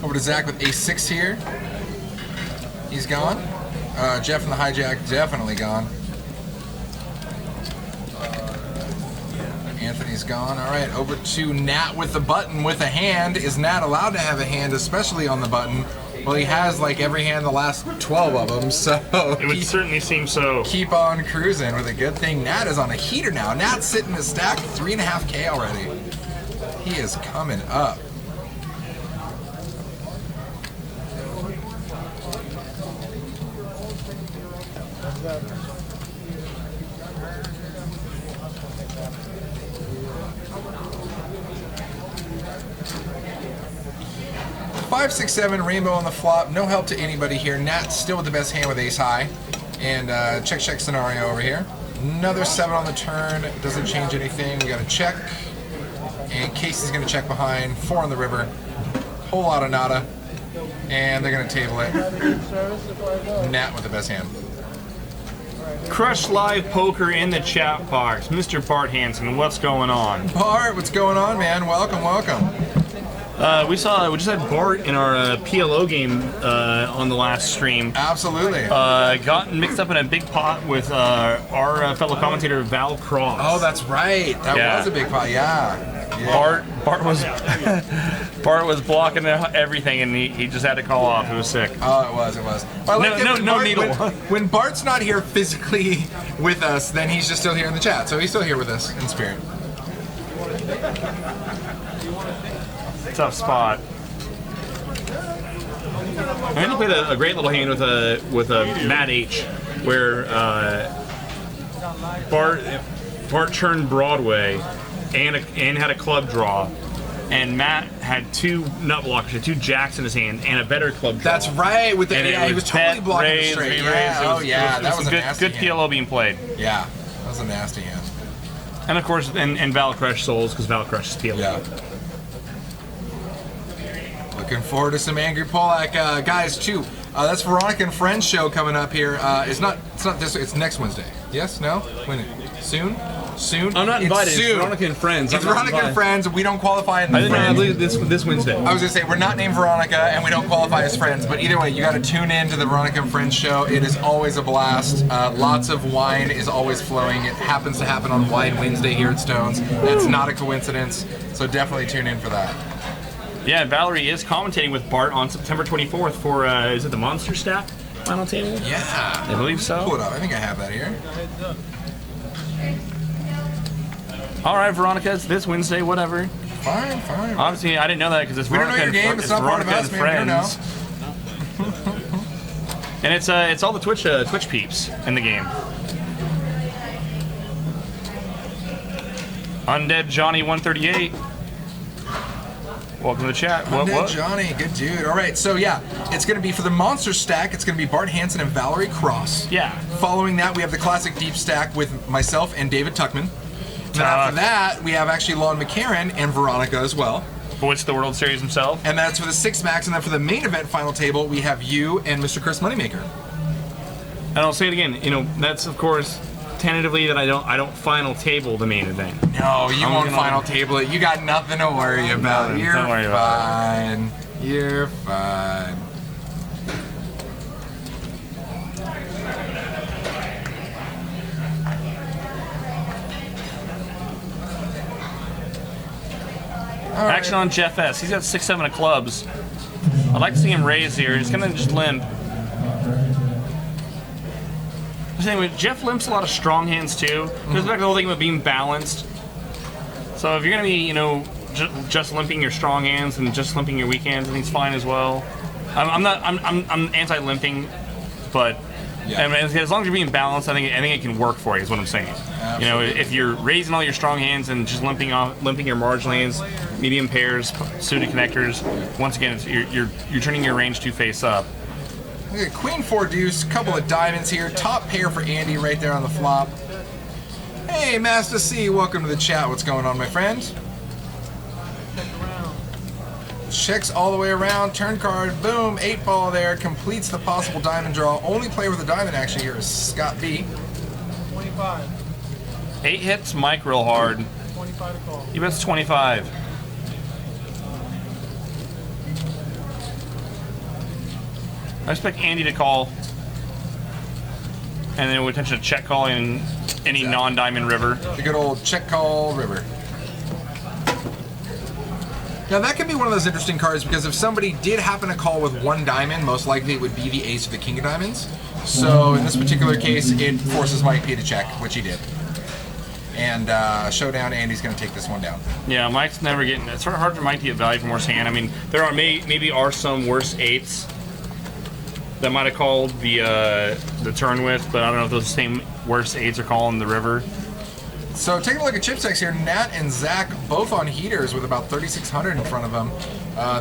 Over to Zach with ace-6 here. He's gone. Jeff and the hijack definitely gone. Anthony's gone. Alright, over to Nat with the button with a hand. Is Nat allowed to have a hand, especially on the button? Well, he has like every hand, the last 12 of them, so it would certainly seem so. Keep on cruising with a good thing. Nat is on a heater now. Nat's sitting in a stack 3.5K already. He is coming up. Five, 6, 7, rainbow on the flop. No help to anybody here. Nat's still with the best hand with ace high. And check scenario over here. Another 7 on the turn. Doesn't change anything. We got a check. And Casey's going to check behind. 4 on the river. Whole lot of nada. And they're going to table it. Nat with the best hand. Crush Live Poker in the chat box. Mr. Bart Hansen, what's going on? Bart, what's going on, man? Welcome, welcome. We just had Bart in our PLO game on the last stream. Absolutely. Got mixed up in a big pot with our fellow commentator Val Cross. Oh, that's right. That was a big pot. Yeah. Bart was Bart was blocking everything, and he just had to call off. It was sick. Oh, it was. I like no needle. When Bart's not here physically with us, then he's just still here in the chat. So he's still here with us in spirit. Tough spot. I he played a great little hand with a Matt H, where Bart turned Broadway and had a club draw, and Matt had 2 nut blockers, had 2 jacks in his hand, and a better club draw. That's right. With the he was totally blocking the straight. Yeah. That was a good PLO being played. Yeah, that was a nasty hand. And of course, and Val Crush Souls, because Val Crush is PLE. Yeah. Looking forward to some Angry Polak, guys. Too. That's Veronica and Friends show coming up here. It's not this. It's next Wednesday. Yes? No? When? Soon? Soon? I'm not invited. It's It's Veronica and Friends. It's Veronica and Friends. We don't qualify in the I friends. believe this Wednesday. I was gonna say we're not named Veronica and we don't qualify as friends, but either way, you got to tune in to the Veronica and Friends show. It is always a blast. Lots of wine is always flowing. It happens to happen on Wine Wednesday here at Stones. It's not a coincidence, so definitely tune in for that. Yeah, Valerie is commentating with Bart on September 24th for is it the Monster Stack final table? Yeah, I believe so. pull it up. I think I have that here. All right, Veronica, it's this Wednesday, whatever. Fine. Obviously, I didn't know that because it's We don't know Veronica your game. and It's not part of Veronica us, and man. We don't Friends. And it's all the Twitch peeps in the game. Undead Johnny 138. Welcome to the chat. Undead Johnny, good dude. All right, so yeah, it's going to be for the Monster Stack. It's going to be Bart Hansen and Valerie Cross. Yeah. Following that, we have the Classic Deep Stack with myself and David Tuckman. Then after that, we have actually Lon McCarran and Veronica as well. What's the World Series himself? And that's for the 6 max. And then for the main event final table, we have you and Mr. Chris Moneymaker. And I'll say it again. You know, that's of course tentatively that I don't final table the main event. No, you I'm won't gonna- final table it. You got nothing to worry about. Nothing. You're Don't worry about fine. You're fine. All right. Action on Jeff S. He's got 6-7 of clubs. I'd like to see him raise here. He's gonna just limp. Anyway, Jeff limps a lot of strong hands too. There's back to the whole thing about being balanced. So if you're gonna be, you know, just limping your strong hands and just limping your weak hands, I think it's fine as well. I'm anti-limping, but Yeah. I mean, as long as you're being balanced, I think it can work for you. Is what I'm saying. You know, if you're raising all your strong hands and just limping your marginal hands, medium pairs, suited connectors, once again, you're turning your range 2 face up. Look at Queen 4 deuce, couple of diamonds here. Top pair for Andy right there on the flop. Hey, Master C, welcome to the chat. What's going on, my friend? Checks all the way around. Turn card, boom, 8 ball there. Completes the possible diamond draw. Only player with a diamond actually here is Scott B. 25. 8 hits Mike real hard. 25 to call. He bets 25. I expect Andy to call, and then with attention to check calling any non-diamond river. The good old check call river. Now that could be one of those interesting cards because if somebody did happen to call with 1 diamond, most likely it would be the ace or the king of diamonds. So in this particular case, it forces Mike P to check, which he did. And showdown, Andy's going to take this one down. Yeah, Mike's never getting. It's sort of hard for Mike to get value from worse hand. I mean, there are maybe are some worse 8s that might have called the turn with, but I don't know if those same worse 8s are calling the river. So taking a look at chipsets here, Nat and Zach both on heaters with about 3,600 in front of them.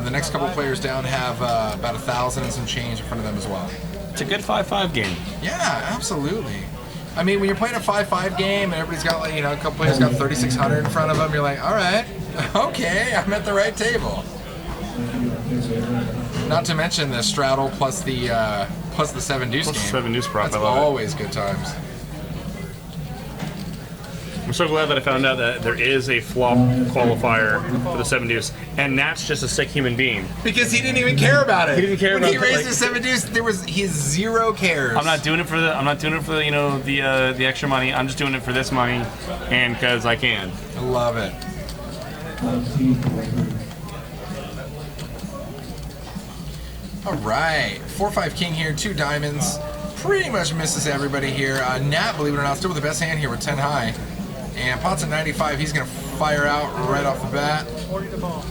The next couple players down have about 1,000 and some change in front of them as well. It's a good 5-5 game. Yeah, absolutely. I mean, when you're playing a 5-5 game and everybody's got, like, you know, a couple players got 3,600 in front of them, you're like, all right, okay, I'm at the right table. Not to mention the straddle plus the 7 deuce Plus game. the 7 deuce prop, That's I love it. always good times. I'm so glad that I found out that there is a flop qualifier for the 7 deuce, and Nat's just a sick human being. Because he didn't even care about it. He didn't care when about he it, raised like- his 7 deuce. He has 0 cares. I'm not doing it for the you know the extra money. I'm just doing it for this money, and because I can. I love it. All right, 4-5 king here, 2 diamonds. Pretty much misses everybody here. Nat, believe it or not, still with the best hand here with 10 high. And Pot's at 95. He's going to fire out right off the bat. 40 to call.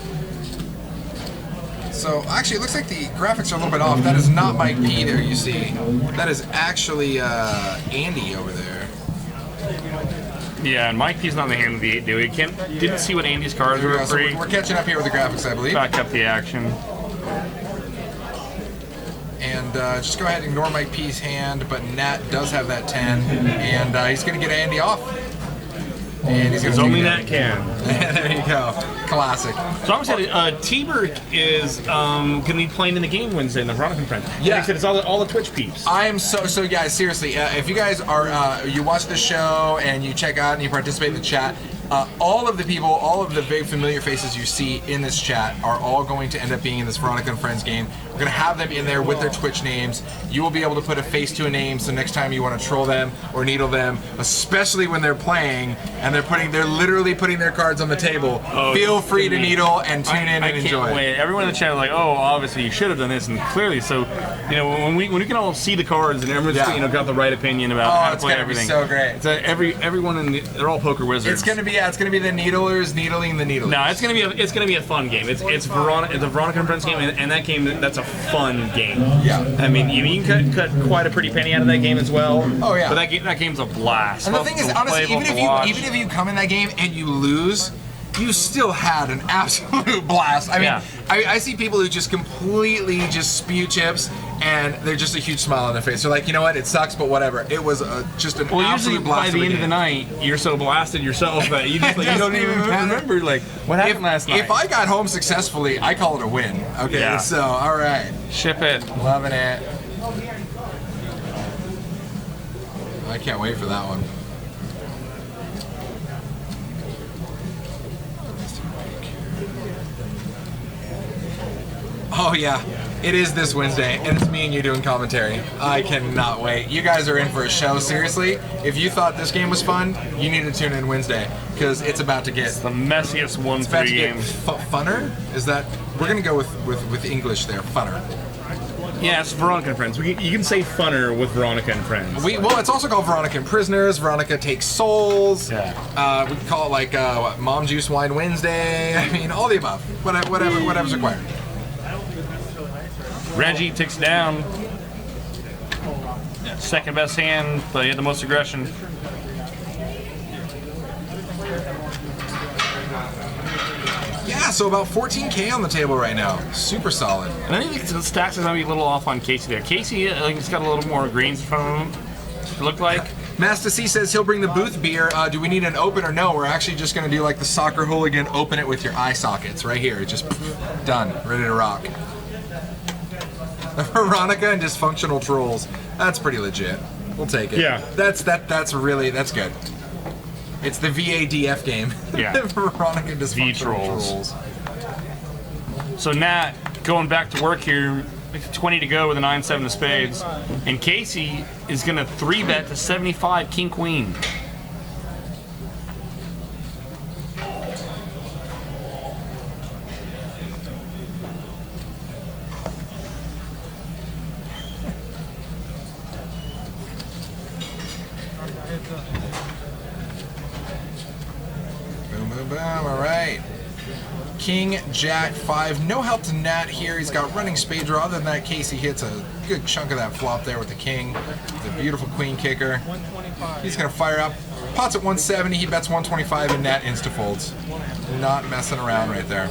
So actually, it looks like the graphics are a little bit off. That is not Mike P there, you see. That is actually Andy over there. Yeah, and Mike P's not in the hand of the 8 dude. Didn't see what Andy's cards were So free. we're catching up here with the graphics, I believe. Back up the action. And just go ahead and ignore Mike P's hand, but Nat does have that 10, and he's going to get Andy off. And he's Because gonna only take that can. it. There you go. Classic. So obviously, T-Bird is going to be playing in the game Wednesday in the Veronica Friends. Yeah. Like I said, it's all the Twitch peeps. I am so guys, seriously, if you guys are you watch the show and you check out and you participate in the chat, all of the people, all of the very familiar faces you see in this chat are all going to end up being in this Veronica and Friends game. We're going to have them in there with their Twitch names. You will be able to put a face to a name, so next time you want to troll them or needle them, especially when they're playing and they're literally putting their cards on the table, feel free to needle and tune in and enjoy. I can't wait. Everyone in the chat is like, oh, obviously you should have done this, and clearly, so when we can all see the cards and everyone's got the right opinion about how to play everything. It's gonna be so great. It's everyone they're all poker wizards. It's gonna be the needlers needling the needlers. No, it's gonna be a fun game. It's the Veronica and Friends game, and that game that's a fun game. Yeah. I mean, you can cut quite a pretty penny out of that game as well. Oh yeah. But that game's a blast. And the thing is, honestly, even if you come in that game and you lose, you still had an absolute blast. I mean, Yeah. I see people who just completely just spew chips, and they're just a huge smile on their face. They're like, you know what, it sucks, but whatever. It was just an Well, usually absolute blast. by the end of the night, you're so blasted yourself that you just you don't even remember like what happened last night. If I got home successfully, I call it a win. Okay, Yeah. so all right, Ship it. loving it. I can't wait for that one. Oh yeah, it is this Wednesday, and it's me and you doing commentary. I cannot wait. You guys are in for a show, seriously. If you thought this game was fun, you need to tune in Wednesday, because it's about to get The messiest it's about 1-3 to get game. funner. Is that we're gonna go with English there? Funner. Yeah, it's Veronica and Friends. You can say funner with Veronica and Friends. Well, it's also called Veronica and Prisoners. Veronica Takes Souls. Yeah. We can call it like what, Mom Juice Wine Wednesday. I mean, all the above. Whatever's required. Reggie ticks down. Second best hand, but he had the most aggression. Yeah, so about 14K on the table right now. Super solid. And I think the stacks is going to be a little off on Casey there. Casey, I think he's got a little more greens in front of him, it looked like. Master C says he'll bring the booth beer. Do we need an open or no? We're actually just going to do like the soccer hooligan, open it with your eye sockets right here. Just done, ready to rock. Veronica and dysfunctional trolls. That's pretty legit. We'll take it. Yeah. That's good. It's the VADF game. Yeah. Veronica and dysfunctional V-trolls. trolls. So Nat going back to work here, 20 to go with a 9-7 of spades, and Casey is going to 3-bet to 75 King Queen. Boom, boom, boom. All right. King, Jack, 5. No help to Nat here. He's got running spade draw. Other than that, Casey hits a good chunk of that flop there with the king. The beautiful queen kicker. He's going to fire up. Pots at 170. He bets 125, and Nat insta-folds. Not messing around right there.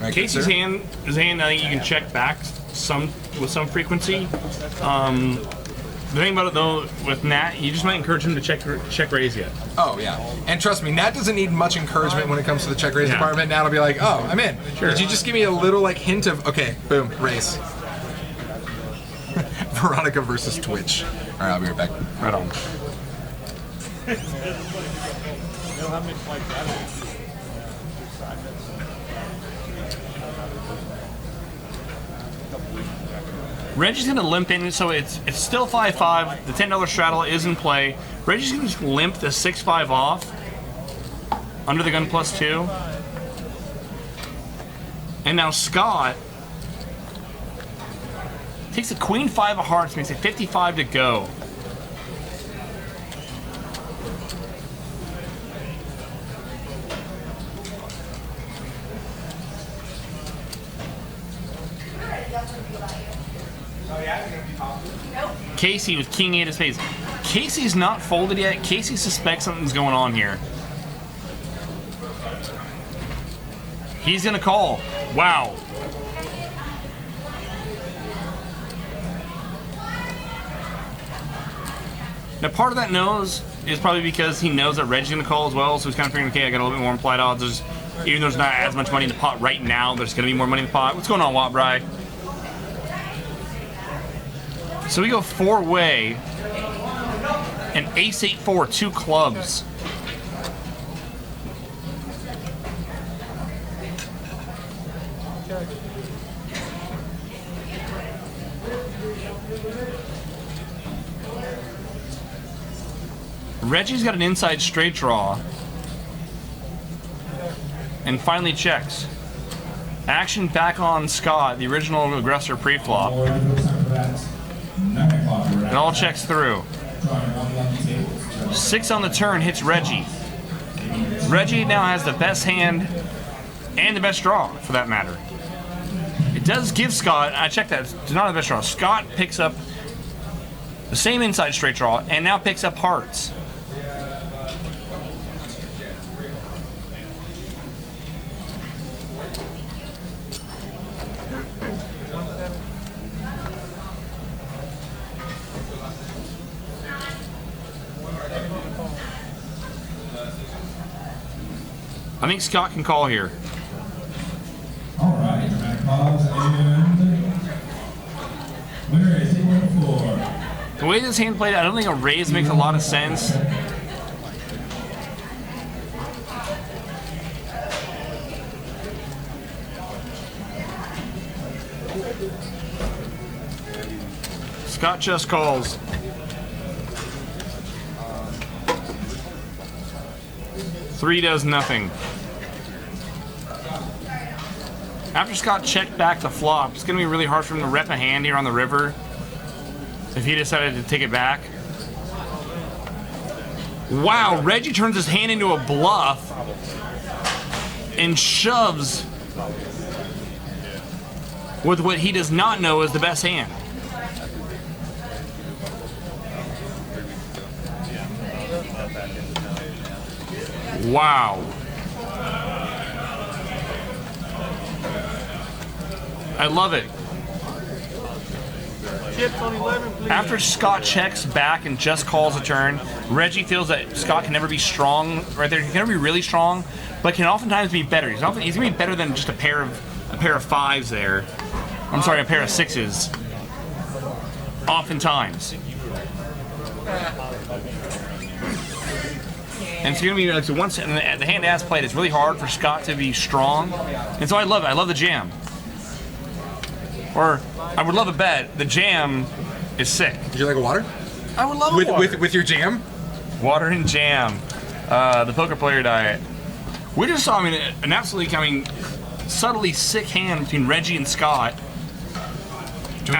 Right, Casey's sir? hand is a hand I think you can check back with some frequency. The thing about it though, with Nat, you just might encourage him to check raise yet. Oh yeah, and trust me, Nat doesn't need much encouragement when it comes to the check raise Yeah. department. Nat will be like, "Oh, I'm in." Sure. Did you just give me a little like hint of okay, boom, raise? Veronica versus Twitch. All right, I'll be right back. Right on. Reggie's gonna limp in, so it's still 5-5. The $10 straddle is in play. Reggie's gonna just limp the 6-5 off under the gun +2. And now Scott takes a queen 5 of hearts, makes it 55 to go. Casey with king 8 of spades. Casey's not folded yet. Casey suspects something's going on here. He's gonna call. Wow. Now, part of that nose is probably because he knows that Reggie's going to call as well, so he's kind of figuring, okay, I got a little bit more implied odds. Even though there's not as much money in the pot right now, there's going to be more money in the pot. What's going on, Wattbry? So we go four-way, and ace-8-4, 2 clubs. Reggie's got an inside straight draw and finally checks. Action back on Scott, the original aggressor pre-flop. It all checks through. 6 on the turn hits Reggie. Reggie now has the best hand and the best draw, for that matter. It does give Scott, I checked that, it's not the best draw. Scott picks up the same inside straight draw and now picks up hearts. I think Scott can call here. All right, calls and winner is 814. The way this hand played, I don't think a raise makes a lot of sense. Scott just calls. Three does nothing. After Scott checked back the flop, it's going to be really hard for him to rep a hand here on the river if he decided to take it back. Wow, Reggie turns his hand into a bluff and shoves with what he does not know is the best hand. Wow. I love it. Chips on 11, please. After Scott checks back and just calls a turn, Reggie feels that Scott can never be strong right there. He can never be really strong, but can oftentimes be better. He's going to be better than just a pair of fives there. I'm sorry, a pair of sixes. Oftentimes. And it's going to be like, so once the hand as played, it's really hard for Scott to be strong. And so I love it. I love the jam. Or I would love a bet. The jam is sick. Would you like a water? I would love a water. With your jam? Water and jam. The poker player diet. We just saw, an absolutely, subtly sick hand between Reggie and Scott. Do we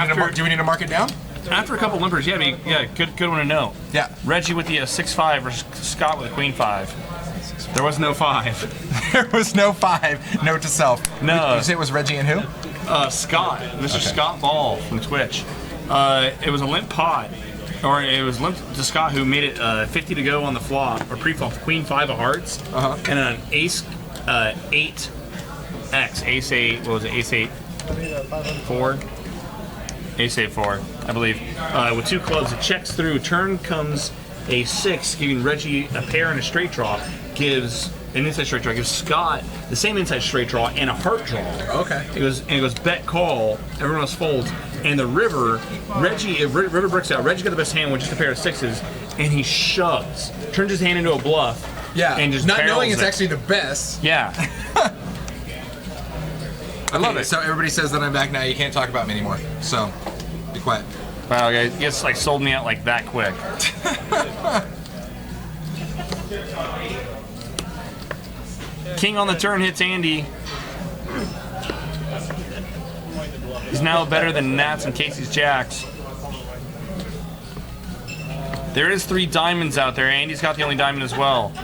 need to mark it down? After a couple limpers, good one to know. Yeah. Reggie with the 6-5 versus Scott with a queen 5. There was no 5. There was no 5. Note to self. No. Did you say it was Reggie and who? Scott, Mr. Scott Ball from Twitch. It was a limp pot, or it was limp to Scott, who made it 50 to go on the flop, or pre-flop, queen 5 of hearts, and an ace 8x, ace 8, what was it, ace 8 4? Ace 8 4, I believe. With 2 clubs, it checks through. Turn comes a 6, giving Reggie a pair and a straight draw. Gives an inside straight draw. Gives Scott the same inside straight draw and a heart draw. Okay. It goes bet call. Everyone else folds. And the river, river bricks out. Reggie got the best hand with just a pair of 6s, and he shoves. Turns his hand into a bluff. Yeah. And just not knowing barrels it's it. actually the best. Yeah. I love it. So everybody says that I'm back now. You can't talk about me anymore. So be quiet. Wow, guys, you just sold me out like that quick. King on the turn hits Andy. He's now better than Nats and Casey's Jacks. There is 3 diamonds out there. Andy's got the only diamond as well.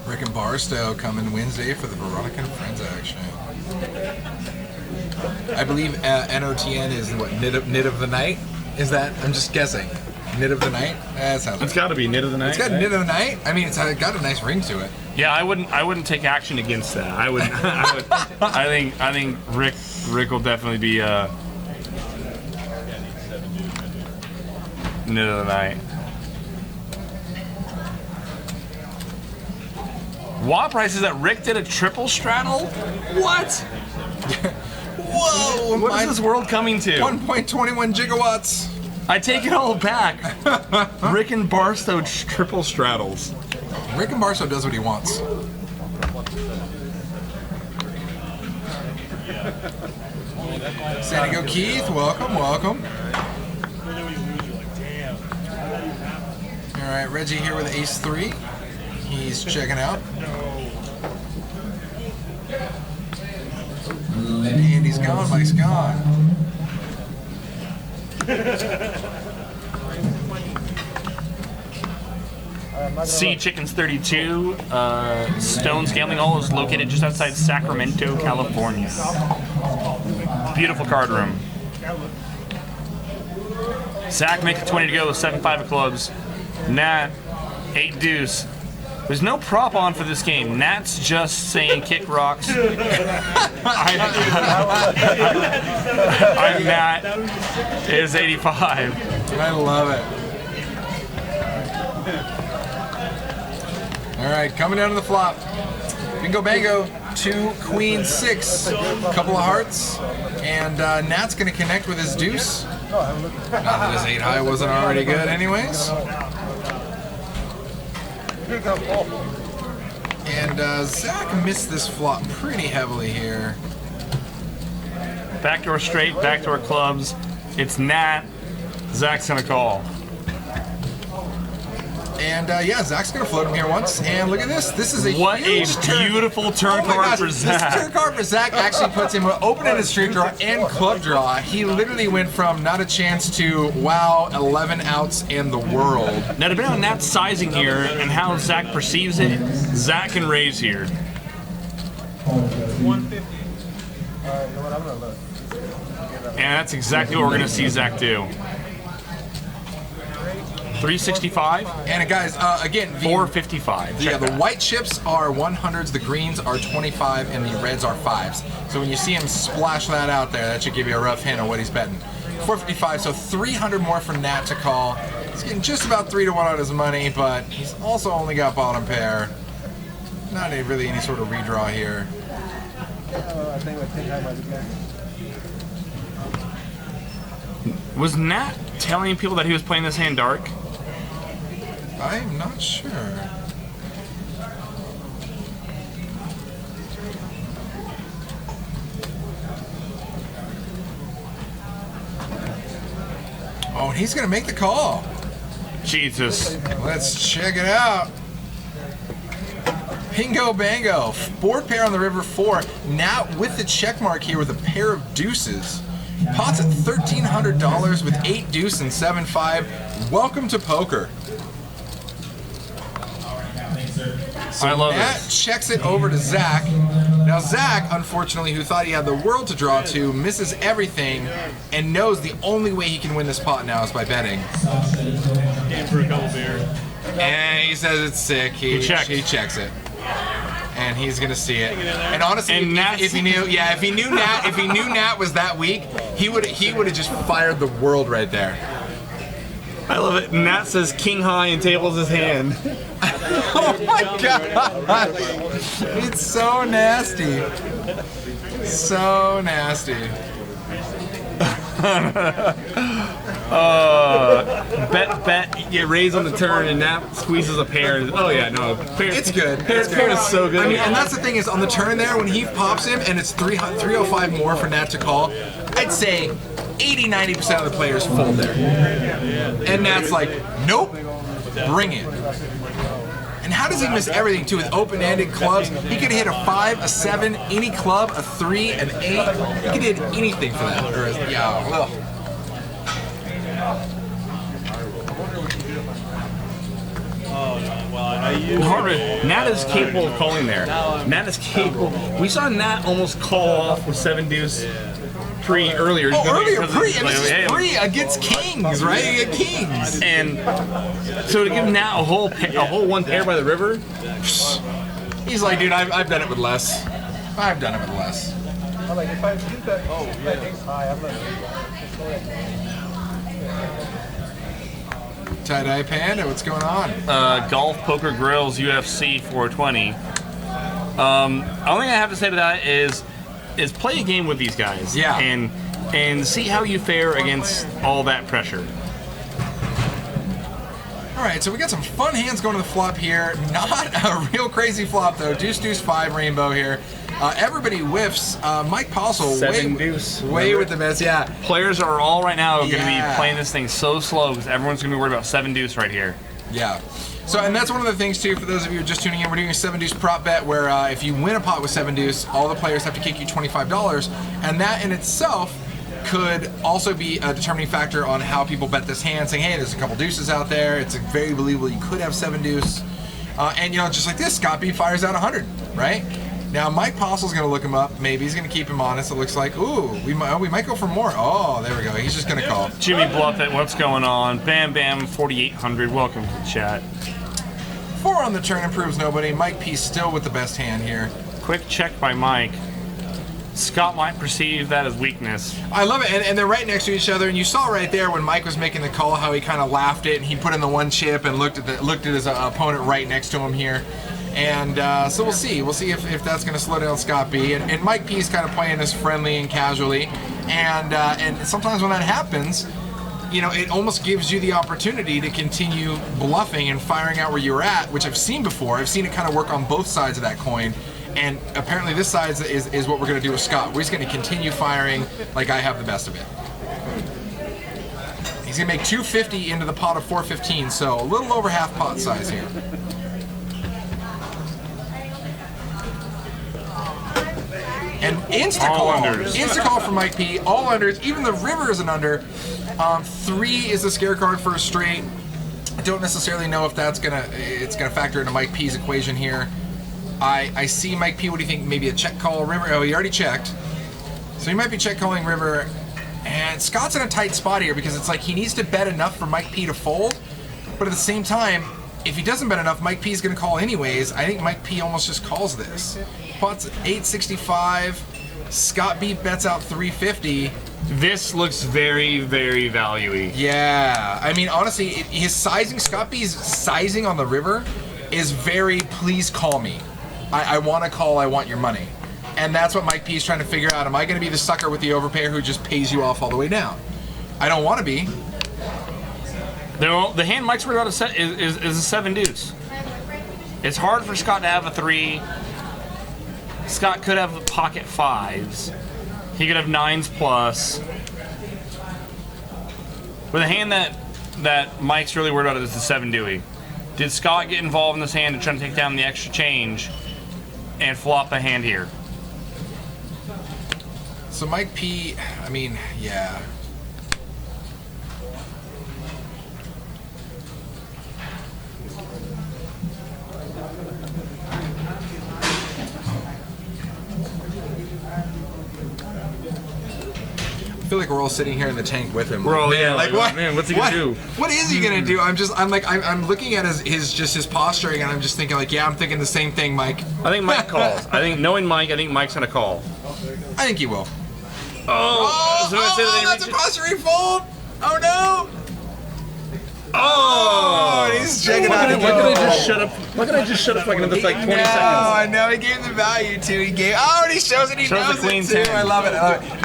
Rick and Barstow coming Wednesday for the Veronica and Friends action. I believe NOTN is what, knit of the night? Is that? I'm just guessing. Knit of the night. That sounds. It's got to be knit of the night. It's got right? knit of the night. I mean, it's got a nice ring to it. Yeah, I wouldn't take action against that. I would. I think Rick will definitely be knit of the night. WA price is that Rick did a triple straddle? What? Whoa! What is this world coming to? 1.21 gigawatts. I take it all back. Rick and Barstow triple straddles. Rick and Barstow does what he wants. San Diego Keith, welcome, welcome. All right, Reggie here with ace 3. He's checking out. Andy's gone, Mike's gone. Sea Chickens 32, Stone's Gambling Hall is located just outside Sacramento, California. Beautiful card room. Zach makes it 20 to go with 7-5 of clubs. Nat, 8 deuce. There's no prop on for this game. Nat's just saying kick rocks. I'm Nat. Is 85. I love it. All right, coming down to the flop. Bingo Bango, 2, Queen, 6, couple of hearts, and Nat's gonna connect with his deuce. Not that his 8 high wasn't already good anyways. And Zach missed this flop pretty heavily here. Backdoor straight, backdoor clubs. It's Nat. Zach's gonna call. And yeah, Zach's gonna float him here once. And look at this. This is a What huge a turn. beautiful turn Oh my card gosh, for Zach. This turn card for Zach actually puts him open-ended straight draw and club draw. He literally went from not a chance to wow, 11 outs in the world. Now, depending on Nat's sizing here and how Zach perceives it, Zach can raise here. 150. All right, you know what? I'm gonna look. And that's exactly what we're gonna see Zach do. 365, And guys, again, 455. yeah, Check the that. white chips are 100s, the greens are 25, and the reds are 5s. So when you see him splash that out there, that should give you a rough hint of what he's betting. 455, so 300 more for Nat to call. He's getting just about 3 to 1 on his money, but he's also only got bottom pair. Not really any sort of redraw here. I think I might be good. Was Nat telling people that he was playing this hand dark? I'm not sure. Oh, and he's gonna make the call. Jesus. Let's check it out. Bingo Bango. Board pair on the river 4. Now with the check mark here with a pair of deuces. Pots at $1,300 with 8 deuce and 7-5. Welcome to poker. I love Nat it. checks it over to Zach. Now Zach, unfortunately, who thought he had the world to draw to, misses everything and knows the only way he can win this pot now is by betting. Game for a couple beers. And he says it's sick. He checks. checks it. And he's gonna see it. And honestly, And if he knew Nat was that weak, he would have just fired the world right there. I love it. Nat says king high and tables his hand. Oh my god! It's so nasty. So nasty. Bet, you raise on the turn, and Nat squeezes a pair. Oh yeah, no, pair, It's good. Pair It's good. is so good. I mean, and that's the thing is on the turn there when he pops him and it's 305 more for Nat to call, I'd say 80-90% of the players fold there. And Nat's like, nope, bring it. And how does he miss everything too with open-ended clubs? He could hit a 5, a 7, any club, a 3, an 8. He could hit anything for that. Or yeah. Ugh. Harvard, Nat is capable of calling there. Nat is capable. We saw Nat almost call off with 7 deuce. earlier. Oh, earlier because pre, it's and like, this is hey, pre against kings, right? You get kings. And so to give him now a whole one pair by the river. He's like, dude, I've done it with less. I've done it with less. I'm like, if I do that, ace high, I'm not. Tie-dye Panda, what's going on? Golf Poker Grills UFC 420. Only thing I have to say to that is play a game with these guys. Yeah. And see how you fare against all that pressure. All right, so we got some fun hands going to the flop here. Not a real crazy flop though. Deuce, deuce, 5 rainbow here. Everybody whiffs. Mike Postle way with the miss. Yeah. Players are all right now going to Yeah. be playing this thing so slow because everyone's going to be worried about 7 deuce right here. Yeah. So, and that's one of the things too, for those of you who are just tuning in, we're doing a 7 deuce prop bet where if you win a pot with 7 deuce, all the players have to kick you $25, and that in itself could also be a determining factor on how people bet this hand, saying, hey, there's a couple deuces out there, it's very believable you could have 7 deuce. And just like this, Scott B fires out 100, right? Now Mike Postle's gonna look him up, maybe he's gonna keep him honest, it looks like. Ooh, we might go for more. Oh, there we go, he's just gonna call. Jimmy Bluffett, what's going on? Bam Bam 4800, welcome to the chat. 4 on the turn improves nobody. Mike P still with the best hand here. Quick check by Mike. Scott might perceive that as weakness. I love it, and they're right next to each other. And you saw right there when Mike was making the call how he kind of laughed it, and he put in the 1 chip and looked at his opponent right next to him here. And so we'll see if that's going to slow down Scott B. And Mike P is kind of playing this friendly and casually. And sometimes when that happens, it almost gives you the opportunity to continue bluffing and firing out where you're at, which I've seen before. I've seen it kind of work on both sides of that coin. And apparently this side is what we're going to do with Scott. We're just going to continue firing like I have the best of it. He's going to make 250 into the pot of 415, so a little over half pot size here. And insta-call for Mike P. All unders, even the river is an under. 3 is the scare card for a straight. I don't necessarily know if it's gonna factor into Mike P's equation here. I see Mike P. What do you think? Maybe a check call river? Oh, he already checked. So he might be check calling river. And Scott's in a tight spot here because it's like he needs to bet enough for Mike P to fold. But at the same time, if he doesn't bet enough, Mike P is going to call anyways. I think Mike P almost just calls this. Pot's 865. Scott B bets out 350. This looks very, very value-y. Yeah. I mean, honestly, his sizing, Scott B's sizing on the river is very, please call me. I want to call, I want your money. And that's what Mike P is trying to figure out. Am I going to be the sucker with the overpayer who just pays you off all the way down? I don't want to be. The hand Mike's worried about is a 7 deuce. It's hard for Scott to have a 3. Scott could have pocket 5s. He could have 9s plus. But the hand that Mike's really worried about is the 7 deuce. Did Scott get involved in this hand to try to take down the extra change and flop the hand here? So Mike P, I mean, yeah. I feel like we're all sitting here in the tank with him. We're all, yeah, like what? Man, what's he gonna do? What is he gonna do? I'm looking at his posturing, and I'm just thinking like, yeah, I'm thinking the same thing, Mike. I think Mike calls. I think knowing Mike, I think Mike's gonna call. I think he will. That's a posturing fold. Oh no! Oh, he's checking why out. can't I just shut up? Why can't I just shut up for like another 20 seconds? I know. He gave the value too. He gave. Oh, and he shows it. He Shows knows the queen it too. 10. I love it.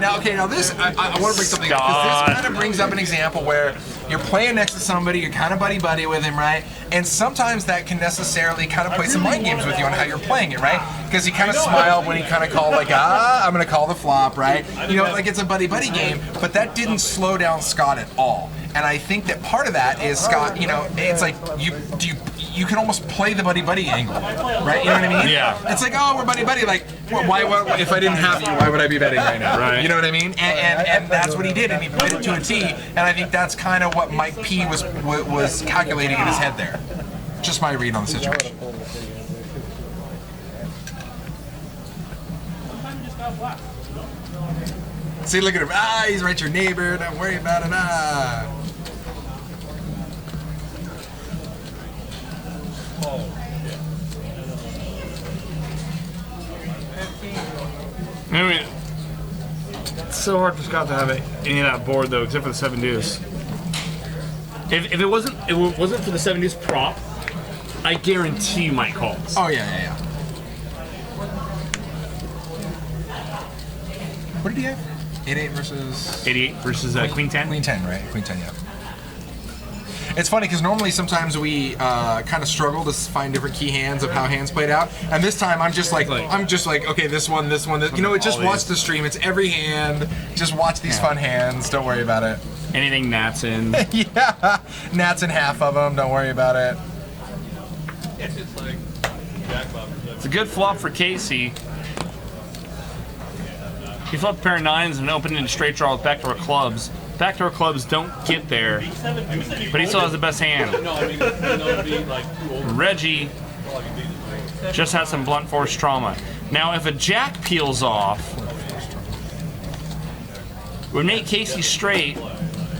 Now this, I want to bring something up because this kind of brings up an example where you're playing next to somebody, you're kind of buddy with him, right? And sometimes that can necessarily kind of play some mind games with you on how you're playing it, right? Because he kind of smiled when he kind of called like, I'm gonna call the flop, right? Like it's a buddy game, but that didn't slow down Scott at all. And I think that part of that is Scott, it's like you can almost play the buddy angle, right? You know what I mean? Yeah. It's like, oh, we're buddy. Like, why if I didn't have you, why would I be betting right now? Right. You know what I mean? And that's what he did, and he played it to a T. And I think that's kind of what Mike P was calculating in his head there. Just my read on the situation. See, look at him. Ah, he's right your neighbor. Don't worry about it. Ah. I mean, it's so hard for Scott to have any of that board though, except for the 7 deuce. If it wasn't for the 7 deuce prop, I guarantee you Mike calls. Oh yeah. What did he have? 8-8 versus 88 versus Queen 10. Queen 10, right? Queen 10, yeah. It's funny because normally sometimes we kind of struggle to find different key hands of how hands played out, and this time I'm just like, okay, this one, this. You know, just watch the stream. It's every hand. Just watch these fun hands. Don't worry about it. Anything Nats in. Yeah, Nats in half of them. Don't worry about it. It's a good flop for Casey. He flopped a pair of 9s and opened into straight draw with backdoor clubs. Backdoor clubs don't get there, but he still has the best hand. Reggie just has some blunt force trauma. Now, if a jack peels off, it would make Casey straight, but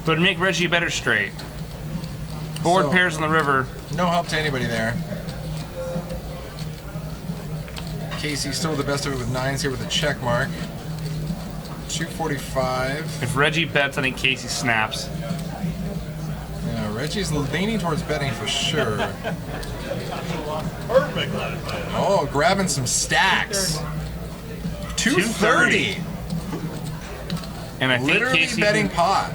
it would make Reggie better straight. Board So- pairs on the river. No help to anybody there. Casey still the best of it with 9s here with a check mark. 245. If Reggie bets, I think Casey snaps. Yeah, Reggie's leaning towards betting for sure. Perfect. Oh, grabbing some stacks. 230. And I think Literally Casey betting pot.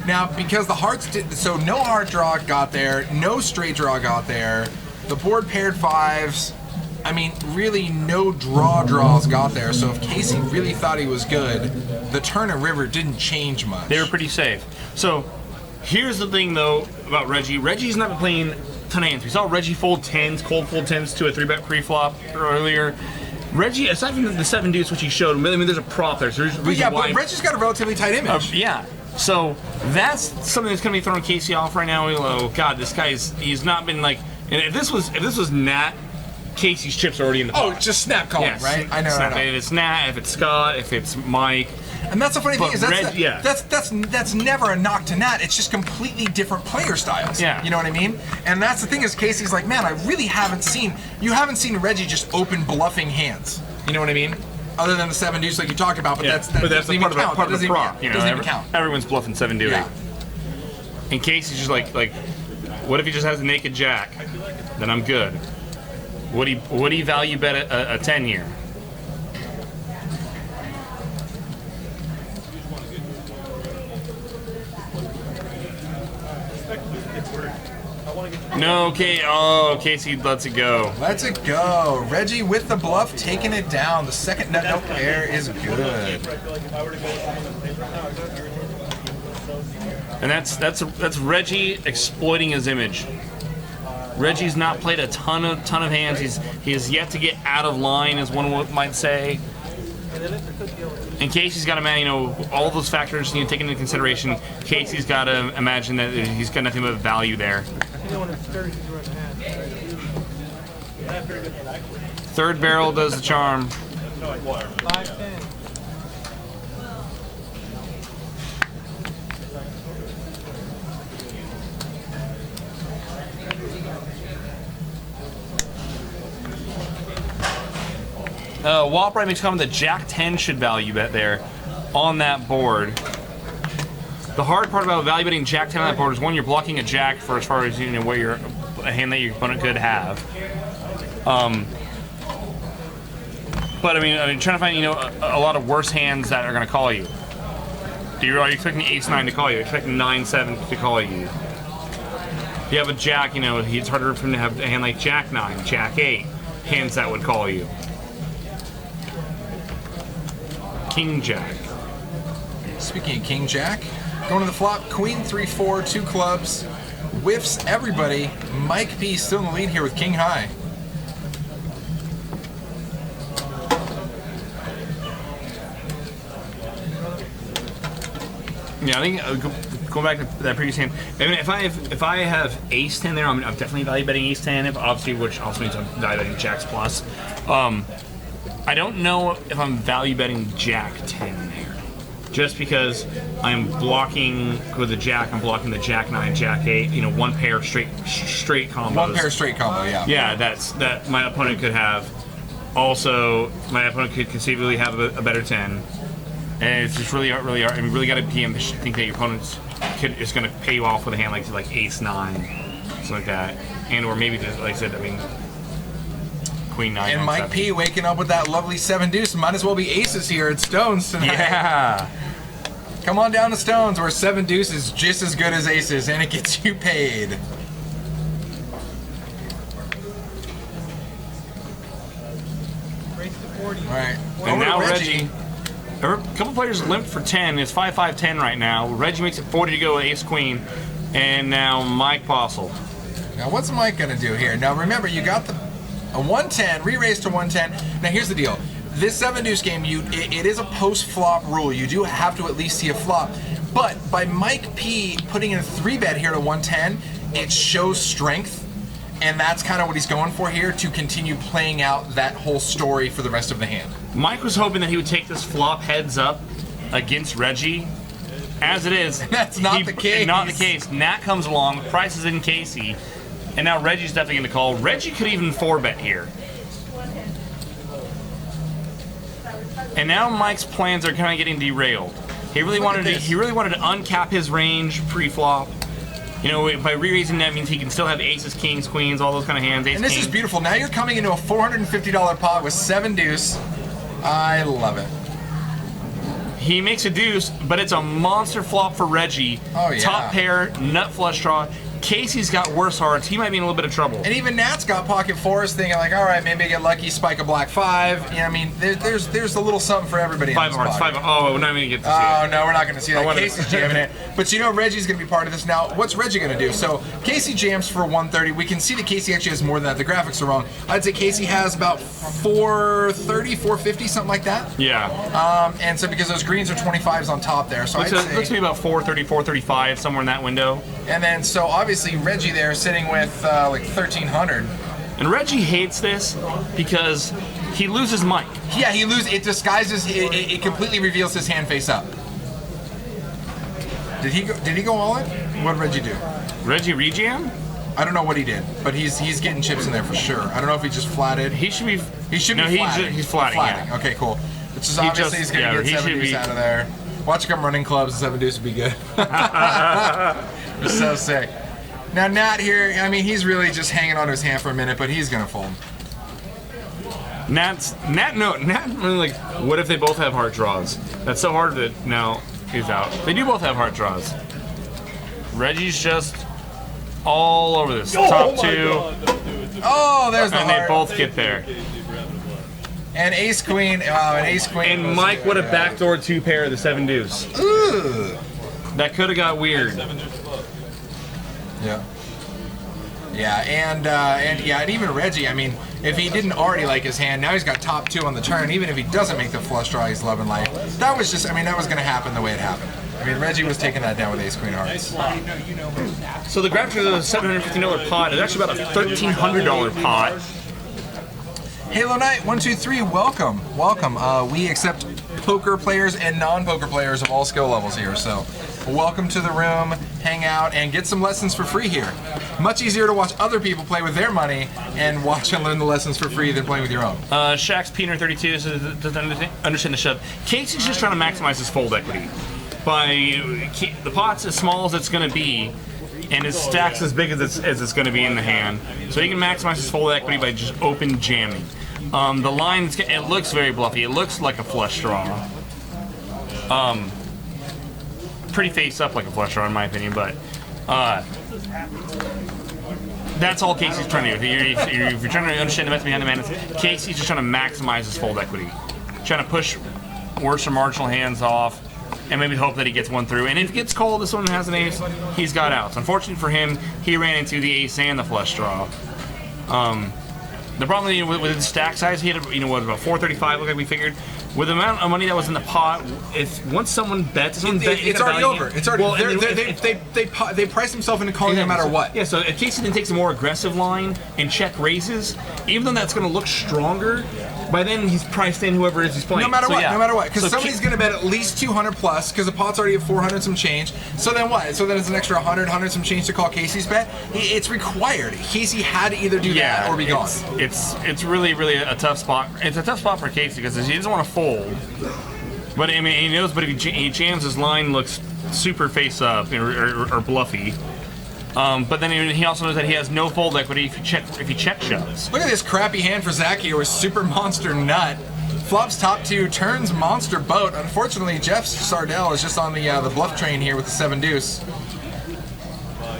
Now, because the hearts did, so no heart draw got there, no straight draw got there. The board paired 5s. I mean, really no draws got there. So if Casey really thought he was good, the turn and river didn't change much. they were pretty safe. So here's the thing though about Reggie. Reggie's not been playing a ton of hands. We saw Reggie fold 10s, cold fold 10s to a 3-bet pre-flop earlier. Reggie, aside from the 7 deuce which he showed, I mean there's a prop there. So there's a But reason yeah, why. but Reggie's got a relatively tight image. Yeah. So that's something that's gonna be throwing Casey off right now. Oh God, this guy's he's not been like. And if this was Nat, Casey's chips are already in the pot. Oh, just snap call, Yes. right? I know. If it's Nat, if it's Scott, if it's Mike. And that's the funny thing But is that's never a knock to Nat. It's just completely different player styles. Yeah. You know what I mean? And that's the thing is Casey's like, man, I really haven't seen Reggie just open bluffing hands. You know what I mean? Other than the 7 deuce like you talked about, but that's the doesn't even count. part of That the doesn't prop. even, You know, doesn't even count. Everyone's bluffing 7 deuce. Yeah. And Casey's just like, what if he just has a naked jack? Then I'm good. Would he value bet a 10 here? No, okay. Oh, Casey lets it go. Let's it go. Reggie with the bluff, taking it down. The second nut no pair is good. And that's Reggie exploiting his image. Reggie's not played a ton of hands. He has yet to get out of line, as one might say. And Casey's got to, all those factors taken into consideration. Casey's got to imagine that he's got nothing but value there. Third barrel does the charm. Walbright makes a comment that Jack 10 should value bet there on that board. The hard part about value betting Jack 10 on that board is one, you're blocking a Jack for as far as what a hand that your opponent could have. But I mean, trying to find a lot of worse hands that are going to call you. Are you expecting Ace 9 to call you? Are you expecting 9-7 to call you? If you have a Jack, it's harder for him to have a hand like Jack 9, Jack 8, hands that would call you. King Jack. Speaking of King Jack, going to the flop, Queen 3-4, 2 clubs, whiffs everybody. Mike P still in the lead here with King High. Yeah, I think going back to that previous hand. I mean, if I have Ace 10 there, I'm definitely value betting Ace 10. Which also means I'm value betting Jacks plus. I don't know if I'm value betting Jack 10 there. Just because I'm blocking with the Jack, I'm blocking the Jack 9, Jack 8, one pair straight combos. One pair straight combo, yeah. Yeah, that my opponent could have. Also, my opponent could conceivably have a better 10. And it's just really got to be ambitious to think that your opponent is going to pay you off with a hand like Ace 9, something like that. And or maybe, just, like I said, Queen 9. And Mike P waking up with that lovely 7 deuce. Might as well be aces here at Stones tonight. Yeah. Come on down to Stones, where 7 deuce is just as good as aces, and it gets you paid. All right. And now Reggie. A couple players limped for 10. It's 5-5-10 right now. Reggie makes it 40 to go with Ace Queen, and now Mike Postle. Now what's Mike gonna do here? Now remember, you got a 110, re-raised to 110. Now here's the deal. This 7 deuce game, it is a post-flop rule. You do have to at least see a flop. But by Mike P putting in a 3-bet here to 110, it shows strength. And that's kind of what he's going for here, to continue playing out that whole story for the rest of the hand. Mike was hoping that he would take this flop heads up against Reggie. As it is, That's not the case. Not the case. Nat comes along, prices in Casey, and now Reggie's definitely going to call. Reggie could even 4-bet here. And now Mike's plans are kind of getting derailed. He really wanted to uncap his range pre-flop. By re-raising that means he can still have aces, kings, queens, all those kind of hands. And this is beautiful. Now you're coming into a $450 pot with 7 deuce. I love it. He makes a deuce, but it's a monster flop for Reggie. Oh, yeah. Top pair, nut flush draw. Casey's got worse hearts. He might be in a little bit of trouble. And even Nat's got pocket fours, thinking like, all right, maybe I get lucky, spike a black 5. There's a little something for everybody. 5 in hearts, pocket. 5. Oh, we're not even going to get to see Oh it. no, we're not going to see that. to- Casey's jamming it, but Reggie's going to be part of this now. What's Reggie going to do? So Casey jams for 130. We can see that Casey actually has more than that. The graphics are wrong. I'd say Casey has about 430, 450, something like that. Yeah. And so because those greens are 25s on top there, so Looks to be about 430, 435, somewhere in that window. And then so obviously Reggie there sitting with like 1300. And Reggie hates this because he loses Mike. Yeah, he loses. It disguises. It completely reveals his hand face up. Did he go all in? What did Reggie do? Reggie rejam? I don't know what he did, but he's getting chips in there for sure. I don't know if he just flatted. He should be. He should no, be he's flatting. Yeah. Okay, cool. Which is He obviously just- he's gonna yeah, get he 7 should deuce be- out of there. Watch him come running clubs and 7 deuce would be good. It's so sick. Now Nat here, I mean, he's really just hanging on to his hand for a minute, but he's gonna fold. Nat really like, what if they both have heart draws? That's so hard to now he's out. They do both have heart draws. Reggie's just all over this. Top 2. Oh, there's the And they heart. both get there. And ace queen. And ace queen. And was- Mike would have backdoor 2 pair of the 7 deuce. Ugh. That could have got weird. Yeah. Yeah, and even Reggie, I mean, if he didn't already like his hand, now he's got top 2 on the turn. Even if he doesn't make the flush draw, he's loving life. That was just, I mean, that was going to happen the way it happened. I mean, Reggie was taking that down with ace queen hearts. So the graphics of the $750 pot is actually about a $1,300 pot. Halo Knight 123, welcome. We accept poker players and non-poker players of all skill levels here, so welcome to the room, hang out, and get some lessons for free here. Much easier to watch other people play with their money and watch and learn the lessons for free than playing with your own. Shaq's Peter 32 doesn't understand the shove. Casey's just trying to maximize his fold equity. The pot's as small as it's going to be, and his stack's as big as it's going to be in the hand. So he can maximize his fold equity by just open jamming. The line, it looks very bluffy. It looks like a flush draw. Pretty face up like a flush draw in my opinion, but that's all Casey's trying to do. If you're trying to understand the method behind the madness, Casey's just trying to maximize his fold equity. Trying to push worse or marginal hands off, and maybe hope that he gets one through. And if he gets called, this one has an ace, he's got outs. Unfortunately for him, he ran into the ace and the flush draw. The problem with his stack size, he had about 435, look like we figured. With the amount of money that was in the pot, if once someone bets, It's already over. It's already. They price themselves into calling no matter what. Yeah, so if Casey then takes a more aggressive line and check raises, even though that's going to look stronger, by then he's priced in whoever it is he's playing. No matter So, what, yeah. no matter what, because So somebody's going to bet at least 200 plus, because the pot's already at 400 some change. So then what? So then it's an extra 100 some change to call Casey's bet. It's required. Casey had to either do that or be gone. It's really a tough spot. It's a tough spot for Casey because he doesn't want to fold. But I mean, he knows. But if he jams, his line looks super face up or bluffy. But then he also knows that he has no fold equity if he check shoves. Look at this crappy hand for Zach here with Super Monster Nut. Flops top 2, turns Monster Boat. Unfortunately, Jeff Sardell is just on the bluff train here with the 7 deuce.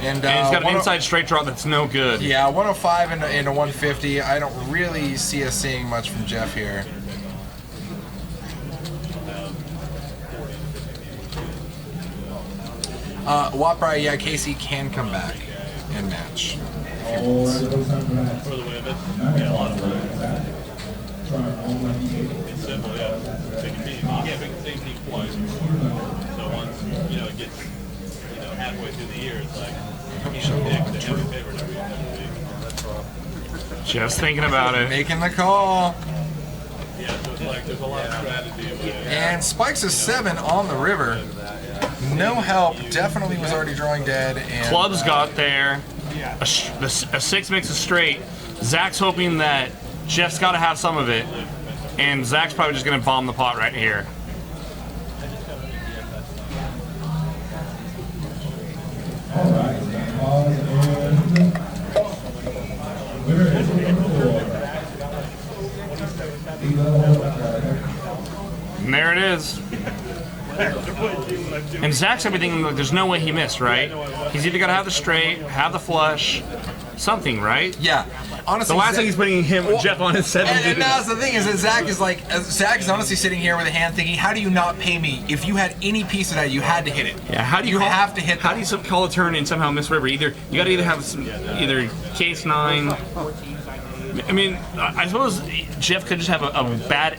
And he's got an inside straight draw that's no good. Yeah, 105 into 150. I don't really see us seeing much from Jeff here. Wapra, yeah, Casey can come back and match. Or those time for that. For the way of it. Yeah, a lot of work. It's simple, yeah. You can't make the same thing twice. So once, it gets, halfway through the year, it's like, you can't pick the heavy favorite every week. Just thinking about it. Making the call. Yeah, so it's like, there's a lot of strategy. And spikes a 7 on the river. No help. Definitely was already drawing dead. And Clubs got there. A 6 makes a straight. Zach's hoping that Jeff's got to have some of it, and Zach's probably just going to bomb the pot right here. All right, pause and winner is And there it is. And Zach's everything. Like, there's no way he missed, right? He's either got to have the straight, have the flush, something, right? yeah, honestly, The last thing he's putting Jeff on his 7 And deuce. that's the thing is that Zach is honestly sitting here with a hand thinking, how do you not pay me? If you had any piece of that, you had to hit it. Yeah, how do you have to hit How that. do you call a turn and somehow miss river? You got to either have either case 9. I mean, I suppose Jeff could just have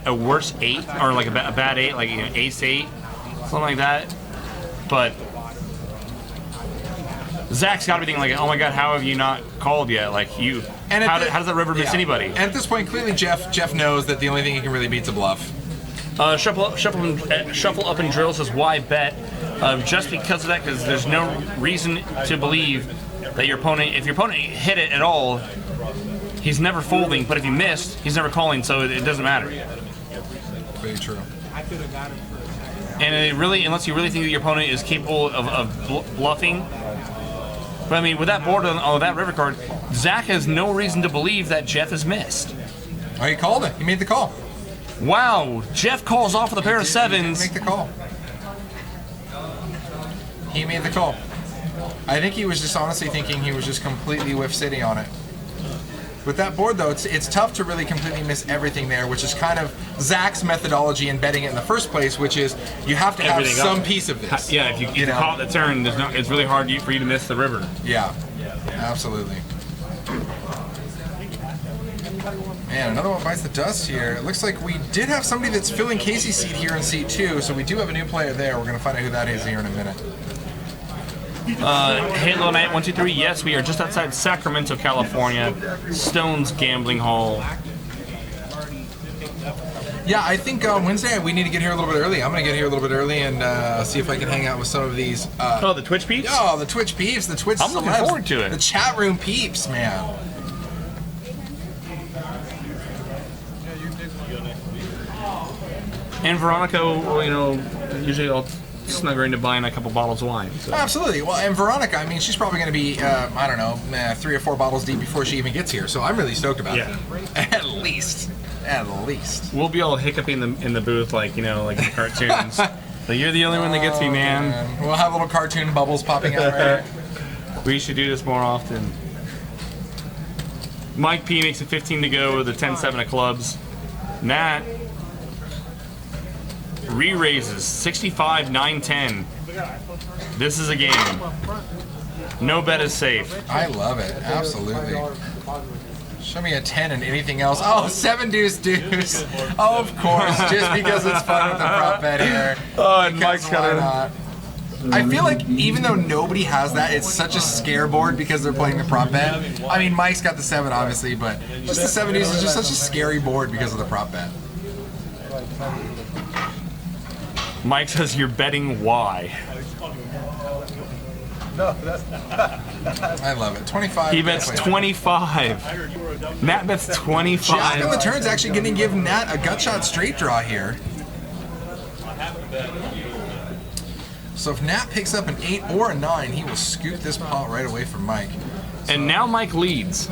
a worse 8 or like a bad 8, like ace 8, something like that. But Zach's got to be thinking like, oh my god, how have you not called yet? Like you, And how does that river miss anybody? And at this point, clearly Jeff knows that the only thing he can really beat's a bluff. Shuffle up and drill says why bet? Just because of that, because there's no reason to believe that your opponent, if your opponent hit it at all, he's never folding. But if he missed, he's never calling, so it doesn't matter. Very true. And it really, unless you really think that your opponent is capable of bluffing. But I mean, with that board on that river card, Zach has no reason to believe that Jeff has missed. Oh, he called it. He made the call. Wow, Jeff calls off with a pair of He sevens. did make the call. He made the call. I think he was just honestly thinking he was just completely whiff city on it. With that board, though, it's tough to really completely miss everything there, which is kind of Zach's methodology in betting it in the first place, which is you have to have Everything some up. piece of this. Yeah, if you know? call it the turn, it's really hard for you to miss the river. Yeah, absolutely. Man, another one bites the dust here. It looks like we did have somebody that's filling Casey's seat here in seat 2, so we do have a new player there. We're going to find out who that is here in a minute. Halo Night 123. Yes, we are just outside Sacramento, California. Stone's Gambling Hall. Yeah, I think Wednesday we need to get here a little bit early. I'm going to get here a little bit early and see if I can hang out with some of these. The Twitch peeps. Oh, the Twitch peeps, the Twitch I'm looking celebs, forward to it. The chat room peeps, man. And Veronica, usually I'll snug her into buying a couple bottles of wine. So. Absolutely. Well, and Veronica, I mean, she's probably going to be, I don't know, 3 or 4 bottles deep before she even gets here. So I'm really stoked about it. At least. We'll be all hiccuping in the booth like in cartoons. Like, you're the only one that gets me, man. We'll have little cartoon bubbles popping out right here. We should do this more often. Mike P makes it 15 to go with the 10-7 of clubs. Nat re-raises 65, 9, 10. This is a game. No bet is safe. I love it. Absolutely. Show me a 10 and anything else. Oh, 7 deuce deuce. Oh, of course. Just because it's fun with the prop bet here. Oh, and Because Mike's got why it. not? I feel like even though nobody has that, it's such a scare board because they're playing the prop bet. I mean, Mike's got the 7 obviously, but just the 7 deuce is just such a scary board because of the prop bet. Mike says you're betting why. I love it. 25. He bets 25. Nat bets Jack on 25. the turn's actually going to give Nat a gut shot straight draw here. So if Nat picks up an 8 or a 9, he will scoop this pot right away from Mike. And now Mike leads.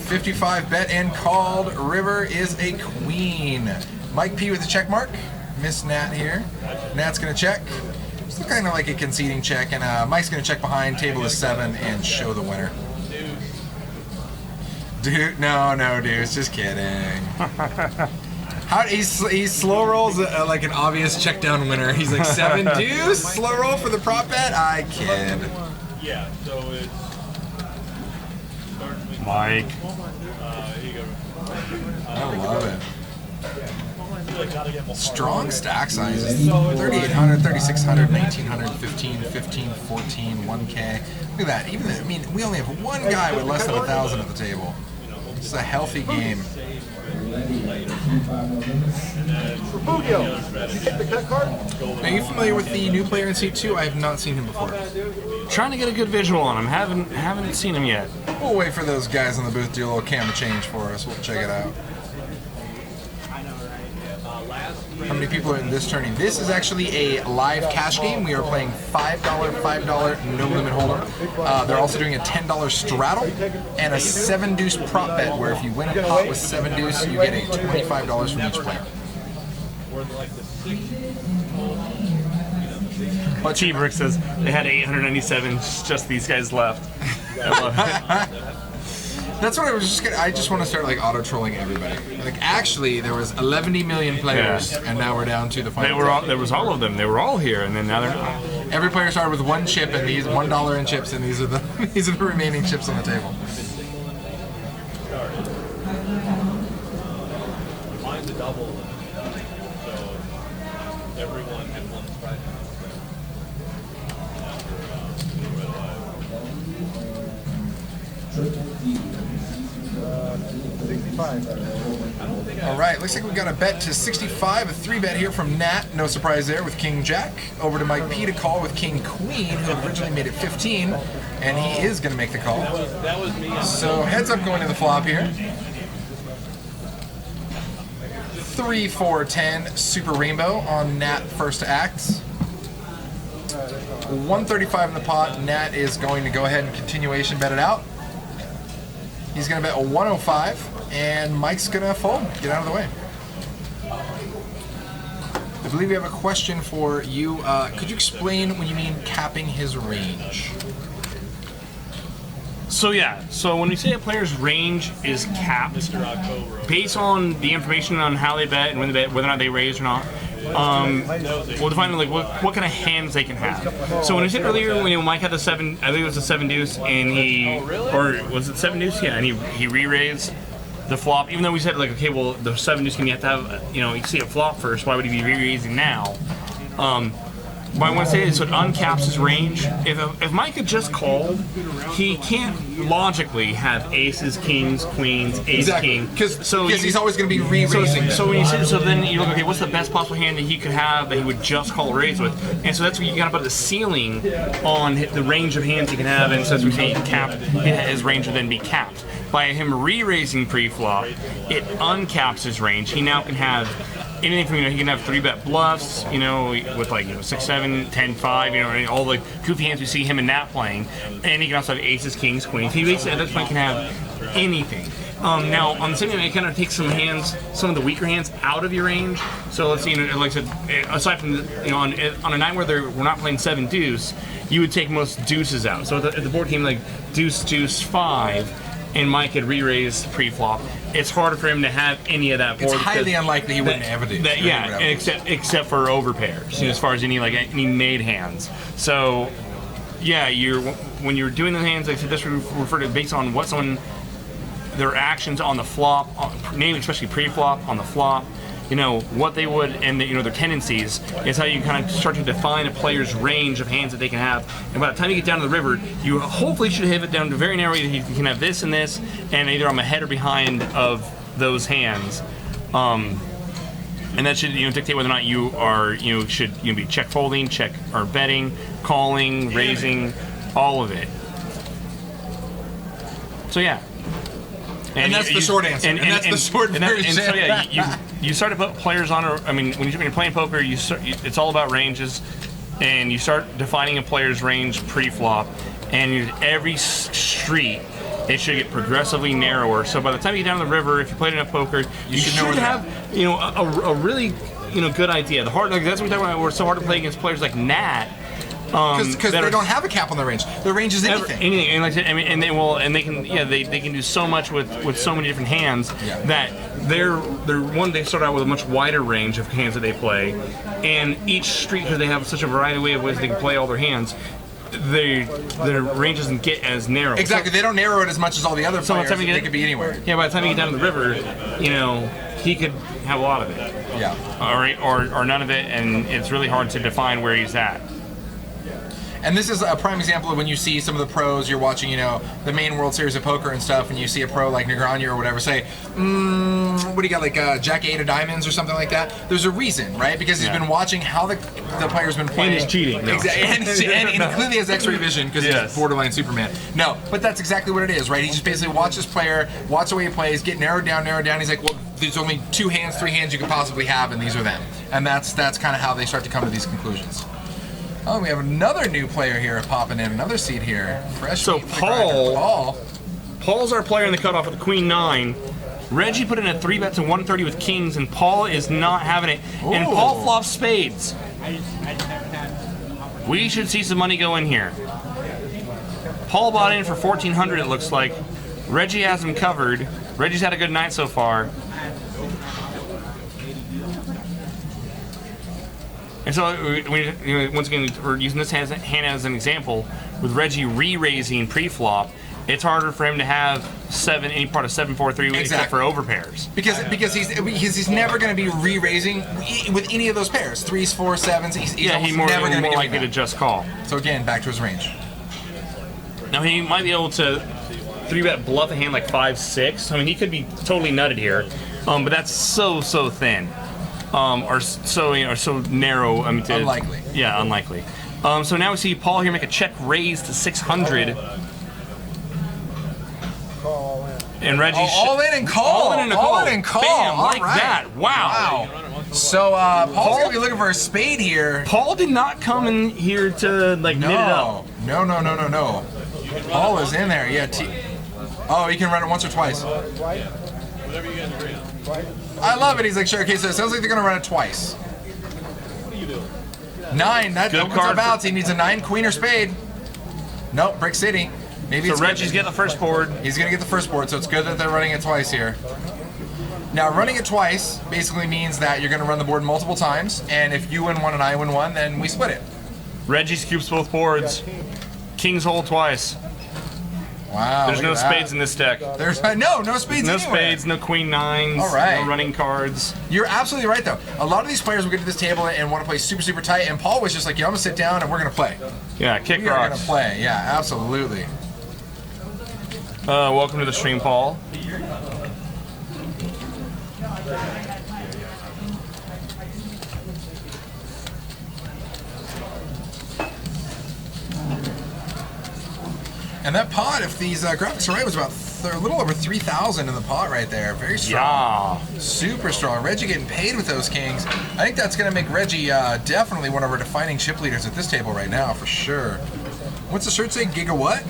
55 bet and called. River is a queen. Mike P with a check mark. Miss Nat here. Nat's going to check. It's kind of like a conceding check, and Mike's going to check behind. Table is 7 and show the winner. Dude, no, Deuce, just kidding. He slow rolls like an obvious check down winner. He's like 7 deuce, slow roll for the prop bet. I kid. Yeah, so it's Mike. here you go. I love it. Strong stack sizes. 3,800, 3,600, 1,900, 15, 15, 14, 1K. Look at that. Even I mean, we only have one guy with less than 1,000 at the table. This is a healthy game. Are you familiar with the new player in Seat 2? I have not seen him before. Trying to get a good visual on him. Haven't seen him yet. We'll wait for those guys on the booth to do a little camera change for us. We'll check it out. How many people are in this tourney? This is actually a live cash game. We are playing $5 no limit hold'em. They're also doing a $10 straddle and a 7 deuce prop bet, where if you win a pot with 7 deuce, you get a $25 from each player. But T-Brick says they had 897, just these guys left. I love it. That's what I was just gonna. I just want to start like auto trolling everybody. Like actually, there was 11 million players, and now we're down to the final. There was all of them. They were all here, and then now they're not. Every player started with 1 chip, and these $1 in chips, and these are the these are the remaining chips on the table. Mine's a double, so everyone had one strike. All right, looks like we got a bet to 65, a 3 bet here from Nat. No surprise there with King Jack. Over to Mike P to call with King Queen, who originally made it 15, and he is going to make the call. That was me. So heads up going to the flop here. 3, 4, 10, Super Rainbow on Nat first to act. 135 in the pot. Nat is going to go ahead and continuation bet it out. He's going to bet a 105, and Mike's going to fold. Get out of the way. I believe we have a question for you. Could you explain what you mean capping his range? So yeah, so when we say a player's range is capped, based on the information on how they bet and when they bet, whether or not they raise or not, we'll define like what kind of hands they can have. So when I said earlier, when Mike had the 7, I think it was a 7 deuce, and he, or was it 7 deuce? Yeah, and he re-raised the flop. Even though we said like, okay, well the 7 deuce can you have to have, you see a flop first. Why would he be re-raising now? What I want to say is, so it uncaps his range. If Mike had just called, he can't logically have aces, kings, queens, ace, king. Because he's he's always going to be re-raising. So when you say, so then you look, okay, what's the best possible hand that he could have that he would just call raise with? And so that's where you got to put the ceiling on the range of hands he can have, and so as we say, his range would then be capped. By him re-raising pre-flop, it uncaps his range. He now can have anything from, he can have 3-bet bluffs, with like 6, 7, 10, 5, and all the goofy hands we see him and Nat playing, and he can also have aces, kings, queens. He basically at this point can have anything. Now on the same hand, it kind of takes some of the weaker hands out of your range. So let's see, like I said, aside from on a night where we're not playing 7 deuce, you would take most deuces out. So if the board came like deuce, deuce, 5. And Mike had re-raised pre-flop, it's harder for him to have any of that board. It's highly unlikely he wouldn't have it. Yeah, except for overpairs, as far as any made hands. So, yeah, when you're doing the hands, like I said, this would refer to based on what's on their actions on the flop, namely especially pre-flop on the flop, you know, what they would and you know their tendencies is how you kind of start to define a player's range of hands that they can have. And by the time you get down to the river, you hopefully should have it down to very narrow. You can have this and this, and either I'm ahead or behind of those hands. And that should dictate whether or not you are should be check folding, check or betting, calling, raising, all of it. So yeah. And that's the short answer. And that's the short version. And so yeah, you start to put players on. I mean, when you're playing poker, it's all about ranges, and you start defining a player's range pre-flop, and every street it should get progressively narrower. So by the time you get down the river, if you played enough poker, you should have a really good idea. That's what we talk about. We're so hard to play against players like Nat. Because they don't have a cap on the range. The range is anything. Anything, and like I mean, they can do so much with so many different hands that they start out with a much wider range of hands that they play, and each street, because they have such a variety of ways they can play all their hands, their range doesn't get as narrow. Exactly, they don't narrow it as much as all the other players. They could be anywhere. Yeah, by the time you get down to the river, he could have a lot of it. Yeah. All right, or none of it, and it's really hard to define where he's at. And this is a prime example of when you see some of the pros, you're watching, the main World Series of Poker and stuff, and you see a pro like Negreanu or whatever say, what do you got, like Jack 8 of diamonds or something like that? There's a reason, right? Because he's been watching how the player's been playing. And he's cheating. No. Exactly. And clearly has X-ray vision because he's borderline Superman. No, but that's exactly what it is, right? He just basically watches player, watch the way he plays, get narrowed down. He's like, well, there's only 2 hands, 3 hands you could possibly have, and these are them. And that's kind of how they start to come to these conclusions. Oh, we have another new player here popping in, another seat here. Fresh. So Paul's our player in the cutoff with the Queen 9. Reggie put in a 3-bet to 130 with kings, and Paul is not having it. Ooh. And Paul flops spades. We should see some money go in here. Paul bought in for 1,400, it looks like. Reggie has him covered. Reggie's had a good night so far. And so, once again, we're using this hand as an example. With Reggie re-raising pre-flop, it's harder for him to have any part of 7-4-3 except for overpairs. Because he's never going to be re-raising with any of those pairs, 3s, 4s, 7s. He's never going to be likely to just call. So again, back to his range. Now he might be able to 3-bet bluff a hand like 5-6. I mean, he could be totally nutted here, but that's so thin. Or so narrow. I mean, unlikely. Yeah, unlikely. So now we see Paul here make a check raise to 600. And Reggie all in and call. All in and call. Bam, like that. Wow. So Paul's gonna be looking for a spade here. Paul did not come in here to knit it up. No. Paul is in there. Yeah. Oh, he can run it once or twice. Whatever you guys agree on. I love it. He's like, sure. Okay, so it sounds like they're gonna run it twice. What are you doing? 9. That opens our balance. He needs a 9, queen or spade. Nope, Brick City. Maybe so Reggie's getting the first board. He's gonna get the first board, so it's good that they're running it twice here. Now, running it twice basically means that you're gonna run the board multiple times, and if you win one and I win one, then we split it. Reggie scoops both boards. Kings hold twice. Wow. There's no spades in this deck. There's no spades No anywhere. spades, no queen 9s, all right. no running cards. You're absolutely right, though. A lot of these players will get to this table and want to play super, super tight, and Paul was just like, yeah, I'm going to sit down and we're going to play. Yeah, kick we rocks. are going to play, yeah, absolutely. Welcome to the stream, Paul. And that pot, if these graphics are right, was about a little over 3,000 in the pot right there. Very strong. Yeah. Super strong. Reggie getting paid with those kings. I think that's going to make Reggie definitely one of our defining chip leaders at this table right now, for sure. What's the shirt say? Giga what?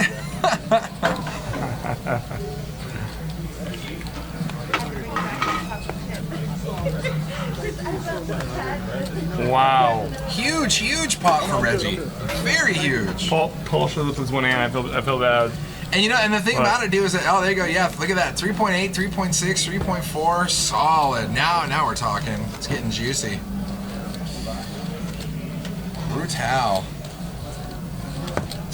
Wow. Huge pot for Reggie. Very huge. Paul shows up with one hand. I feel bad. And and the thing about it, dude, is that, oh, there you go. Yeah, look at that. 3.8, 3.6, 3.4. Solid. Now we're talking. It's getting juicy. Brutal.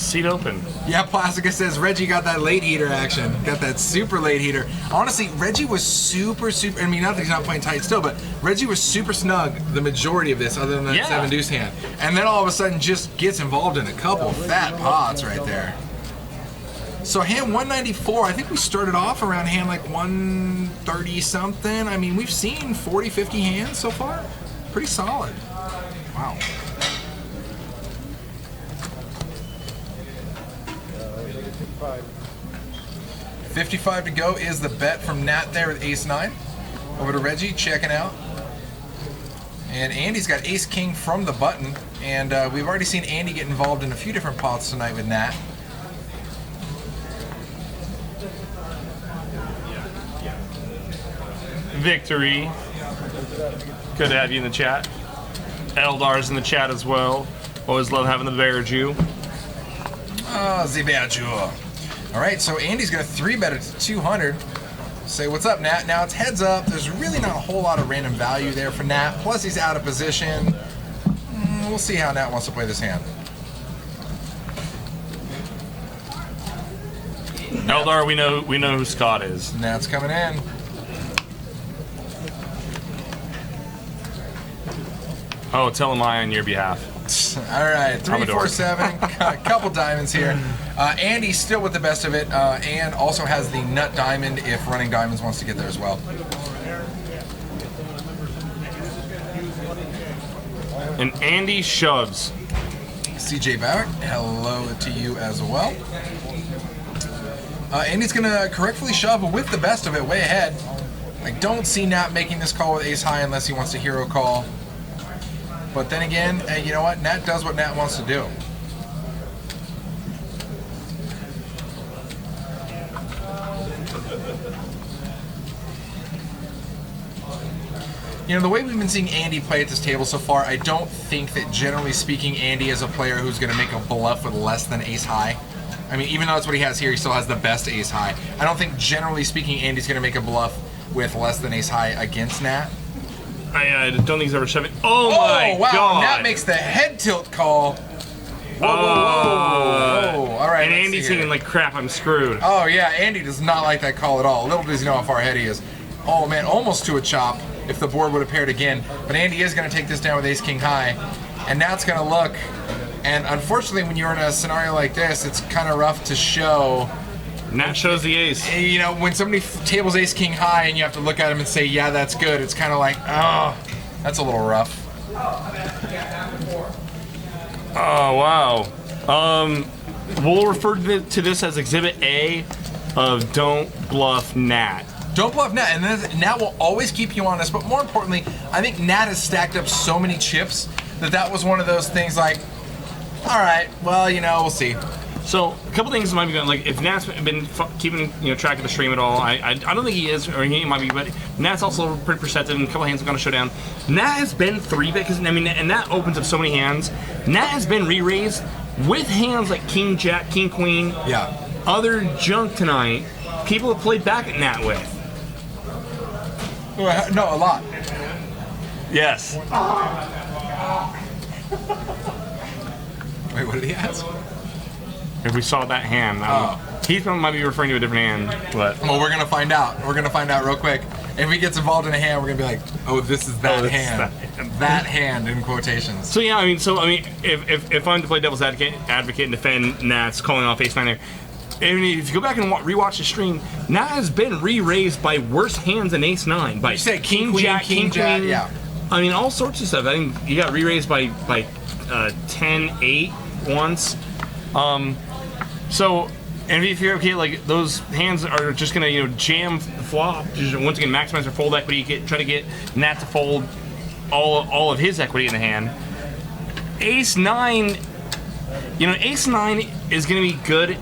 Seat open. Yeah, Plastica says Reggie got that late heater action. Got that super late heater. Honestly, Reggie was super, I mean, not that he's not playing tight still, but Reggie was super snug the majority of this, other than that Yeah. 7 deuce hand. And then all of a sudden just gets involved in a couple fat pots right there. So hand 194, I think we started off around hand like 130 something. I mean, we've seen 40, 50 hands so far. Pretty solid. Wow. 55 to go is the bet from Nat there with ace-9. Over to Reggie, checking out. And Andy's got ace-king from the button. And we've already seen Andy get involved in a few different pots tonight with Nat. Victory. Good to have you in the chat. Eldar's in the chat as well. Always love having the Bear Jew. Oh, the Bear Jew. All right, so Andy's going to 3-bet it to 200. Say, what's up, Nat? Now it's heads up. There's really not a whole lot of random value there for Nat. Plus, he's out of position. We'll see how Nat wants to play this hand. Eldar, we know who Scott is. Nat's coming in. Oh, tell him I on your behalf. All right, I'm a 3, dork. 4, 7, a couple diamonds here. Andy's still with the best of it, and also has the nut diamond if Running Diamonds wants to get there as well. And Andy shoves. CJ Barrett, hello to you as well. Andy's going to correctly shove with the best of it, way ahead. I don't see Nat making this call with ace high unless he wants to hero call. But then again, you know what? Nat does what Nat wants to do. You know, the way we've been seeing Andy play at this table so far, I don't think that generally speaking, Andy is a player who's going to make a bluff with less than ace high. I mean, even though that's what he has here, he still has the best ace high. I don't think generally speaking, Andy's going to make a bluff with less than ace high against Nat. I don't think he's ever shoving. Oh my wow, god! Nat makes the head tilt call. Whoa, all right. And let's Andy's see here. thinking like, crap, I'm screwed. Oh yeah, Andy does not like that call at all. Little does he know how far ahead he is. Oh man, almost to a chop if the board would have paired again. But Andy is going to take this down with ace king high. And now it's going to look. And unfortunately, when you're in a scenario like this, it's kind of rough to show. Nat shows the ace. You know, when somebody tables ace king high and you have to look at him and say, yeah, that's good, it's kind of like, oh, that's a little rough. Oh wow. We'll refer to this as Exhibit A of Don't Bluff Nat. Don't bluff Nat, and then Nat will always keep you honest, but more importantly, I think Nat has stacked up so many chips that was one of those things like, all right, well, you know, we'll see. So a couple things might be going. Like if Nat's been keeping track of the stream at all, I don't think he is, or he might be. But Nat's also pretty perceptive, and a couple hands are going to show down. Nat has been 3-bet because I mean, and that opens up so many hands. Nat has been re-raised with hands like King Jack, King Queen, Yeah. other junk tonight. People have played back at Nat with. No, a lot. Yes. Wait, what did he ask? If we saw that hand, he might be referring to a different hand, but Well, we're gonna find out. We're gonna find out real quick. If he gets involved in a hand, we're gonna be like, "Oh, this is that this is hand." that hand. That hand in quotations. so yeah. I mean, if I'm to play devil's advocate and defend Nat's calling off ace 9 there, and if you go back and rewatch the stream, Nat has been re-raised by worse hands than ace 9. By You said King, Queen, King, Jack, Queen. yeah. I mean, all sorts of stuff. I think you got re-raised by 10-8 once. So, and if you're okay, like those hands are just gonna jam the flop. Just once again, maximize their fold equity. Try to get Nat to fold all of his equity in the hand. Ace 9, Ace 9 is gonna be good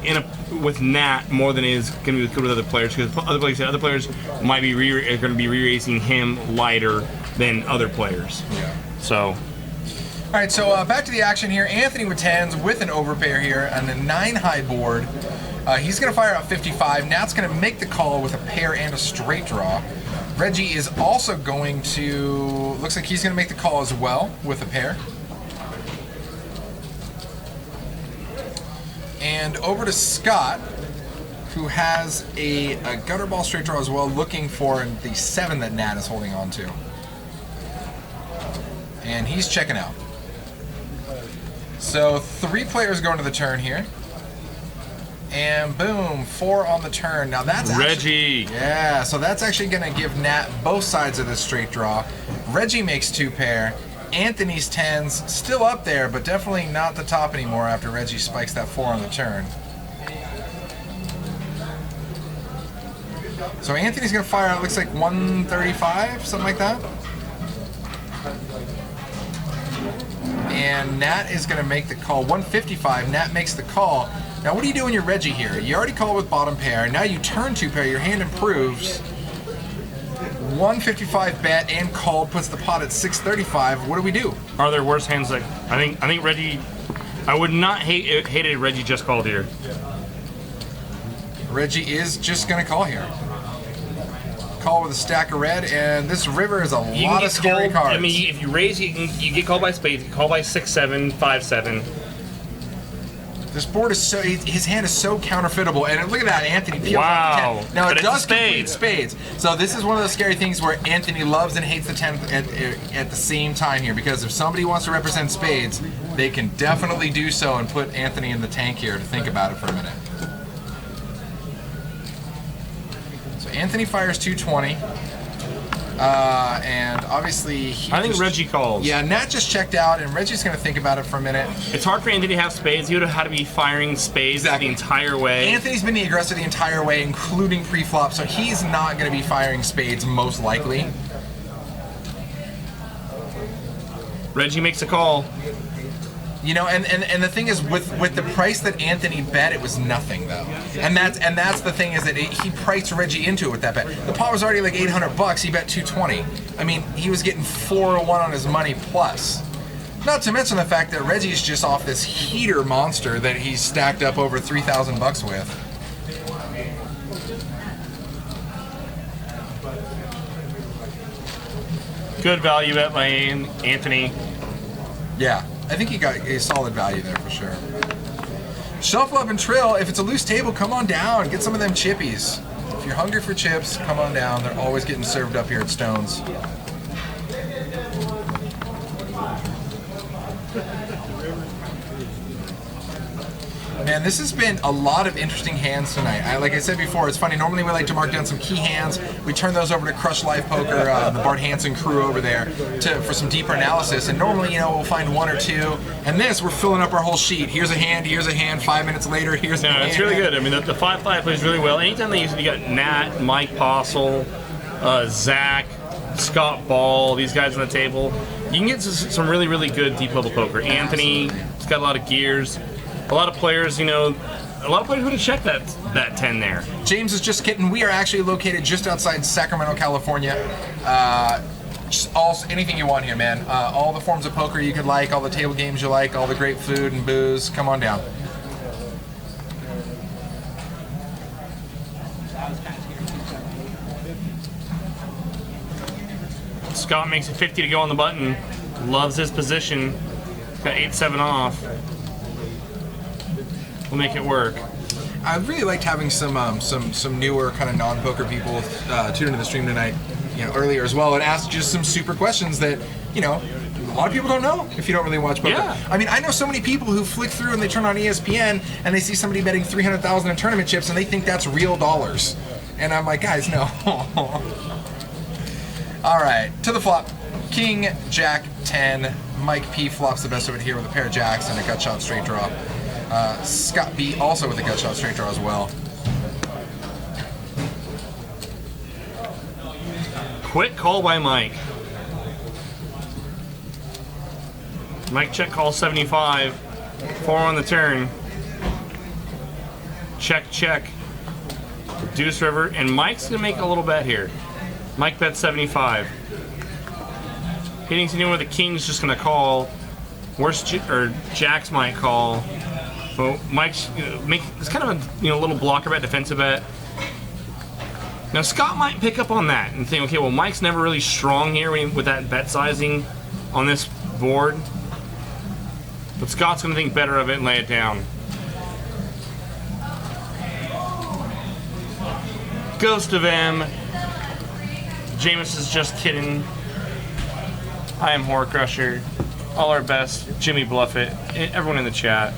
with Nat more than it is gonna be good with other players because other players might be going to be re-raising him lighter than other players. Yeah. So. All right, so back to the action here. Anthony with 10s with an overpair here on the 9-high board. He's going to fire out 55. Nat's going to make the call with a pair and a straight draw. Reggie is also going to, looks like he's going to make the call as well with a pair. And over to Scott, who has a gutter ball straight draw as well, looking for the 7 that Nat is holding on to. And he's checking out. So 3 players go into the turn here. And boom, 4 on the turn. Now that's Reggie. Yeah, so that's actually going to give Nat both sides of this straight draw. Reggie makes 2 pair. Anthony's 10s still up there, but definitely not the top anymore after Reggie spikes that 4 on the turn. So Anthony's going to fire out, looks like 135, something like that. And Nat is going to make the call. 155, Nat makes the call. Now what do you do when you're Reggie here? You already called with bottom pair. Now you turn 2 pair, your hand improves. 155 bet and called, puts the pot at 635. What do we do? Are there worse hands? Like I think Reggie. I would not hated Reggie just called here. Reggie is just going to call here. Call with a stack of red, and this river is a lot of scary cards. I mean, if you raise, you get called by spades. You call by 6-7, 5-7. This board is so, his hand is so counterfeitable, and look at that, Anthony peels Wow. off the 10. Now But it it's a does complete spade. spades. So this is one of those scary things where Anthony loves and hates the 10th at the same time here, because if somebody wants to represent spades, they can definitely do so and put Anthony in the tank here to think about it for a minute. So Anthony fires 220. And obviously I think Reggie calls. Yeah, Nat just checked out, and Reggie's going to think about it for a minute. It's hard for Anthony to have spades. He would have had to be firing spades Exactly. the entire way. Anthony's been the aggressor the entire way, including pre-flop, so he's not going to be firing spades most likely. Reggie makes a call. You know, and the thing is, with the price that Anthony bet, it was nothing though, and that's the thing is that he priced Reggie into it with that bet. The pot was already like $800. He bet 220. I mean, he was getting 401 on his money plus. Not to mention the fact that Reggie's just off this heater monster that he's stacked up over $3,000 with. Good value bet by Anthony. Yeah, I think he got a solid value there for sure. Shuffle up and trill. If it's a loose table, come on down. Get some of them chippies. If you're hungry for chips, come on down. They're always getting served up here at Stone's. Man, this has been a lot of interesting hands tonight. Like I said before, it's funny. Normally we like to mark down some key hands. We turn those over to Crush Live Poker, the Bart Hansen crew over there, for some deeper analysis. And normally, you know, we'll find 1 or 2. And this, we're filling up our whole sheet. Here's a hand. 5 minutes later, here's a hand. It's really good. I mean, the 5-5 plays really well. Anytime they use it, you got Nat, Mike Postle, Zach, Scott Ball, these guys on the table. You can get some really, really good deep level poker. Anthony, he's got a lot of gears. A lot of players, you know, would have checked that 10 there. James is just kidding. We are actually located just outside Sacramento, California. Just anything you want here, man. All the forms of poker you could like, all the table games you like, all the great food and booze. Come on down. Scott makes it 50 to go on the button. Loves his position. Got 8-7 off. We'll make it work. I really liked having some newer kind of non-poker people tune into the stream tonight, you know, earlier as well, and ask just some super questions that, you know, a lot of people don't know if you don't really watch poker. Yeah. I mean, I know so many people who flick through and they turn on ESPN and they see somebody betting $300,000 in tournament chips and they think that's real dollars, and I'm like, guys, no. All right, to the flop. King, Jack, 10. Mike P flops the best of it here with a pair of jacks and a gut shot straight draw. Scott B also with a gut shot straight draw as well. Quick call by Mike. Mike check call 75. 4 on the turn. Check, check. Deuce river, and Mike's gonna make a little bet here. Mike bet 75. Hitting to where the king's just gonna call. Jack's might call. So Mike's it's kind of a little blocker bet, defensive bet. Now Scott might pick up on that and think, okay, well Mike's never really strong here with that bet sizing on this board, but Scott's gonna think better of it and lay it down. Ghost of M. Jameis is just kidding. I am Horror Crusher. All our best. Jimmy Bluffett. Everyone in the chat.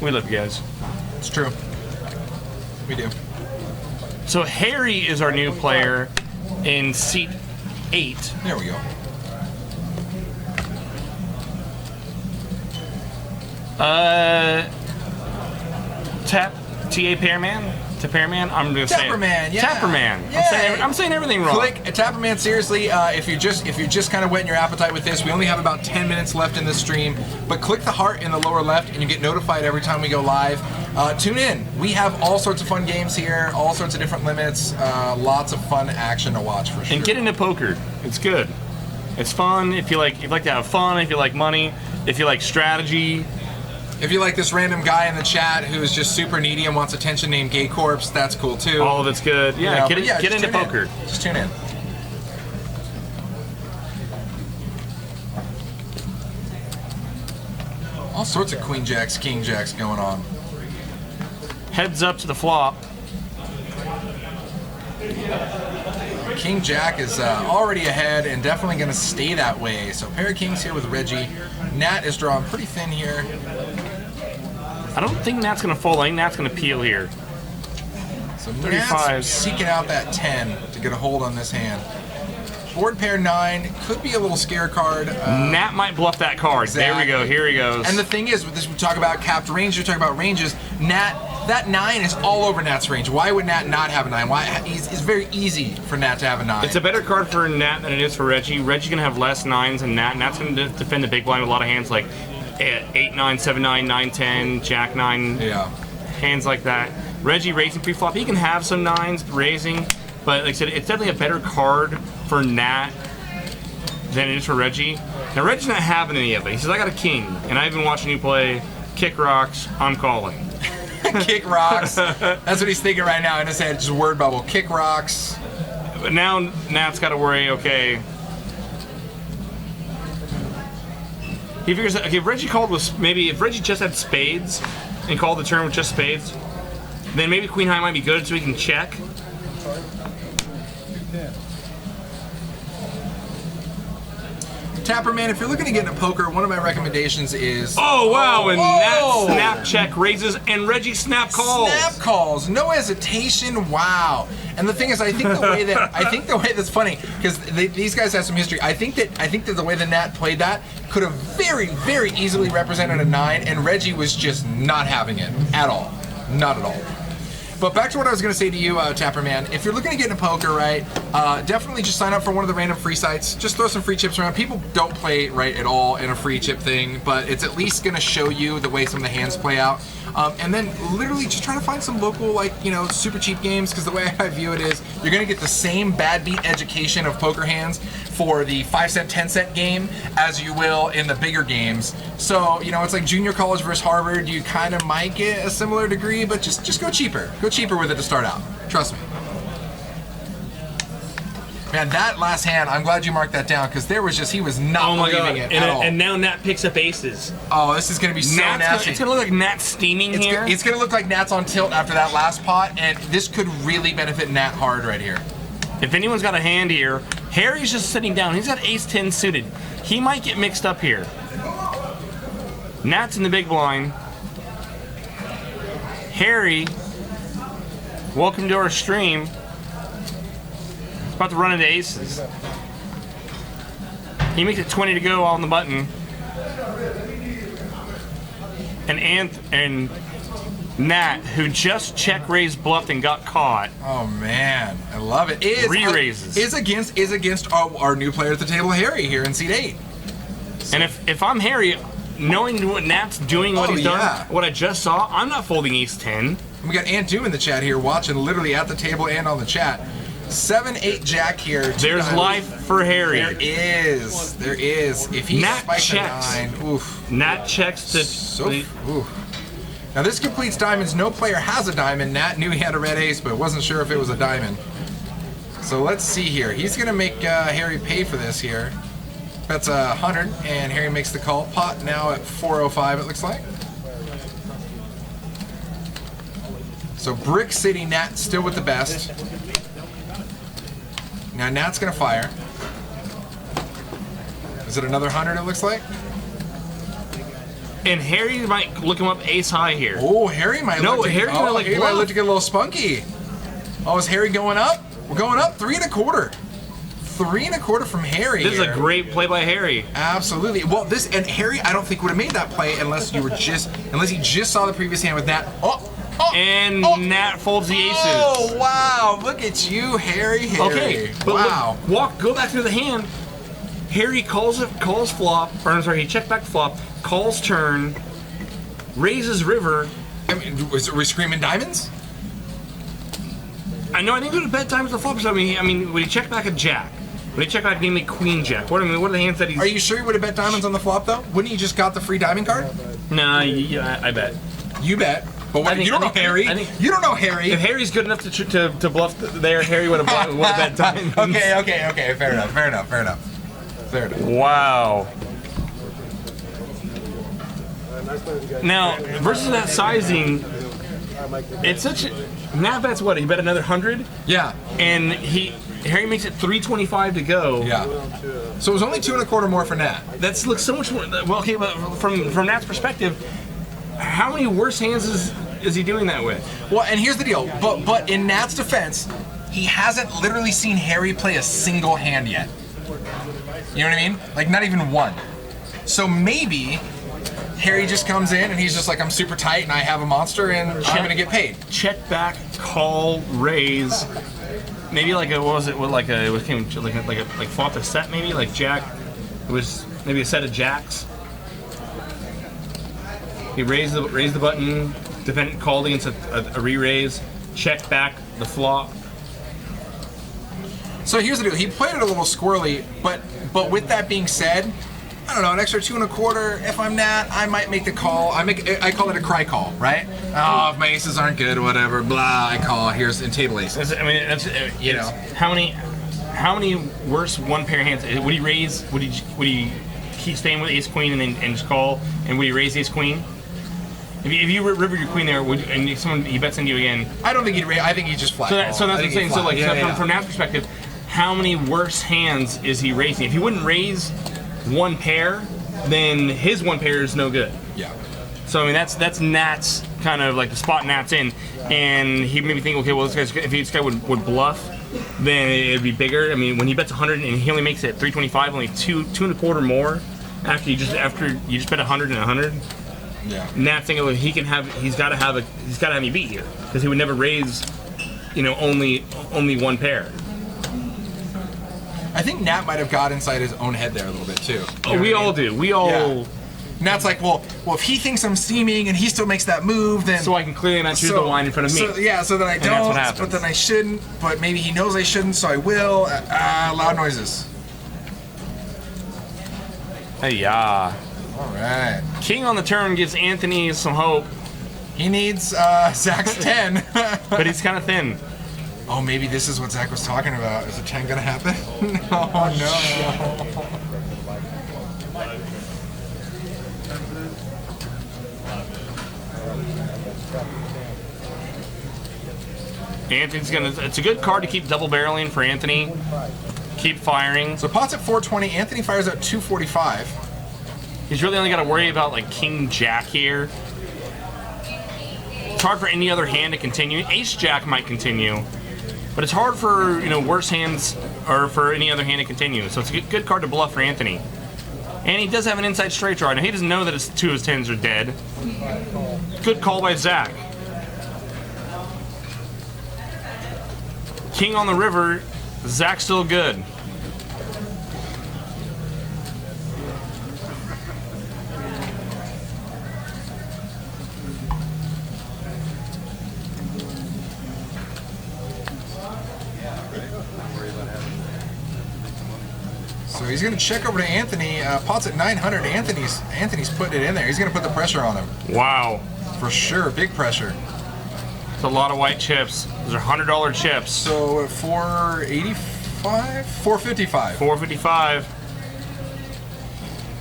We love you guys. It's true. We do. So Harry is our new player in seat 8. There we go. Tap TA Pearman. To Pearman. I'm gonna say Tapperman, yeah. Tapperman. Yeah. I'm saying everything wrong. Click Tapperman. Seriously, if you're just kind of whetting your appetite with this, we only have about 10 minutes left in this stream. But click the heart in the lower left, and you get notified every time we go live. Tune in. We have all sorts of fun games here, all sorts of different limits, lots of fun action to watch for sure. And get into poker. It's good. It's fun. If you like to have fun. If you like money. If you like strategy. If you like this random guy in the chat who's just super needy and wants attention named Gay Corpse, that's cool too. All of it's good. Yeah, get just into tune poker. in. Just tune in. All sorts of Queen Jacks, King Jacks going on. Heads up to the flop. King Jack is already ahead and definitely going to stay that way. So pair of kings here with Reggie. Nat is drawn pretty thin here. I don't think Nat's going to fold. I think Nat's going to peel here. So 35. Nat's seeking out that 10 to get a hold on this hand. Board pair 9 could be a little scare card. Nat might bluff that card. Exactly. There we go. Here he goes. And the thing is, with this, we talk about capped range, we talk about ranges. That 9 is all over Nat's range. Why would Nat not have a 9? It's very easy for Nat to have a 9. It's a better card for Nat than it is for Reggie. Reggie's going to have less 9s than Nat. Nat's going to defend the big blind with a lot of hands like 8, 9, 7, 9, 9, 10, Jack 9. Yeah. Hands like that. Reggie raising pre-flop. He can have some 9s raising, but like I said, it's definitely a better card for Nat than it is for Reggie. Now Reggie's not having any of it. He says, I got a king, and I've been watching you play Kick Rocks, I'm calling. Kick rocks. That's what he's thinking right now in his head. Just a word bubble. Kick rocks. But now Nat's got to worry, okay. He figures that, okay, if Reggie called with, maybe if Reggie just had spades and called the turn with just spades, then maybe Queen High might be good so he can check. Tapperman, if you're looking to get into poker, one of my recommendations is... Oh, wow, and Whoa! Nat snap check raises, and Reggie snap calls. Snap calls, no hesitation. Wow. And the thing is, I think the way that's funny because these guys have some history. I think that the way the Nat played that could have very, very easily represented a 9, and Reggie was just not having it at all, not at all. But back to what I was going to say to you, Tapperman. If you're looking to get into poker, right, definitely just sign up for one of the random free sites. Just throw some free chips around. People don't play right at all in a free chip thing, but it's at least going to show you the way some of the hands play out. And then literally just try to find some local, like, you know, super cheap games, because the way I view it is you're going to get the same bad beat education of poker hands for the 5-cent, 10-cent game as you will in the bigger games. So, you know, it's like junior college versus Harvard. You kind of might get a similar degree, but just go cheaper. Go cheaper with it to start out. Trust me. Man, that last hand, I'm glad you marked that down because he was not believing it at all. And now Nat picks up aces. Oh, this is going to be so nasty. It's going to look like Nat's steaming here. It's going to look like Nat's on tilt after that last pot, and this could really benefit Nat hard right here. If anyone's got a hand here, Harry's just sitting down. He's got ace-10 suited. He might get mixed up here. Nat's in the big blind. Harry, welcome to our stream. He's about to run into aces. He makes it 20 to go on the button. And Nat, who just check raised bluffed and got caught. Oh man, I love it. Re-raises. Is against our new player at the table, Harry, here in seat 8. And if I'm Harry, knowing what Nat's doing, what he's done, what I just saw, I'm not folding ace-10. We got Ant 2 in the chat here, watching literally at the table and on the chat. 7-8 Jack here. There's life for Harry. There is. If he spikes a 9, oof. Nat checks to. Oof. Now this completes diamonds. No player has a diamond. Nat knew he had a red ace, but wasn't sure if it was a diamond. So let's see here. He's gonna make Harry pay for this here. That's 100, and Harry makes the call. Pot now at 405. It looks like. So Brick City Nat still with the best. Now Nat's gonna fire. Is it another 100? It looks like. And Harry might look him up ace high here. Oh, Harry might. No, look to, Harry might, like, Harry might bluff. look to get a little spunky. Oh, is Harry going up? We're going up 3 1/4. 3 1/4 from Harry. This is a here. great play by Harry. Absolutely. Well, this and Harry, I don't think would have made that play unless he just saw the previous hand with Nat. And Nat folds the aces. Oh wow! Look at you, Harry. Okay, but wow. look, go back to the hand. Harry calls flop, or I'm sorry, he checked back flop, calls turn, raises river. I mean, are we screaming diamonds? I know. I think it was bet times the flop. So I mean, would he check back a jack? Would he check back namely queen jack? What are the hands that he's? Are you sure he would have bet diamonds on the flop though? Wouldn't he just got the free diamond card? Nah, yeah, I bet. You bet. But what, I think- you don't know Harry. You don't know Harry. If Harry's good enough to bluff there, Harry would have bet diamonds. Okay. Fair enough. Wow. Now, versus that sizing, it's such a... Nat bets what? He bet another 100? Yeah. And Harry makes it 325 to go. Yeah. So it was only 2 1/4 more for Nat. That looks so much more... Well, okay, but from Nat's perspective, how many worse hands is he doing that with? Well, and here's the deal. But in Nat's defense, he hasn't literally seen Harry play a single hand yet. You know what I mean? Like, not even one. So maybe Harry just comes in and he's just like, I'm super tight and I have a monster and I'm going to get paid. Check back, call, raise. Maybe like a, what was it? What, like flop a set maybe? Like jack. It was maybe a set of jacks. He raised the button, defendant called against a re-raise, check back the flop. So here's the deal. He played it a little squirrely, but with that being said, I don't know, an extra 2 1/4. If I'm Nat, I might make the call. I call it a cry call, right? Oh, if my aces aren't good or whatever, blah, I call. Here's in table aces. I mean, that's You know. how many worse one pair hands would he raise? Would he keep staying with ace queen and just call? And would he raise ace queen? If you river your queen there, and he bets into you again. I don't think he'd raise. I think he'd just flat. So that's what I'm saying. So like yeah. from Nat's perspective, how many worse hands is he raising? If he wouldn't raise one pair, then his one pair is no good. Yeah. So I mean that's Nat's kind of like the spot Nat's in, and he made me think, okay, well if this guy would bluff, then it'd be bigger. I mean when he bets 100 and he only makes it 325, only 2 1/4 more after you just bet 100 and 100. Yeah. Nat's thinking, well, he's got to have me beat here because he would never raise, only one pair. I think Nat might have got inside his own head there a little bit too. Oh, we all do. We all. Yeah. Nat's like, well, if he thinks I'm steaming and he still makes that move, then So I can clearly not choose the line in front of me. So then I that's what don't, happens. but then I shouldn't, but maybe he knows I shouldn't, so I will. Loud noises. Hey, yeah. All right. King on the turn gives Anthony some hope, He needs Zach's 10. but he's kind of thin. Oh, maybe this is what Zach was talking about. Is the 10 gonna happen? Oh no. It's a good card to keep double barreling for Anthony. Keep firing. So pot's at 420. Anthony fires at 245. He's really only got to worry about like King Jack here. It's hard for any other hand to continue. Ace Jack might continue, but it's hard for worse hands or for any other hand to continue. So it's a good card to bluff for Anthony. And he does have an inside straight draw. Now he doesn't know that his 2 of his 10s are dead. Good call by Zach. King on the river. Zach's still good. So he's gonna check over to Anthony. Pot's at 900. Anthony's putting it in there. He's gonna put the pressure on him Wow. for sure. Big pressure. It's a lot of white chips. Those are $100 chips. So at 485, 455. 455.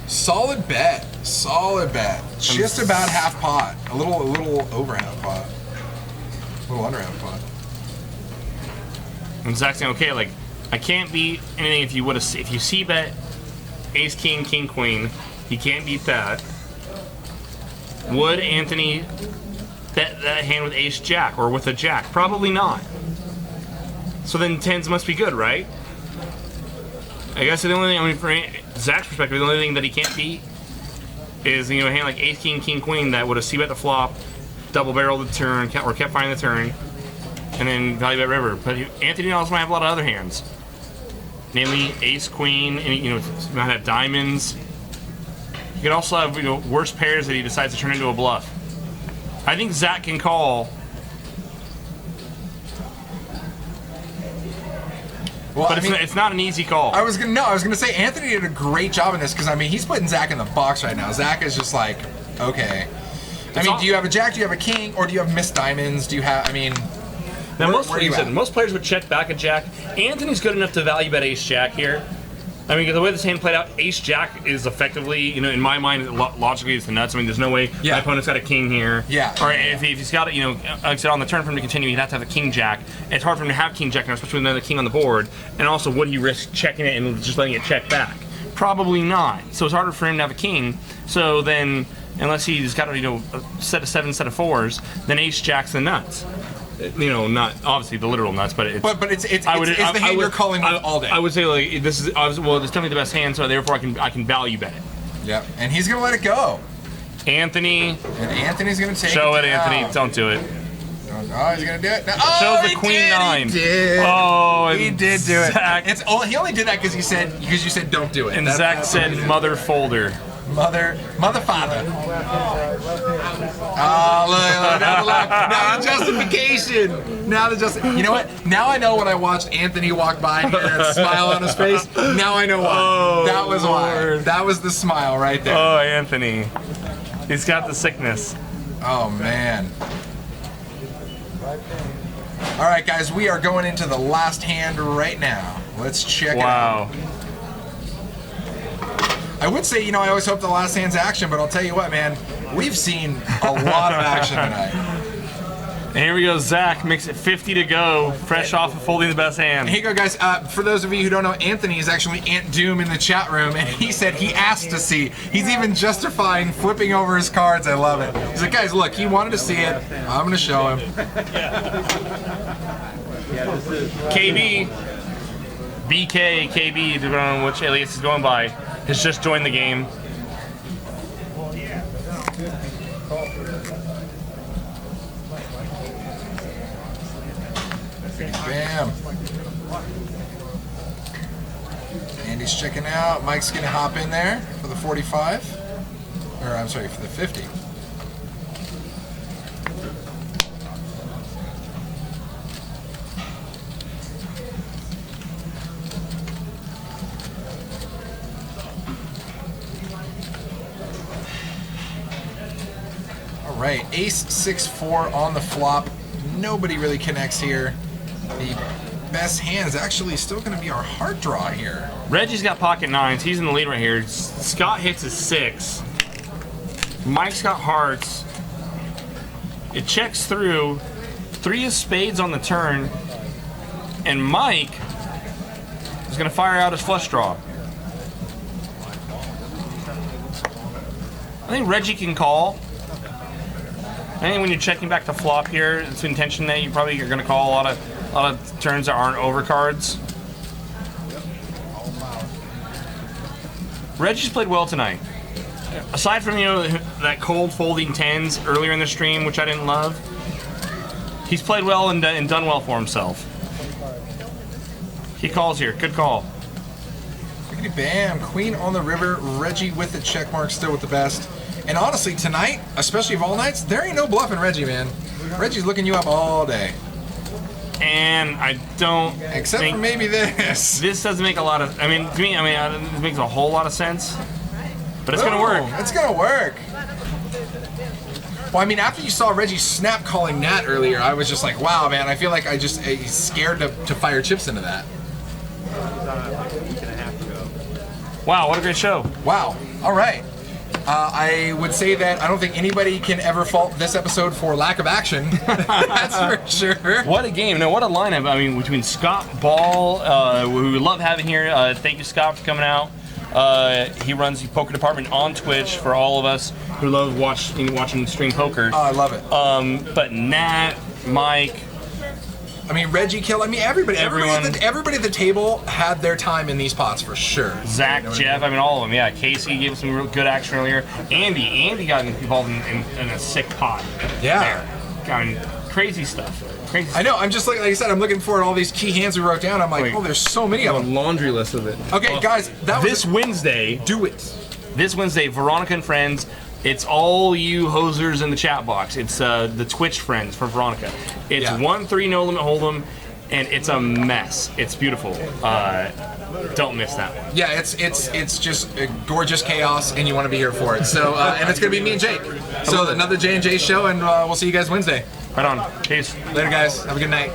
Solid bet. Just about half pot. A little over half pot. A little under half pot. And Zach's saying, okay, like I can't beat anything if you see bet ace king king queen. He can't beat that. Would Anthony bet that hand with ace jack or with a jack? Probably not. So then tens must be good, right? I guess the only thing, I mean, from Zach's perspective, the only thing that he can't beat is, you know, a hand like ace king king queen that would have c-bet the flop, double barrel the turn, or kept finding the turn, and then value bet river. But Anthony also might have a lot of other hands, namely ace queen, and you know, he might have diamonds. He could also have, you know, worse pairs that he decides to turn into a bluff. I think Zach can call. Well, But it's not an easy call. I was gonna say Anthony did a great job in this because I mean he's putting Zach in the box right now. Zach is just like, okay. I mean, do you have a jack? Do you have a king? Or do you have missed diamonds? Do you have? I mean, Now, where do you at? most players would check back a jack. Anthony's good enough to value bet ace jack here. I mean, the way this hand played out, ace jack is effectively, you know, in my mind, logically, it's the nuts. I mean, there's no way my opponent's got a king here. Yeah. Or if he's got, you know, like I said, on the turn for him to continue, he'd have to have a king jack. It's hard for him to have king jack now, especially with another king on the board. And also, would he risk checking it and just letting it check back? Probably not. So it's harder for him to have a king. So then, unless he's got, you know, a set of 7, set of 4s, then ace jack's the nuts. You know, not obviously the literal nuts, but it's it's the hand you're calling with all day. I would say like this is well, it's definitely the best hand, so therefore I can value bet it. Yep, and he's gonna let it go. Anthony. And Anthony's gonna take show it it, down. Anthony. Don't do it. Oh, he's gonna do it. Oh, show the queen 9. He did. Oh, he did do it. Zach, He only did that because you said don't do it. And Zach said mother folder. Mother father. Oh, look, now the justification. You know what? Now I know when I watched Anthony walk by and that smile on his face. Now I know why. Oh, that was Lord. why. That was the smile right there. Oh, Anthony. He's got the sickness. Oh, man. All right, guys, we are going into the last hand right now. Let's check it out. Wow. I would say, you know, I always hope the last hand's action, but I'll tell you what, man, we've seen a lot of action tonight. And here we go, Zach makes it 50 to go, fresh off of folding the best hand. Here you go, guys. For those of you who don't know, Anthony is actually Ant Doom in the chat room, and he said he asked to see. He's even justifying flipping over his cards. I love it. He's like, guys, look, he wanted to see it. I'm going to show him. KB, BK, KB, depending on which alias is going by, has just joined the game. Bam. Andy's checking out. Mike's going to hop in there for the 45. Or, I'm sorry, for the 50. All right, ace 6-4 on the flop. Nobody really connects here. The best hand is actually still going to be our heart draw here. Reggie's got pocket 9s. He's in the lead right here. Scott hits his 6. Mike's got hearts. It checks through. 3 of spades on the turn. And Mike is going to fire out his flush draw. I think Reggie can call. I think when you're checking back the flop here, it's the intention that you're going to call a lot of turns that aren't overcards. Reggie's played well tonight. Aside from, you know, that cold folding 10s earlier in the stream, which I didn't love, he's played well and done well for himself. He calls here. Good call. Biggity bam. Queen on the river. Reggie with the check mark, still with the best. And honestly, tonight, especially of all nights, there ain't no bluffing Reggie, man. Reggie's looking you up all day. And I don't Except think for maybe this. This doesn't make a lot of, I mean, to me, it makes a whole lot of sense. But it's gonna work. It's gonna work. Well, I mean, after you saw Reggie snap calling Nat earlier, I was just like, wow, man, I feel like he's scared to fire chips into that. Wow, what a great show. Wow. All right. I would say that I don't think anybody can ever fault this episode for lack of action. That's for sure. What a game. No, what a lineup. I mean, between Scott Ball, who we love having here. Thank you, Scott, for coming out. He runs the poker department on Twitch for all of us who love watching stream poker. Oh, I love it. But Nat, Mike, I mean, Reggie Kill. I mean, everybody. Everyone. Everybody at the table had their time in these pots for sure. Zach, You know what I Jeff, I mean, all of them. Yeah, Casey gave us some real good action earlier. Andy got involved in a sick pot. Yeah. There. I mean, crazy stuff. Crazy I know. I'm just like I said. I'm looking for all these key hands we wrote down. I'm like, Wait. oh, there's so many of them. laundry list of it. Okay, guys, that was This Wednesday, do it. Veronica and Friends. It's all you hosers in the chat box. It's the Twitch friends for Veronica. It's Yeah. 1-3 no limit hold'em, and it's a mess. It's beautiful. Don't miss that one. Yeah, it's just a gorgeous chaos, and you want to be here for it. So, and it's gonna be me and Jake. So another J&J show, and we'll see you guys Wednesday. Right on. Peace. Later, guys. Have a good night.